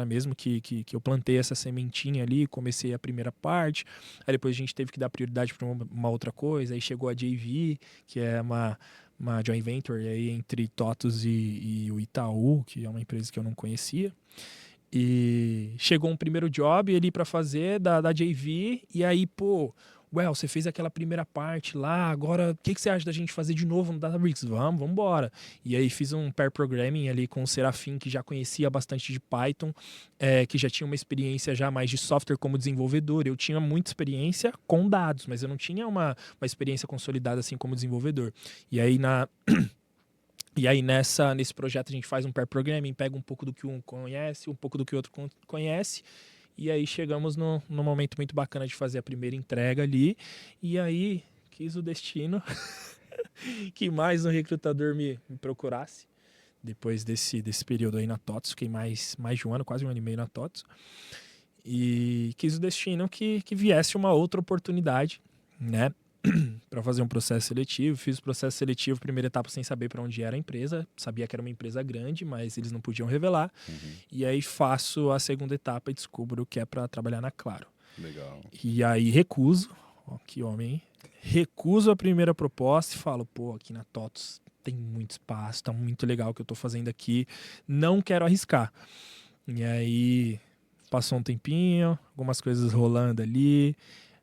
mesmo, que eu plantei essa sementinha ali, comecei a primeira parte, aí depois a gente teve que dar prioridade para uma outra coisa, aí chegou a JV, que é uma joint venture aí entre TOTUS e o Itaú, que é uma empresa que eu não conhecia. E chegou um primeiro job ali para fazer da JV, e aí, você fez aquela primeira parte lá, agora o que você acha da gente fazer de novo no Databricks? Vamos embora. E aí fiz um pair programming ali com o Serafim, que já conhecia bastante de Python, que já tinha uma experiência já mais de software como desenvolvedor. Eu tinha muita experiência com dados, mas eu não tinha uma experiência consolidada assim como desenvolvedor. E aí nesse projeto a gente faz um pair programming, pega um pouco do que um conhece, um pouco do que o outro conhece. E aí chegamos num momento muito bacana de fazer a primeira entrega ali. E aí quis o destino que mais um recrutador me procurasse. Depois desse período aí na TOTS, fiquei mais de um ano, quase 1 ano e meio na TOTS. E quis o destino que viesse uma outra oportunidade, né? Para fazer um processo seletivo. Fiz o processo seletivo, primeira etapa sem saber para onde era a empresa. Sabia que era uma empresa grande, mas eles não podiam revelar. E aí faço a segunda etapa e descubro que é para trabalhar na Claro. Legal. E aí recuso, que homem, hein? Recuso a primeira proposta e falo, aqui na TOTS tem muito espaço, tá muito legal o que eu tô fazendo aqui, não quero arriscar. E aí Passou um tempinho, algumas coisas rolando ali,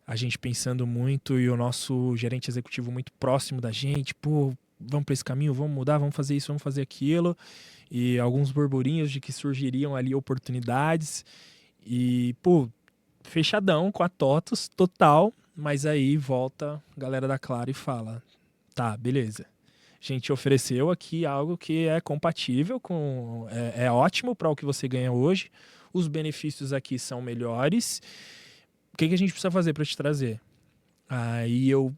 a gente pensando muito e o nosso gerente executivo muito próximo da gente, pô, vamos para esse caminho, vamos mudar, vamos fazer isso, vamos fazer aquilo. E alguns burburinhos de que surgiriam ali oportunidades. E, pô, fechadão com a TOTUS, total. Mas aí volta a galera da Claro e fala, tá, beleza. A gente ofereceu aqui algo que é compatível com... É ótimo para o que você ganha hoje. Os benefícios aqui são melhores. O que a gente precisa fazer para te trazer? Aí eu,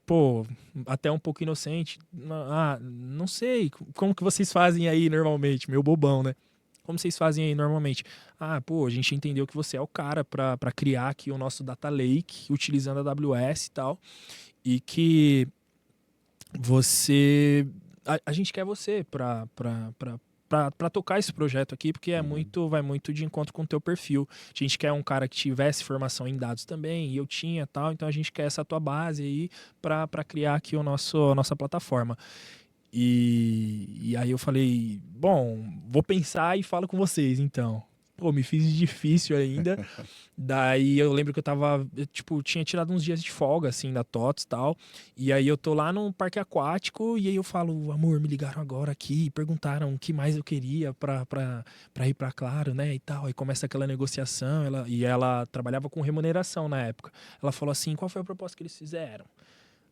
pô, até um pouco inocente. Não sei. Como que vocês fazem aí normalmente? Meu bobão, né? Como vocês fazem aí normalmente? Pô, a gente entendeu que você é o cara para criar aqui o nosso data lake, utilizando a AWS e tal. E que você... A gente quer você para tocar esse projeto aqui, porque vai muito de encontro com o teu perfil. A gente quer um cara que tivesse formação em dados também, e eu tinha tal, então a gente quer essa tua base aí para criar aqui a nossa plataforma. E aí eu falei, bom, vou pensar e falo com vocês, então. Pô, me fiz difícil ainda. Daí eu lembro que tinha tirado uns dias de folga, assim, da TOTS e tal. E aí eu tô lá num parque aquático e aí eu falo, amor, me ligaram agora aqui, perguntaram o que mais eu queria pra ir pra Claro, né, e tal. Aí começa aquela negociação, ela trabalhava com remuneração na época. Ela falou assim, qual foi a proposta que eles fizeram?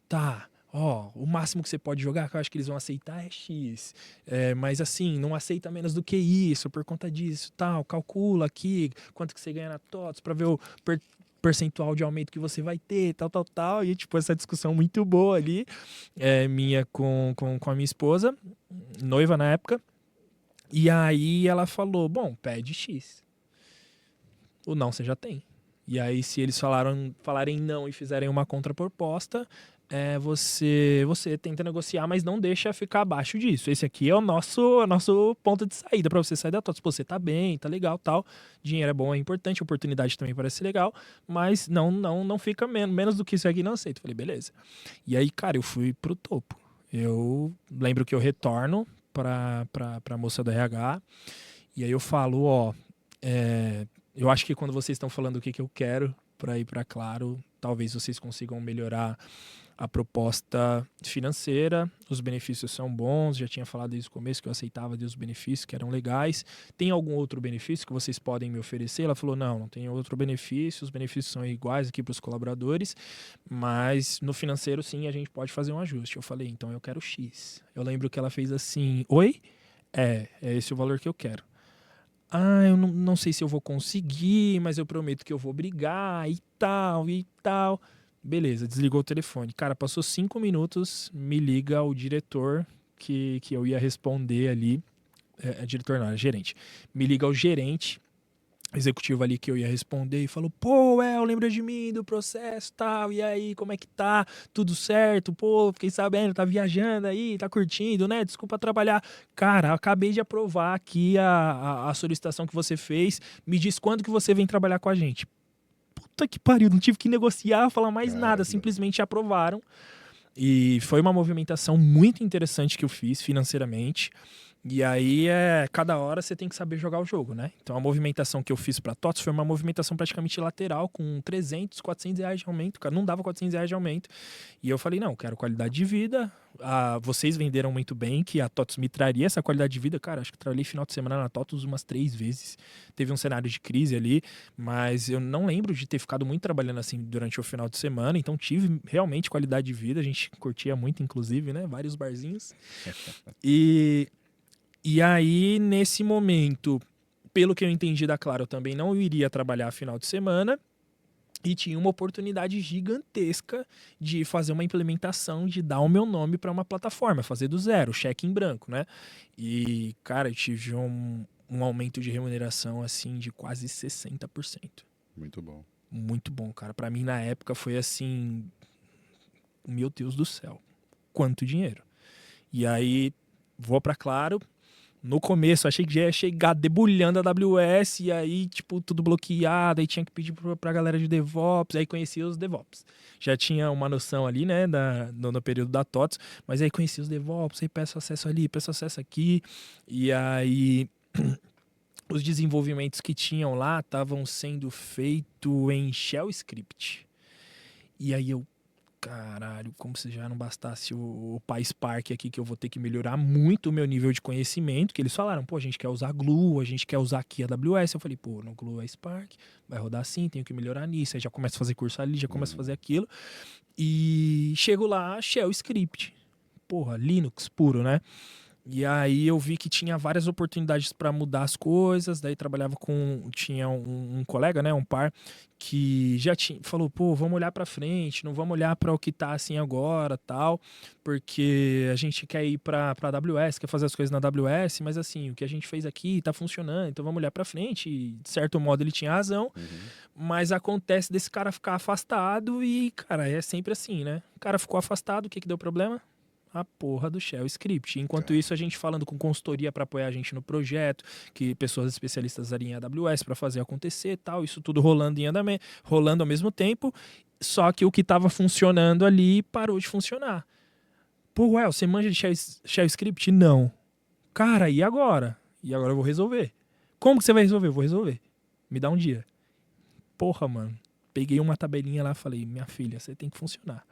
Tá... o máximo que você pode jogar, que eu acho que eles vão aceitar é X. Mas assim, não aceita menos do que isso, por conta disso, tal. Calcula aqui quanto que você ganha na TOTS para ver o percentual de aumento que você vai ter, tal. E tipo, essa discussão muito boa ali, minha com a minha esposa, noiva na época. E aí ela falou, bom, pede X. O não você já tem. E aí, se eles falarem não e fizerem uma contraproposta, você tenta negociar, mas não deixa ficar abaixo disso. Esse aqui é o nosso ponto de saída para você sair da TOTS. Pô, você tá bem, tá legal, tal. Dinheiro é bom, é importante, oportunidade também parece legal, mas não fica menos do que isso aqui, não aceito. Falei, beleza. E aí, cara, eu fui pro topo. Eu lembro que eu retorno pra moça do RH, e aí eu falo, eu acho que quando vocês estão falando o que eu quero para ir para Claro, talvez vocês consigam melhorar a proposta financeira, os benefícios são bons, já tinha falado desde o começo que eu aceitava os benefícios que eram legais. Tem algum outro benefício que vocês podem me oferecer? Ela falou, não tem outro benefício, os benefícios são iguais aqui para os colaboradores, mas no financeiro sim a gente pode fazer um ajuste. Eu falei, então eu quero X. Eu lembro que ela fez assim, oi? É esse o valor que eu quero. Eu não sei se eu vou conseguir, mas eu prometo que eu vou brigar e tal. Beleza, desligou o telefone. Cara, passou 5 minutos, me liga o diretor que eu ia responder ali. Diretor não, era gerente. Me liga o gerente executivo ali que eu ia responder e falou, pô, lembra de mim, do processo e tal, e aí, como é que tá? Tudo certo? Pô, fiquei sabendo, tá viajando aí, tá curtindo, né? Desculpa atrapalhar. Cara, acabei de aprovar aqui a solicitação que você fez, me diz quando que você vem trabalhar com a gente. Puta que pariu, não tive que negociar, falar mais nada, simplesmente aprovaram. E foi uma movimentação muito interessante que eu fiz financeiramente. E aí, cada hora você tem que saber jogar o jogo, né? Então, a movimentação que eu fiz pra TOTS foi uma movimentação praticamente lateral, com 300, 400 reais de aumento. Cara, não dava 400 reais de aumento. E eu falei, não, quero qualidade de vida. Vocês venderam muito bem que a TOTS me traria essa qualidade de vida. Cara, acho que trabalhei final de semana na TOTS umas 3 vezes. Teve um cenário de crise ali, mas eu não lembro de ter ficado muito trabalhando assim durante o final de semana. Então, tive realmente qualidade de vida. A gente curtia muito, inclusive, né? Vários barzinhos. E aí, nesse momento, pelo que eu entendi da Claro, eu também não iria trabalhar final de semana e tinha uma oportunidade gigantesca de fazer uma implementação, de dar o meu nome para uma plataforma, fazer do zero, cheque em branco, né? E, cara, eu tive um aumento de remuneração, assim, de quase 60%. Muito bom. Muito bom, cara. Para mim, na época, foi assim... Meu Deus do céu. Quanto dinheiro. E aí, vou para Claro... No começo, achei que já ia chegar debulhando a AWS, e aí, tipo, tudo bloqueado, aí tinha que pedir pra galera de DevOps, aí conhecia os DevOps. Já tinha uma noção ali, né, no período da TOTS, mas aí conhecia os DevOps, aí peço acesso ali, peço acesso aqui, e aí os desenvolvimentos que tinham lá estavam sendo feitos em Shell Script. E aí eu, caralho, como se já não bastasse o PySpark aqui, que eu vou ter que melhorar muito o meu nível de conhecimento, que eles falaram, pô, a gente quer usar Glue, a gente quer usar aqui a AWS. Eu falei, pô, no Glue é Spark, vai rodar assim, tenho que melhorar nisso. Aí já começo a fazer curso ali, já começo a fazer aquilo. E chego lá, Shell Script. Porra, Linux puro, né? E aí eu vi que tinha várias oportunidades para mudar as coisas, daí trabalhava com... Tinha um colega, né, um par, que já falou, pô, vamos olhar para frente, não vamos olhar para o que tá assim agora, tal, porque a gente quer ir para AWS, quer fazer as coisas na AWS, mas assim, o que a gente fez aqui tá funcionando, então vamos olhar para frente, e de certo modo ele tinha razão, mas acontece desse cara ficar afastado e, cara, é sempre assim, né? O cara ficou afastado, o que deu problema? A porra do Shell Script. Enquanto isso, a gente falando com consultoria para apoiar a gente no projeto, que pessoas especialistas ali em AWS para fazer acontecer e tal, isso tudo rolando em andamento, rolando ao mesmo tempo, só que o que estava funcionando ali parou de funcionar. Pô, você manja de Shell Script? Não. Cara, e agora? E agora eu vou resolver. Como que você vai resolver? Eu vou resolver. Me dá um dia. Porra, mano. Peguei uma tabelinha lá e falei, minha filha, você tem que funcionar.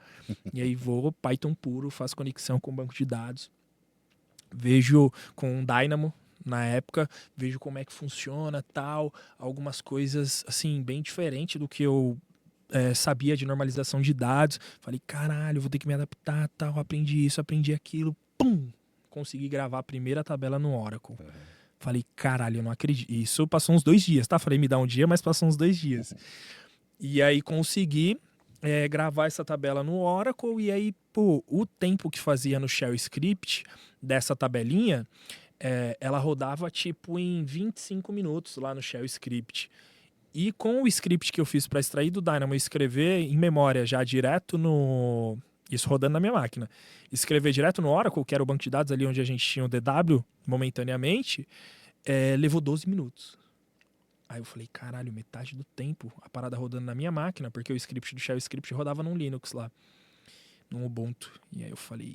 E aí vou, Python puro, faço conexão com o banco de dados, vejo com Dynamo na época, vejo como é que funciona, tal, algumas coisas, assim, bem diferente do que eu sabia de normalização de dados. Falei, caralho, vou ter que me adaptar, tal, aprendi isso, aprendi aquilo, pum! Consegui gravar a primeira tabela no Oracle. Falei, caralho, eu não acredito. Isso passou uns 2 dias, tá? Falei, me dá um dia, mas passou uns 2 dias. E aí consegui gravar essa tabela no Oracle, e aí, pô, o tempo que fazia no Shell Script dessa tabelinha, ela rodava tipo em 25 minutos lá no Shell Script. E com o script que eu fiz para extrair do Dynamo e escrever em memória já direto no... Isso rodando na minha máquina. Escrever direto no Oracle, que era o banco de dados ali onde a gente tinha o DW momentaneamente, levou 12 minutos. Aí eu falei, caralho, metade do tempo a parada rodando na minha máquina, porque o script do Shell Script rodava num Linux lá, num Ubuntu. E aí eu falei,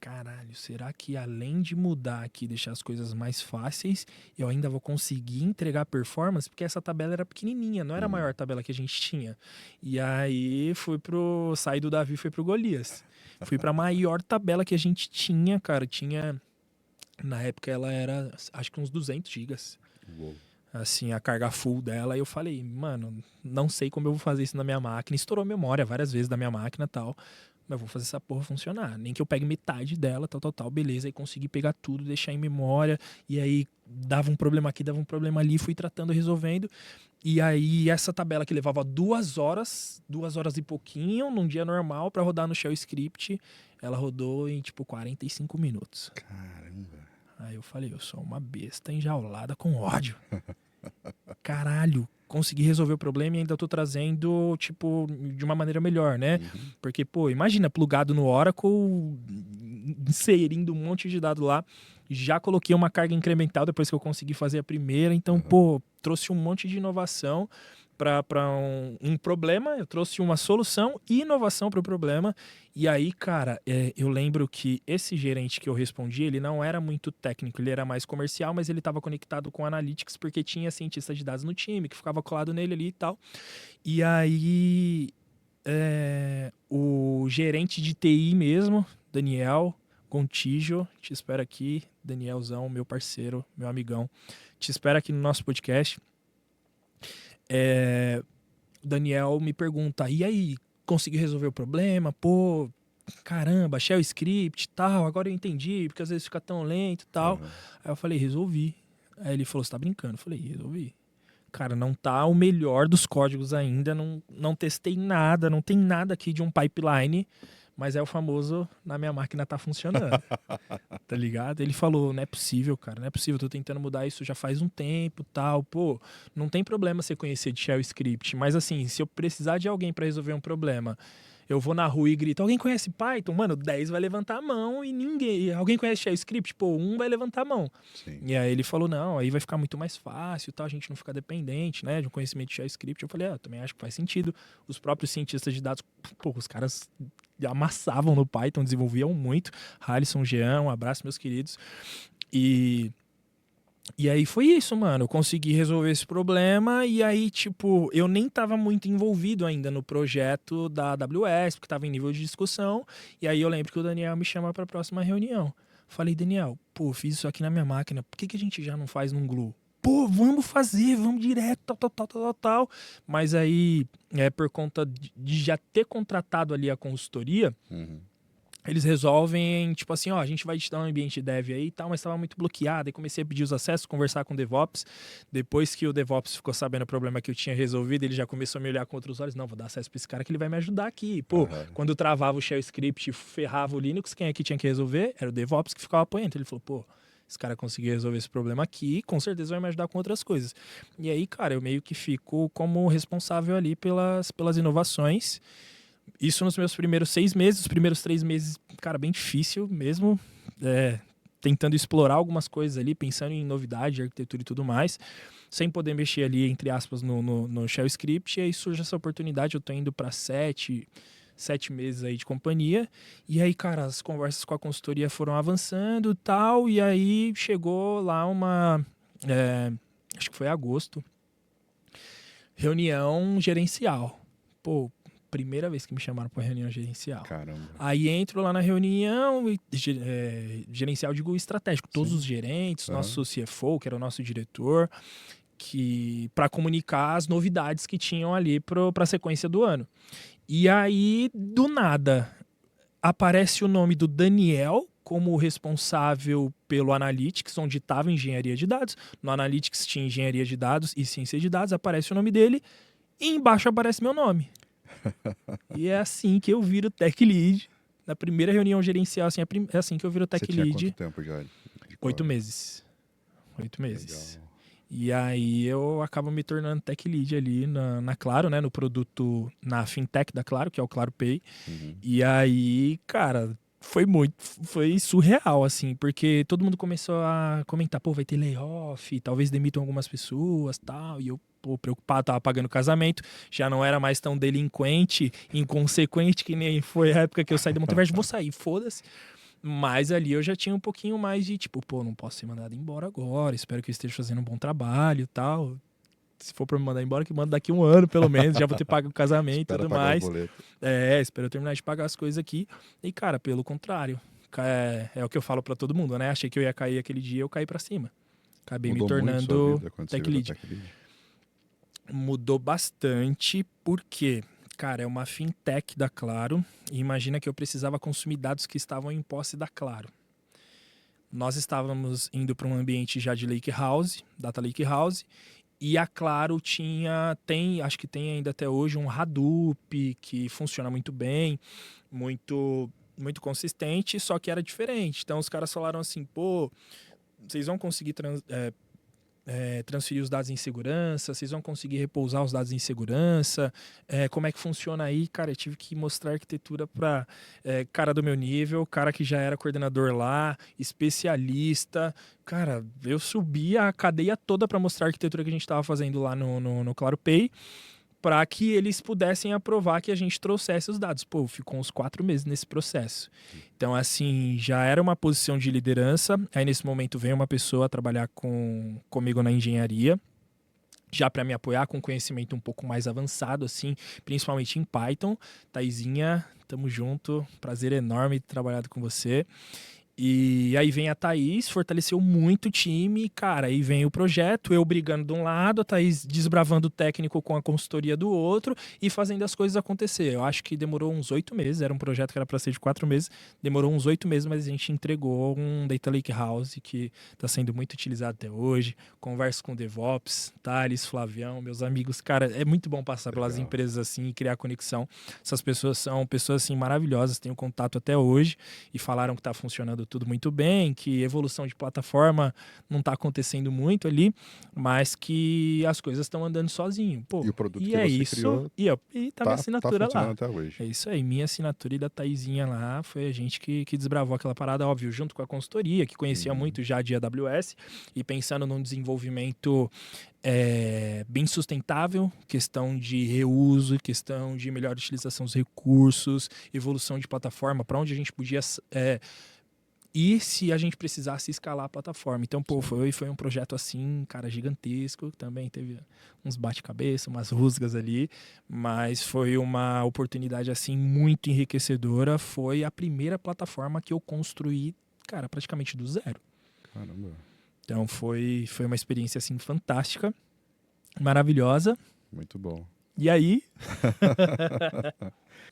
caralho, será que além de mudar aqui, deixar as coisas mais fáceis, eu ainda vou conseguir entregar performance? Porque essa tabela era pequenininha, não era a maior tabela que a gente tinha. E aí saí do Davi e fui pro Golias. Fui pra maior tabela que a gente tinha, cara. Tinha, na época ela era, acho que uns 200 gigas. Uou. Assim, a carga full dela, e eu falei, mano, não sei como eu vou fazer isso na minha máquina. Estourou a memória várias vezes da minha máquina e tal, mas eu vou fazer essa porra funcionar. Nem que eu pegue metade dela, tal, beleza. Aí consegui pegar tudo, deixar em memória, e aí dava um problema aqui, dava um problema ali, fui tratando, resolvendo. E aí essa tabela que levava 2 horas e pouquinho, num dia normal, pra rodar no Shell Script, ela rodou em tipo 45 minutos. Caramba. Aí eu falei, eu sou uma besta enjaulada com ódio. Caralho, consegui resolver o problema e ainda tô trazendo, tipo, de uma maneira melhor, né? Porque, pô, imagina, plugado no Oracle, inserindo um monte de dado lá, já coloquei uma carga incremental depois que eu consegui fazer a primeira, então, pô, trouxe um monte de inovação para um problema, eu trouxe uma solução e inovação para o problema. E aí, cara, eu lembro que esse gerente que eu respondi, ele não era muito técnico, ele era mais comercial, mas ele estava conectado com Analytics porque tinha cientista de dados no time, que ficava colado nele ali e tal. E aí, o gerente de TI mesmo, Daniel Gontijo, te espero aqui, Danielzão, meu parceiro, meu amigão, te espero aqui no nosso podcast. Daniel me pergunta, e aí, conseguiu resolver o problema? Pô, caramba, Shell Script e tal, agora eu entendi, porque às vezes fica tão lento e tal. Aí eu falei, resolvi. Aí ele falou, você tá brincando? Eu falei, resolvi. Cara, não tá o melhor dos códigos ainda, não testei nada, não tem nada aqui de um pipeline, mas é o famoso, na minha máquina tá funcionando, tá ligado? Ele falou, não é possível, cara, não é possível, eu tô tentando mudar isso já faz um tempo, tal, pô, não tem problema você conhecer de Shell Script, mas assim, se eu precisar de alguém para resolver um problema, eu vou na rua e grito, alguém conhece Python? Mano, 10 vai levantar a mão e ninguém, alguém conhece Shell Script? Pô, 1 vai levantar a mão. Sim. E aí ele falou, não, aí vai ficar muito mais fácil, tal, a gente não fica dependente, né, de um conhecimento de Shell Script. Eu falei, também acho que faz sentido. Os próprios cientistas de dados, pô, os caras amassavam no Python, desenvolviam muito. Halisson, Jean, um abraço, meus queridos. E E aí foi isso, mano. Eu consegui resolver esse problema e aí, tipo, eu nem tava muito envolvido ainda no projeto da AWS, porque tava em nível de discussão. E aí eu lembro que o Daniel me chama pra próxima reunião. Falei, Daniel, pô, fiz isso aqui na minha máquina, por que a gente já não faz num Glue? Pô, vamos fazer, vamos direto, tal. Mas aí, por conta de já ter contratado ali a consultoria, Uhum. eles resolvem, tipo assim, ó, a gente vai te dar um ambiente dev aí e tal, mas estava muito bloqueado. Aí comecei a pedir os acessos, conversar com o DevOps. Depois que o DevOps ficou sabendo o problema que eu tinha resolvido, ele já começou a me olhar com outros olhos. Não, vou dar acesso para esse cara que ele vai me ajudar aqui. Pô, quando travava o shell script, ferrava o Linux, quem aqui tinha que resolver? Era o DevOps que ficava apoiando. Ele falou, pô, esse cara conseguiu resolver esse problema aqui, com certeza vai me ajudar com outras coisas. E aí, cara, eu meio que fico como responsável ali pelas inovações. Isso nos meus primeiros 6 meses. Os primeiros 3 meses, cara, bem difícil mesmo. Tentando explorar algumas coisas ali, pensando em novidade, arquitetura e tudo mais, sem poder mexer ali, entre aspas, no shell script. E aí surge essa oportunidade. Eu tô indo para 7 meses aí de companhia. E aí, cara, as conversas com a consultoria foram avançando e tal. E aí chegou lá acho que foi agosto, reunião gerencial. Pô, primeira vez que me chamaram para reunião gerencial. Caramba. Aí entro lá na reunião, gerencial, digo, estratégico. Todos os gerentes, nosso CFO, que era o nosso diretor, para comunicar as novidades que tinham ali para a sequência do ano. E aí, do nada, aparece o nome do Daniel como responsável pelo Analytics, onde estava engenharia de dados. No Analytics tinha engenharia de dados e ciência de dados, aparece o nome dele e embaixo aparece meu nome. E é assim que eu viro Tech Lead. Na primeira reunião gerencial, assim, é assim que eu viro Tech Lead. Você tinha quanto tempo já? 8 meses. 8 meses. Legal. E aí eu acabo me tornando Tech Lead ali na Claro, né? No produto, na fintech da Claro, que é o Claro Pay. Uhum. E aí, cara, foi surreal, assim, porque todo mundo começou a comentar, pô, vai ter layoff, talvez demitam algumas pessoas, tal, e eu, pô, preocupado, tava pagando casamento, já não era mais tão delinquente, inconsequente que nem foi a época que eu saí do Multiverso, vou sair, foda-se. Mas ali eu já tinha um pouquinho mais de, tipo, pô, não posso ser mandado embora agora, espero que eu esteja fazendo um bom trabalho e tal. Se for pra me mandar embora, que manda daqui 1 ano, pelo menos, já vou ter pago o casamento e tudo mais. Espero eu terminar de pagar as coisas aqui. E, cara, pelo contrário, é o que eu falo pra todo mundo, né? Achei que eu ia cair aquele dia, eu caí pra cima. Acabei me tornando Tech Lead. Mudou bastante, porque, cara, é uma fintech da Claro, e imagina que eu precisava consumir dados que estavam em posse da Claro. Nós estávamos indo para um ambiente já de Lake House, Data Lake House, e a Claro acho que tem ainda até hoje um Hadoop que funciona muito bem, muito, muito consistente, só que era diferente. Então os caras falaram assim, pô, vocês vão conseguir transferir os dados em segurança, vocês vão conseguir repousar os dados em segurança, como é que funciona aí, cara, eu tive que mostrar arquitetura para cara do meu nível, cara que já era coordenador lá, especialista, cara, eu subi a cadeia toda para mostrar a arquitetura que a gente estava fazendo lá no Claro Pay, para que eles pudessem aprovar que a gente trouxesse os dados. Pô, ficou uns 4 meses nesse processo. Então, assim, já era uma posição de liderança. Aí, nesse momento, veio uma pessoa trabalhar comigo na engenharia, já para me apoiar com conhecimento um pouco mais avançado, assim, principalmente em Python. Taizinha, tamo junto. Prazer enorme ter trabalhado com você. E aí vem a Thaís, fortaleceu muito o time, cara, aí vem o projeto, eu brigando de um lado, a Thaís desbravando o técnico com a consultoria do outro e fazendo as coisas acontecer. Eu acho que demorou uns 8 meses, era um projeto que era para ser de 4 meses, demorou uns 8 meses, mas a gente entregou um Data Lake House que está sendo muito utilizado até hoje. Converso com o DevOps, Thales, Flavião, meus amigos, cara, é muito bom passar pelas empresas assim e criar conexão. Essas pessoas são pessoas assim maravilhosas, tenho contato até hoje e falaram que está funcionando tudo muito bem, que evolução de plataforma não está acontecendo muito ali, mas que as coisas estão andando sozinho. Pô, e o produto e que é você isso, criou e tá minha assinatura tá lá. Até hoje. É isso aí, minha assinatura e da Taizinha lá, foi a gente que desbravou aquela parada, óbvio, junto com a consultoria, que conhecia muito já de AWS, e pensando num desenvolvimento bem sustentável, questão de reuso, questão de melhor utilização dos recursos, evolução de plataforma, para onde a gente podia e se a gente precisasse escalar a plataforma. Então, pô, foi um projeto assim, cara, gigantesco. Também teve uns bate-cabeça, umas rusgas ali, mas foi uma oportunidade assim muito enriquecedora. Foi a primeira plataforma que eu construí, cara, praticamente do zero. Caramba. Então foi uma experiência assim fantástica, maravilhosa. Muito bom. E aí,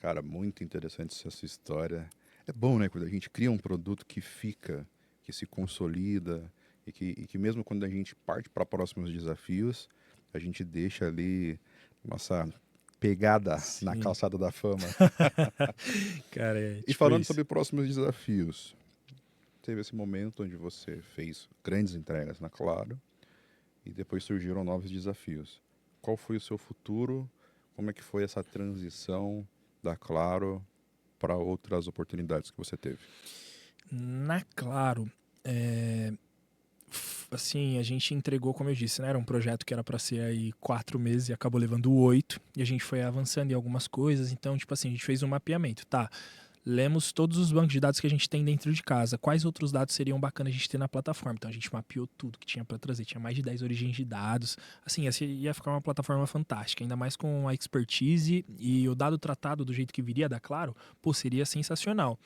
Cara, muito interessante essa sua história. É bom, né, quando a gente cria um produto que fica, que se consolida e que mesmo quando a gente parte para próximos desafios, a gente deixa ali nossa pegada na sim, calçada da fama. cara, é E tipo falando isso. sobre próximos desafios, teve esse momento onde você fez grandes entregas na Claro e depois surgiram novos desafios. Qual foi o seu futuro? Como é que foi essa transição da Claro para outras oportunidades que você teve? Na Claro, assim, a gente entregou, como eu disse, né? Era um projeto que era para ser aí 4 meses e acabou levando 8. E a gente foi avançando em algumas coisas. Então, tipo assim, a gente fez um mapeamento. Tá, lemos todos os bancos de dados que a gente tem dentro de casa. Quais outros dados seriam bacanas a gente ter na plataforma? Então, a gente mapeou tudo que tinha para trazer. Tinha mais de 10 origens de dados. Assim, essa ia ficar uma plataforma fantástica. Ainda mais com a expertise e o dado tratado do jeito que viria da Claro. Pô, seria sensacional.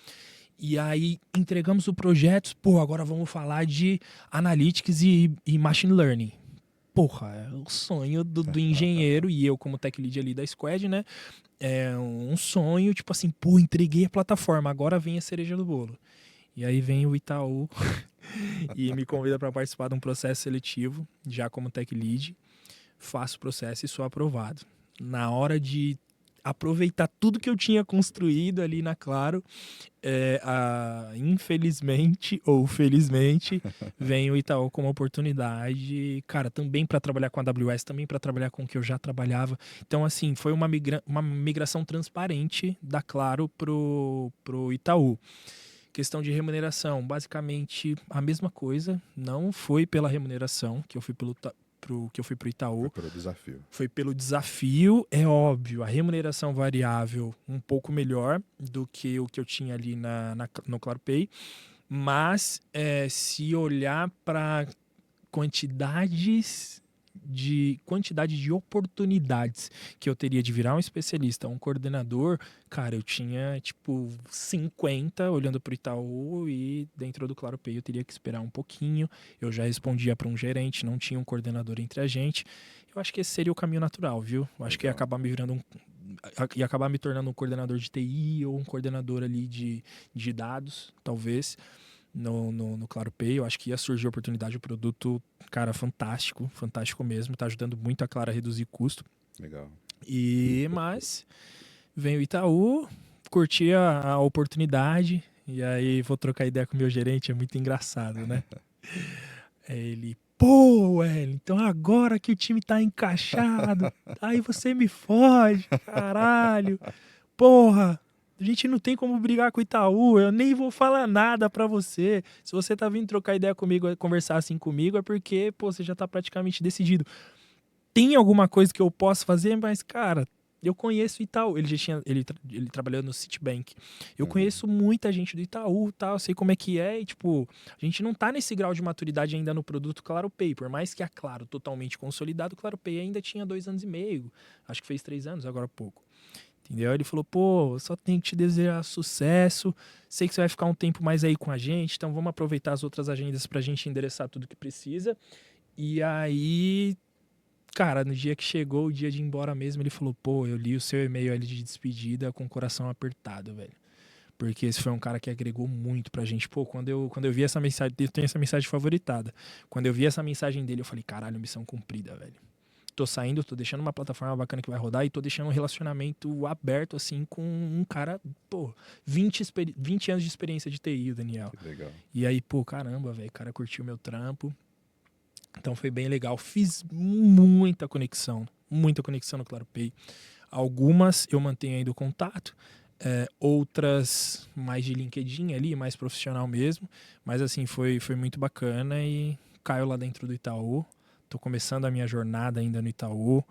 E aí entregamos o projeto, pô, agora vamos falar de Analytics e Machine Learning. Porra, é o sonho do engenheiro e eu como tech lead ali da squad, né? É um sonho, tipo assim, pô, entreguei a plataforma, agora vem a cereja do bolo. E aí vem o Itaú e me convida para participar de um processo seletivo, já como tech lead. Faço o processo e sou aprovado. Na hora de aproveitar tudo que eu tinha construído ali na Claro, infelizmente ou felizmente, vem o Itaú como oportunidade, cara, também para trabalhar com a AWS, também para trabalhar com o que eu já trabalhava. Então, assim, foi uma migração transparente da Claro pro Itaú. Questão de remuneração, basicamente a mesma coisa. Não foi pela remuneração que eu fui que eu fui pro Itaú. Foi pelo desafio. Foi pelo desafio, é óbvio, a remuneração variável um pouco melhor do que o que eu tinha ali no ClaroPay, mas se olhar para quantidade de oportunidades que eu teria de virar um especialista, um coordenador, cara, eu tinha tipo 50 olhando para o Itaú e dentro do ClaroPay eu teria que esperar um pouquinho. Eu já respondia para um gerente, não tinha um coordenador entre a gente. Eu acho que esse seria o caminho natural, viu? Eu acho que ia acabar me virando ia acabar me tornando um coordenador de TI ou um coordenador ali de dados, talvez no ClaroPay. Eu acho que ia surgir a oportunidade, o produto, cara, fantástico, fantástico mesmo, tá ajudando muito a Claro a reduzir custo. Legal. Mas vem o Itaú, curti a oportunidade, e aí vou trocar ideia com o meu gerente, é muito engraçado, né? Ele, pô, então agora que o time tá encaixado, aí você me foge, caralho, porra. A gente não tem como brigar com o Itaú, eu nem vou falar nada pra você. Se você tá vindo trocar ideia comigo, conversar assim comigo, é porque, pô, você já tá praticamente decidido. Tem alguma coisa que eu posso fazer, mas, cara, eu conheço o Itaú. Ele trabalhou no Citibank. Eu conheço muita gente do Itaú, tal, sei como é que é, e, tipo, a gente não tá nesse grau de maturidade ainda no produto ClaroPay. Por mais que a Claro totalmente consolidado, o ClaroPay ainda tinha 2 anos e meio. Acho que fez 3 anos, agora há pouco. Entendeu? Ele falou, pô, só tenho que te desejar sucesso, sei que você vai ficar um tempo mais aí com a gente, então vamos aproveitar as outras agendas pra gente endereçar tudo que precisa. E aí, cara, no dia que chegou o dia de ir embora mesmo, ele falou, pô, eu li o seu e-mail ali de despedida com o coração apertado, velho. Porque esse foi um cara que agregou muito pra gente. Pô, quando eu vi essa mensagem, eu tenho essa mensagem favoritada. Quando eu vi essa mensagem dele, eu falei, caralho, missão cumprida, velho. Tô saindo, tô deixando uma plataforma bacana que vai rodar e tô deixando um relacionamento aberto, assim, com um cara, pô, 20 anos de experiência de TI, o Daniel. Que legal. E aí, pô, caramba, velho, o cara curtiu meu trampo. Então foi bem legal. Fiz muita conexão no ClaroPay. Algumas eu mantenho ainda o contato, outras mais de LinkedIn ali, mais profissional mesmo. Mas assim, foi muito bacana e caiu lá dentro do Itaú. Tô começando a minha jornada ainda no Itaú,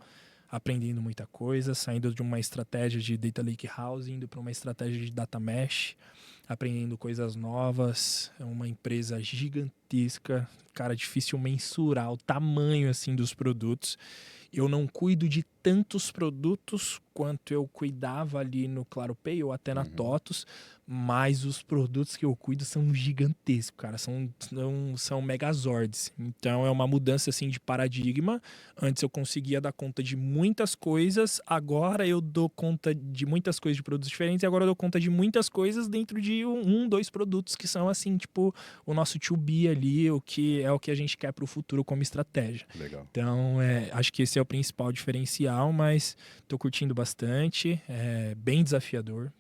aprendendo muita coisa, saindo de uma estratégia de Data Lakehouse, indo para uma estratégia de Data Mesh. aprendendo coisas novas. É uma empresa gigantesca, cara, difícil mensurar o tamanho assim dos produtos. Eu não cuido de tantos produtos quanto eu cuidava ali no ClaroPay ou até na TOTUS, mas os produtos que eu cuido são gigantescos, cara, são megazords. Então é uma mudança assim de paradigma. Antes eu conseguia dar conta de muitas coisas, agora eu dou conta de muitas coisas de produtos diferentes e agora eu dou conta de muitas coisas dentro de dois produtos que são assim, tipo, o nosso to be ali, o que é o que a gente quer para o futuro como estratégia. Legal. Então, acho que esse é o principal diferencial, mas estou curtindo bastante, bem desafiador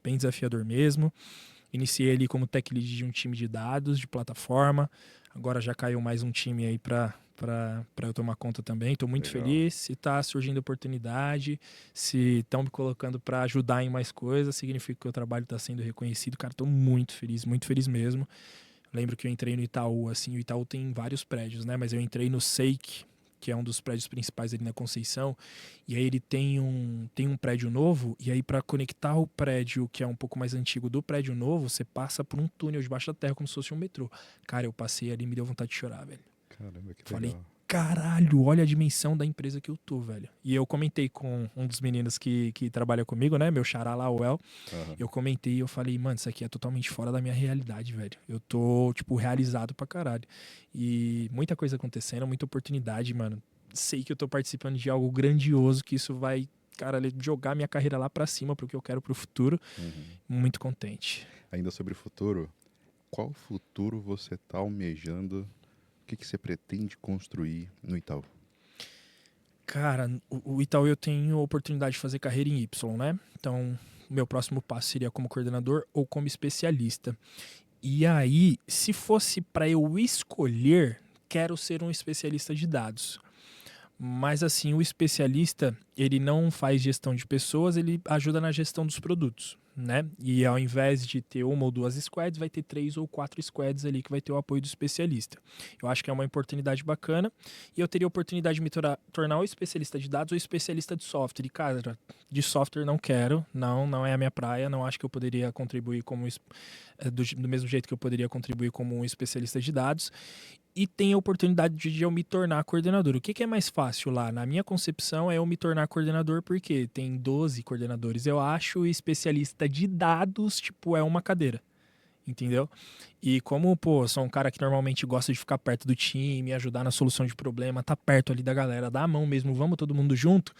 mesmo. Iniciei ali como tech lead de um time de dados, de plataforma, agora já caiu mais um time aí para eu tomar conta também. Estou muito Legal. feliz. Se está surgindo oportunidade, se estão me colocando para ajudar em mais coisas, significa que o trabalho está sendo reconhecido. Cara, estou muito feliz mesmo. Lembro que eu entrei no Itaú, assim, o Itaú tem vários prédios, né? Mas eu entrei no Seik, que é um dos prédios principais ali na Conceição, e aí ele tem um prédio novo, e aí para conectar o prédio que é um pouco mais antigo do prédio novo, você passa por um túnel debaixo da terra como se fosse um metrô. Cara, eu passei ali e me deu vontade de chorar, velho. Caramba, que Falei, legal. caralho, olha a dimensão da empresa que eu tô, velho. E eu comentei com um dos meninos que trabalha comigo, né? Meu xará lá, o El. Eu comentei e eu falei, mano, isso aqui é totalmente fora da minha realidade, velho. Eu tô, tipo, realizado pra caralho. E muita coisa acontecendo, muita oportunidade, mano. Sei que eu tô participando de algo grandioso, que isso vai, cara, jogar minha carreira lá pra cima, pro que eu quero pro futuro. Muito contente. Ainda sobre o futuro, qual futuro você tá almejando? O que você pretende construir no Itaú? Cara, o Itaú eu tenho a oportunidade de fazer carreira em Y, né? Então, o meu próximo passo seria como coordenador ou como especialista. E aí, se fosse para eu escolher, quero ser um especialista de dados. Mas assim, o especialista, ele não faz gestão de pessoas, ele ajuda na gestão dos produtos, né? E ao invés de ter uma ou duas squads, vai ter 3 ou 4 squads ali que vai ter o apoio do especialista. Eu acho que é uma oportunidade bacana e eu teria a oportunidade de me tornar ou especialista de dados ou especialista de software. E cara, de software não quero, não é a minha praia, não acho que eu poderia contribuir como do mesmo jeito que eu poderia contribuir como um especialista de dados. E tem a oportunidade de eu me tornar coordenador. O que é mais fácil lá? Na minha concepção, é eu me tornar coordenador, porque tem 12 coordenadores, eu acho, e especialista de dados, tipo, é uma cadeira. Entendeu? E como, pô, sou um cara que normalmente gosta de ficar perto do time, ajudar na solução de problema, tá perto ali da galera, dá a mão mesmo, vamos todo mundo junto.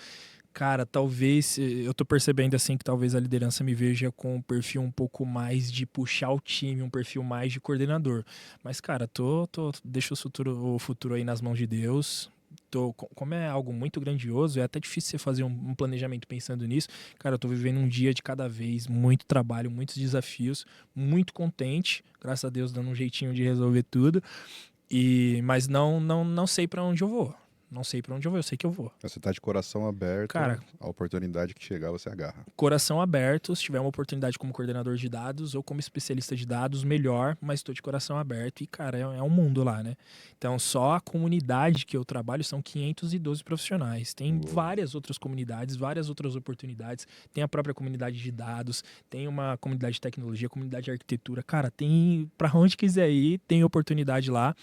Cara, talvez, eu tô percebendo assim que talvez a liderança me veja com um perfil um pouco mais de puxar o time, um perfil mais de coordenador. Mas, cara, deixa o futuro aí nas mãos de Deus. Como é algo muito grandioso, é até difícil você fazer um planejamento pensando nisso. Cara, eu tô vivendo um dia de cada vez, muito trabalho, muitos desafios, muito contente, graças a Deus dando um jeitinho de resolver tudo. Mas não sei para onde eu vou. Não sei para onde eu vou, eu sei que eu vou. Você tá de coração aberto, Cara, a oportunidade que chegar você agarra. Coração aberto, se tiver uma oportunidade como coordenador de dados ou como especialista de dados, melhor, mas estou de coração aberto e, cara, é um mundo lá, né? Então, só a comunidade que eu trabalho são 512 profissionais. Tem várias outras comunidades, várias outras oportunidades. Tem a própria comunidade de dados, tem uma comunidade de tecnologia, comunidade de arquitetura. Cara, tem para onde quiser ir, tem oportunidade lá.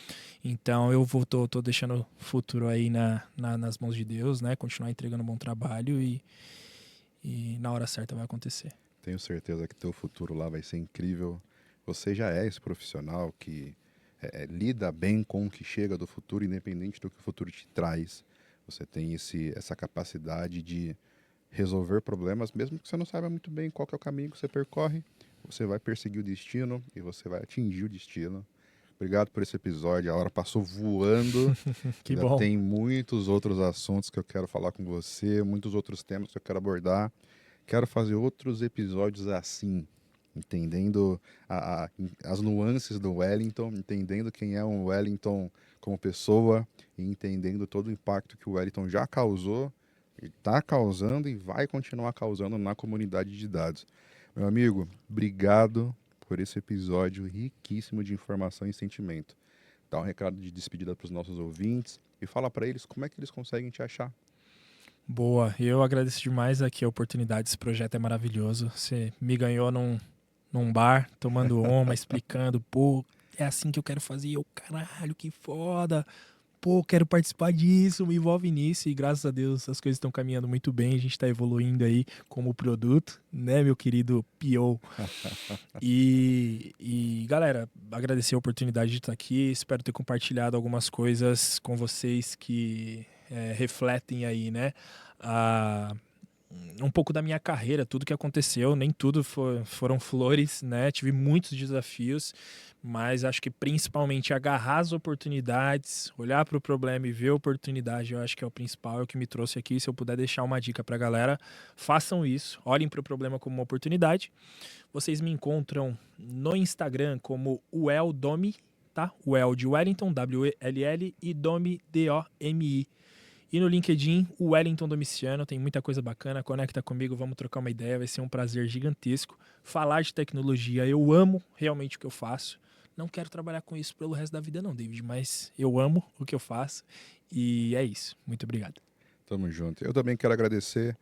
Então, tô deixando o futuro aí nas mãos de Deus, né? Continuar entregando um bom trabalho e na hora certa vai acontecer. Tenho certeza que teu futuro lá vai ser incrível. Você já é esse profissional que lida bem com o que chega do futuro, independente do que o futuro te traz. Você tem essa capacidade de resolver problemas, mesmo que você não saiba muito bem qual que é o caminho que você percorre. Você vai perseguir o destino e você vai atingir o destino. Obrigado por esse episódio. A hora passou voando. Que Ainda bom. tem muitos outros assuntos que eu quero falar com você, muitos outros temas que eu quero abordar. Quero fazer outros episódios assim, entendendo as nuances do Wellington, entendendo quem é um Wellington como pessoa e entendendo todo o impacto que o Wellington já causou, está causando e vai continuar causando na comunidade de dados. Meu amigo, obrigado por esse episódio riquíssimo de informação e sentimento. Dá um recado de despedida para os nossos ouvintes e fala para eles como é que eles conseguem te achar. Boa, eu agradeço demais aqui a oportunidade, esse projeto é maravilhoso. Você me ganhou num bar, tomando uma, explicando, pô, é assim que eu quero fazer. E eu, caralho, que foda. Pô, quero participar disso, me envolve nisso. E graças a Deus as coisas estão caminhando muito bem. A gente está evoluindo aí como produto, né, meu querido P.O. Galera, agradecer a oportunidade de estar aqui. Espero ter compartilhado algumas coisas com vocês que refletem aí, né? A um pouco da minha carreira, tudo que aconteceu, nem tudo foram flores, né? Tive muitos desafios, mas acho que principalmente agarrar as oportunidades, olhar para o problema e ver a oportunidade, eu acho que é o principal, é o que me trouxe aqui. Se eu puder deixar uma dica para a galera, façam isso, olhem para o problema como uma oportunidade. Vocês me encontram no Instagram como Weldomi, tá? Well de Wellington, W-E-L-L, e Domi, D-O-M-I. E no LinkedIn, o Wellington Domiciano, tem muita coisa bacana, conecta comigo, vamos trocar uma ideia, vai ser um prazer gigantesco. Falar de tecnologia, eu amo realmente o que eu faço. Não quero trabalhar com isso pelo resto da vida não, David, mas eu amo o que eu faço e é isso. Muito obrigado. Tamo junto. Eu também quero agradecer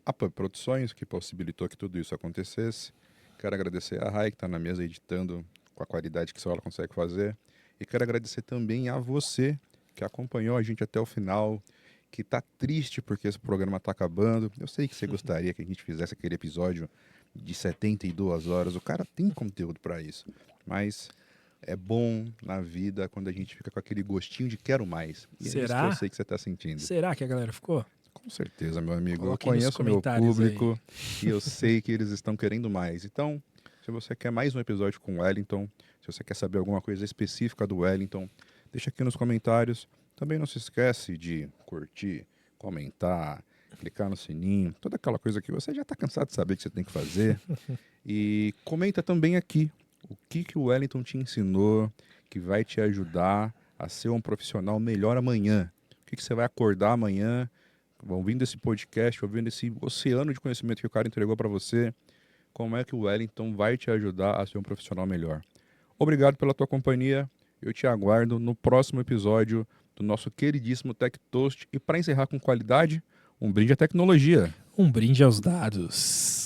a PAN Produções, que possibilitou que tudo isso acontecesse. Quero agradecer a Rai, que está na mesa editando com a qualidade que só ela consegue fazer. E quero agradecer também a você, que acompanhou a gente até o final, que está triste porque esse programa está acabando. Eu sei que você gostaria que a gente fizesse aquele episódio de 72 horas. O cara tem conteúdo para isso. Mas é bom na vida quando a gente fica com aquele gostinho de quero mais. E é isso que eu sei que você está sentindo. Será que a galera ficou? Com certeza, meu amigo. Coloquem eu conheço o meu público aí. e eu sei que eles estão querendo mais. Então, se você quer mais um episódio com o Wellington, se você quer saber alguma coisa específica do Wellington, deixa aqui nos comentários. Também não se esquece de curtir, comentar, clicar no sininho, toda aquela coisa que você já está cansado de saber que você tem que fazer. E comenta também aqui o que o Wellington te ensinou, que vai te ajudar a ser um profissional melhor amanhã. O que você vai acordar amanhã, ouvindo esse podcast, ouvindo esse oceano de conhecimento que o cara entregou para você, como é que o Wellington vai te ajudar a ser um profissional melhor. Obrigado pela tua companhia. Eu te aguardo no próximo episódio do nosso queridíssimo Tech Toast. E para encerrar com qualidade, um brinde à tecnologia. Um brinde aos dados.